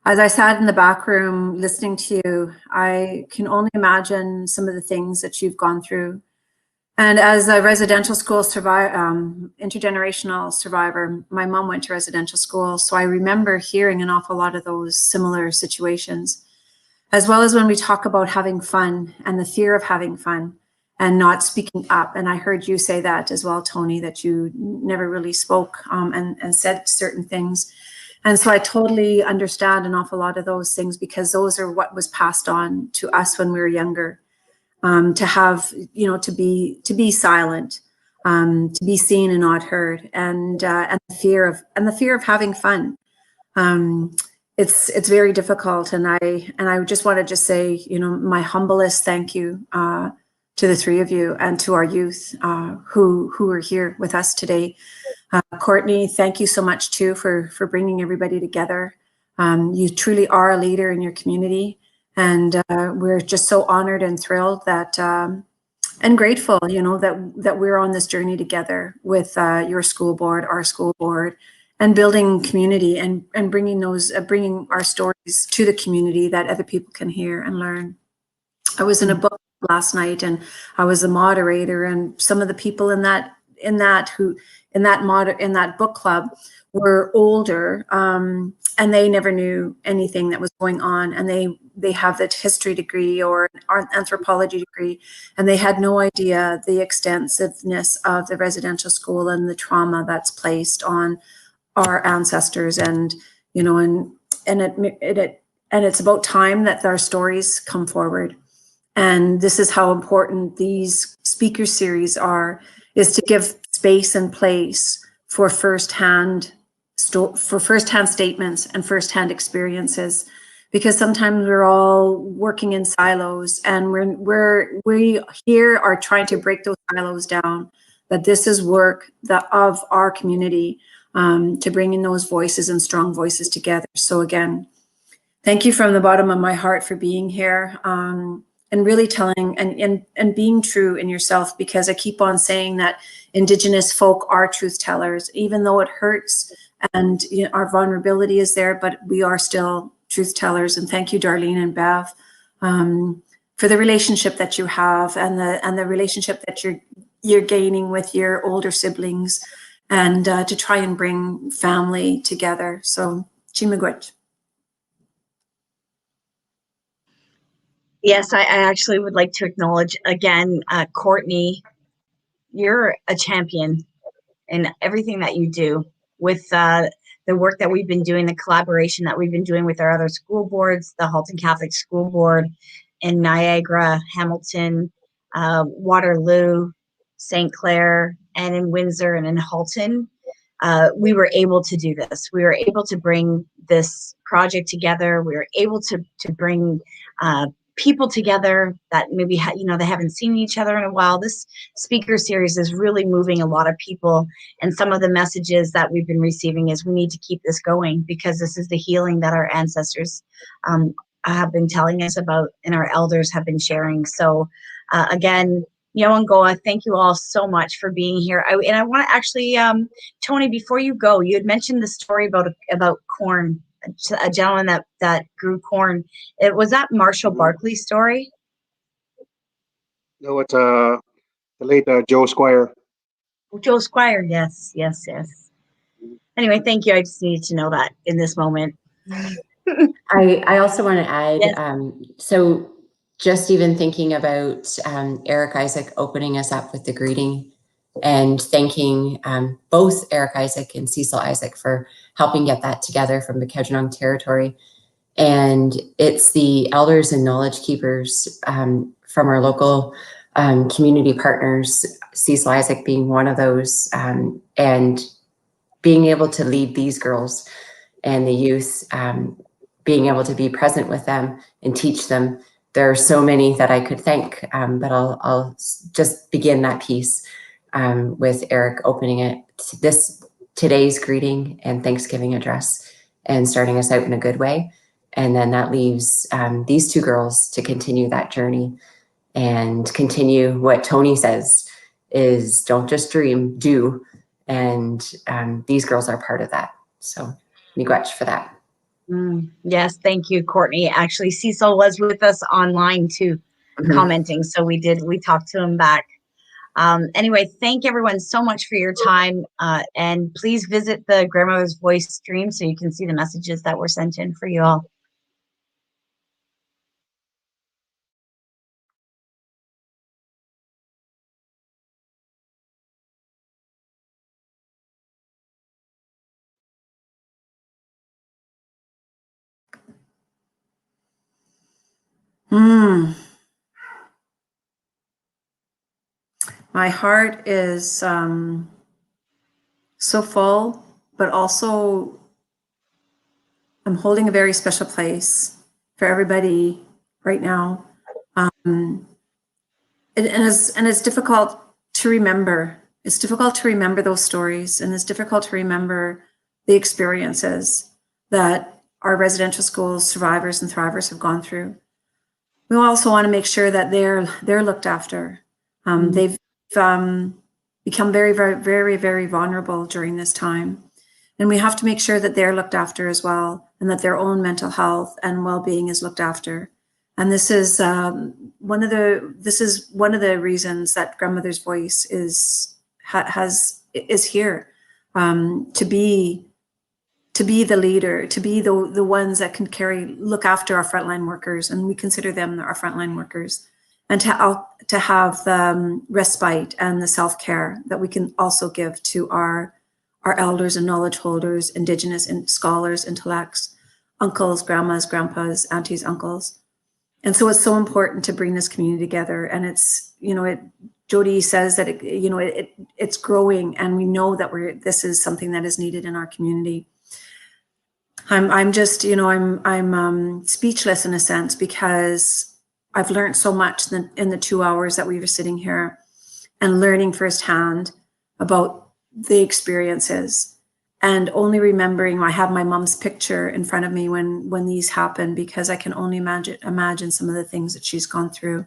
As I sat in the back room listening to you, I can only imagine some of the things that you've gone through. And as a residential school intergenerational survivor, my mom went to residential school, so I remember hearing an awful lot of those similar situations, as well as when we talk about having fun and the fear of having fun and not speaking up. And I heard you say that as well, Tony, that you never really spoke and said certain things. And so I totally understand an awful lot of those things, because those are what was passed on to us when we were younger, to have, you know, to be silent, to be seen and not heard, and the fear of having fun. It's very difficult. And I just want to say, you know, my humblest thank you to the three of you and to our youth who are here with us today. Courtney, thank you so much too for bringing everybody together. You truly are a leader in your community, and we're just so honored and thrilled that and grateful, you know, that we're on this journey together with your school board, our school board, and building community and bringing our stories to the community that other people can hear and learn. I was in a book last night, and I was a moderator, and some of the people in that book club were older, and they never knew anything that was going on, and they have that history degree or an anthropology degree, and they had no idea the extensiveness of the residential school and the trauma that's placed on our ancestors. And you know, and it's about time that our stories come forward. And this is how important these speaker series are, is to give space and place for firsthand statements and firsthand experiences, because sometimes we're all working in silos, and we here are trying to break those silos down, that this is work of our community, to bring in those voices and strong voices together. So again, thank you from the bottom of my heart for being here, and really telling and being true in yourself, because I keep on saying that Indigenous folk are truth tellers, even though it hurts and our vulnerability is there, but we are still truth tellers. And thank you, Darlene and Bev, for the relationship that you have, and the relationship that you're gaining with your older siblings, and to try and bring family together. So, Chimigwit. Yes, I actually would like to acknowledge again, Courtney, you're a champion in everything that you do with the work that we've been doing, the collaboration that we've been doing with our other school boards, the Halton Catholic School Board in Niagara, Hamilton, Waterloo, St. Clair, and in Windsor and in Halton. We were able to do this. We were able to bring this project together. We were able to bring people together that maybe they haven't seen each other in a while. This speaker series is really moving a lot of people, and some of the messages that we've been receiving is we need to keep this going, because this is the healing that our ancestors have been telling us about, and our elders have been sharing. So again, Nyawangoa, thank you all so much for being here. I want to actually, Tony, before you go, you had mentioned the story about corn, a gentleman that grew corn. Was that Marshall Barkley's story? No, it's the late Joe Squire. Joe Squire, yes. Anyway, thank you. I just needed to know that in this moment. I also want to add, Yes. so just even thinking about Eric Isaac opening us up with the greeting, and thanking both Eric Isaac and Cecil Isaac for helping get that together from the Kejunong territory. And it's the elders and knowledge keepers from our local community partners, Cecil Isaac being one of those, and being able to lead these girls and the youth, being able to be present with them and teach them. There are so many that I could thank, but I'll just begin that piece with Eric opening it, today's greeting and Thanksgiving address, and starting us out in a good way. And then that leaves these two girls to continue that journey and continue what Tony says is, don't just dream, do. And these girls are part of that. So miigwech for that. Yes, thank you, Courtney. Actually, Cecil was with us online too, commenting. So we talked to him back. Anyway, thank everyone so much for your time. And please visit the Grandmother's Voice stream so you can see the messages that were sent in for you all. My heart is so full, but also I'm holding a very special place for everybody right now. And it's difficult to remember. It's difficult to remember those stories, and it's difficult to remember the experiences that our residential school survivors and thrivers have gone through. We also want to make sure that they're looked after. They've become very, very, very, very vulnerable during this time. And we have to make sure that they're looked after as well, and that their own mental health and well-being is looked after. And this is one of the reasons that Grandmother's Voice is here, to be the leader, to be the ones that can look after our frontline workers, and we consider them our frontline workers, and to have the respite and the self-care that we can also give to our elders and knowledge holders, Indigenous and scholars, intellects, uncles, grandmas, grandpas, aunties, uncles. And so it's so important to bring this community together. And it's, Jody says that, it's growing, and we know that this is something that is needed in our community. I'm just, I'm speechless in a sense, because I've learned so much in the 2 hours that we were sitting here and learning firsthand about the experiences, and only remembering, I have my mom's picture in front of me when these happen, because I can only imagine some of the things that she's gone through.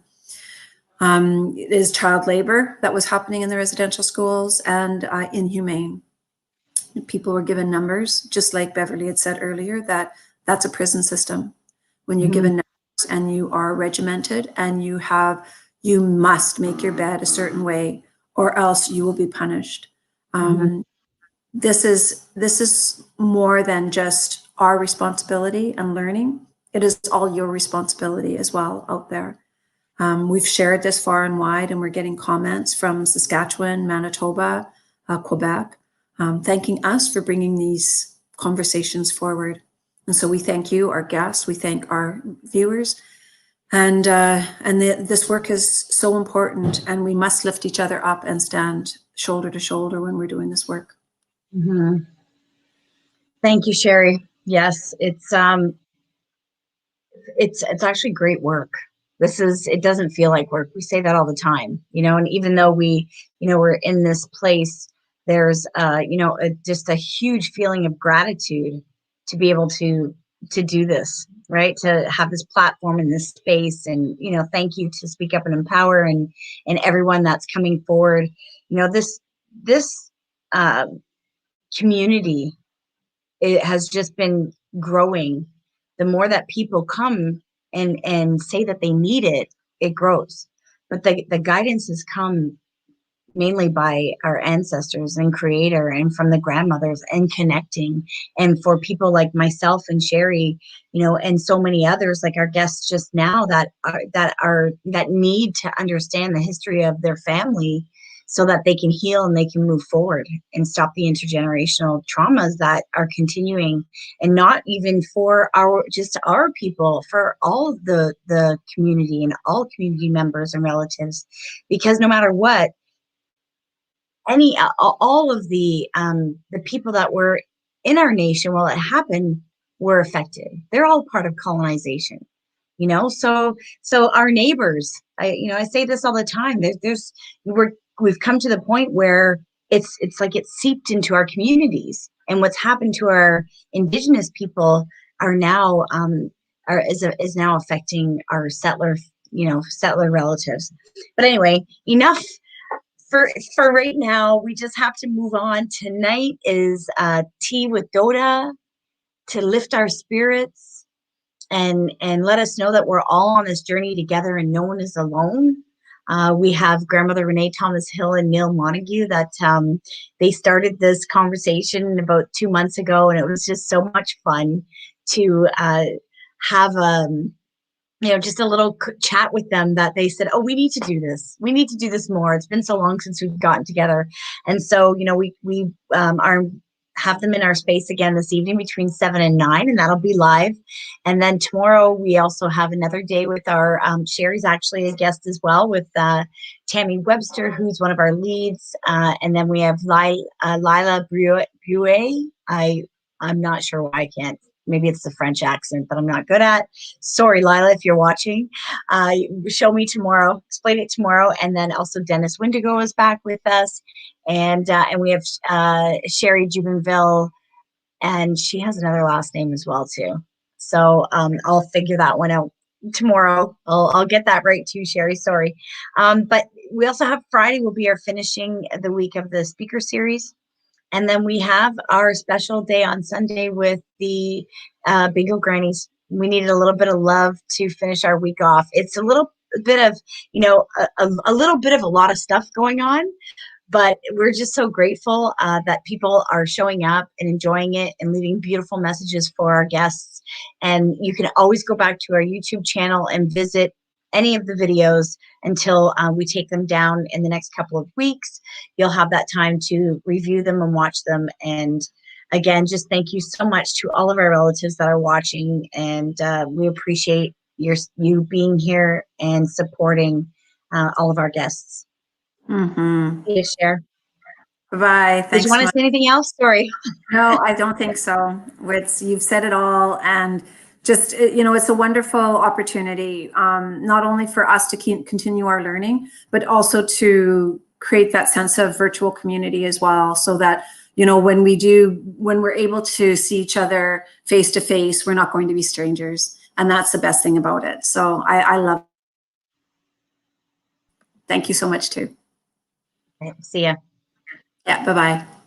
It is child labor that was happening in the residential schools, and inhumane. People were given numbers, just like Beverly had said earlier, that's a prison system. When you're given numbers and you are regimented, and you must make your bed a certain way, or else you will be punished. This is more than just our responsibility and learning. It is all your responsibility as well out there. We've shared this far and wide, and we're getting comments from Saskatchewan, Manitoba, Quebec, thanking us for bringing these conversations forward. And so we thank you, our guests, we thank our viewers, and this work is so important, and we must lift each other up and stand shoulder to shoulder when we're doing this work. Thank you, Sherry. Yes, it's actually great work. It doesn't feel like work. We say that all the time, and even though we're in this place, there's, just a huge feeling of gratitude to be able to do this, right? To have this platform in this space, and, thank you to Speak Up and Empower and everyone that's coming forward. This community, it has just been growing. The more that people come and say that they need it, it grows. But the guidance has come mainly by our ancestors and Creator, and from the grandmothers, and connecting. And for people like myself and Sherry, and so many others, like our guests just now, that need to understand the history of their family, so that they can heal and they can move forward and stop the intergenerational traumas that are continuing, and not even for our people, for all of the community and all community members and relatives, because no matter what, all of the people that were in our nation while it happened were affected. They're all part of colonization, so our neighbors, I say this all the time, we've come to the point where it's like it's seeped into our communities, and what's happened to our Indigenous people is now affecting our settler relatives. But anyway, enough for right now. We just have to move on. Tonight is tea with Doda to lift our spirits and let us know that we're all on this journey together and no one is alone. We have Grandmother Renee Thomas Hill and Neil Montague that they started this conversation about 2 months ago, and it was just so much fun to have just a little chat with them, that they said, oh, we need to do this. We need to do this more. It's been so long since we've gotten together. And so, we have them in our space again this evening between 7 and 9, and that'll be live. And then tomorrow we also have another day with our, Sherry's actually a guest as well, with Tammy Webster, who's one of our leads. And then we have Lila Bruet. I'm not sure why I can't. Maybe it's the French accent that I'm not good at. Sorry, Lila, if you're watching. Show me tomorrow. Explain it tomorrow. And then also Dennis Windigo is back with us. And we have Sherry Jubenville, and she has another last name as well, too. So I'll figure that one out tomorrow. I'll get that right, too, Sherry. Sorry. But we also have Friday will be our finishing the week of the speaker series. And then we have our special day on Sunday with the Bingo Grannies. We needed a little bit of love to finish our week off. It's a little bit of, a little bit of a lot of stuff going on, but we're just so grateful that people are showing up and enjoying it and leaving beautiful messages for our guests. And you can always go back to our YouTube channel and visit any of the videos until we take them down in the next couple of weeks. You'll have that time to review them and watch them. And again, just thank you so much to all of our relatives that are watching, and we appreciate you being here and supporting all of our guests. Mm-hmm. Yes, share. Bye. Did Thanks you want so to much. say anything else? Sorry. No, I don't think so. You've said it all, and just it's a wonderful opportunity, not only for us to continue our learning, but also to create that sense of virtual community as well, so that when we're able to see each other face to face, we're not going to be strangers, and that's the best thing about it. So I love. Thank you so much too. See ya. Yeah. Bye bye.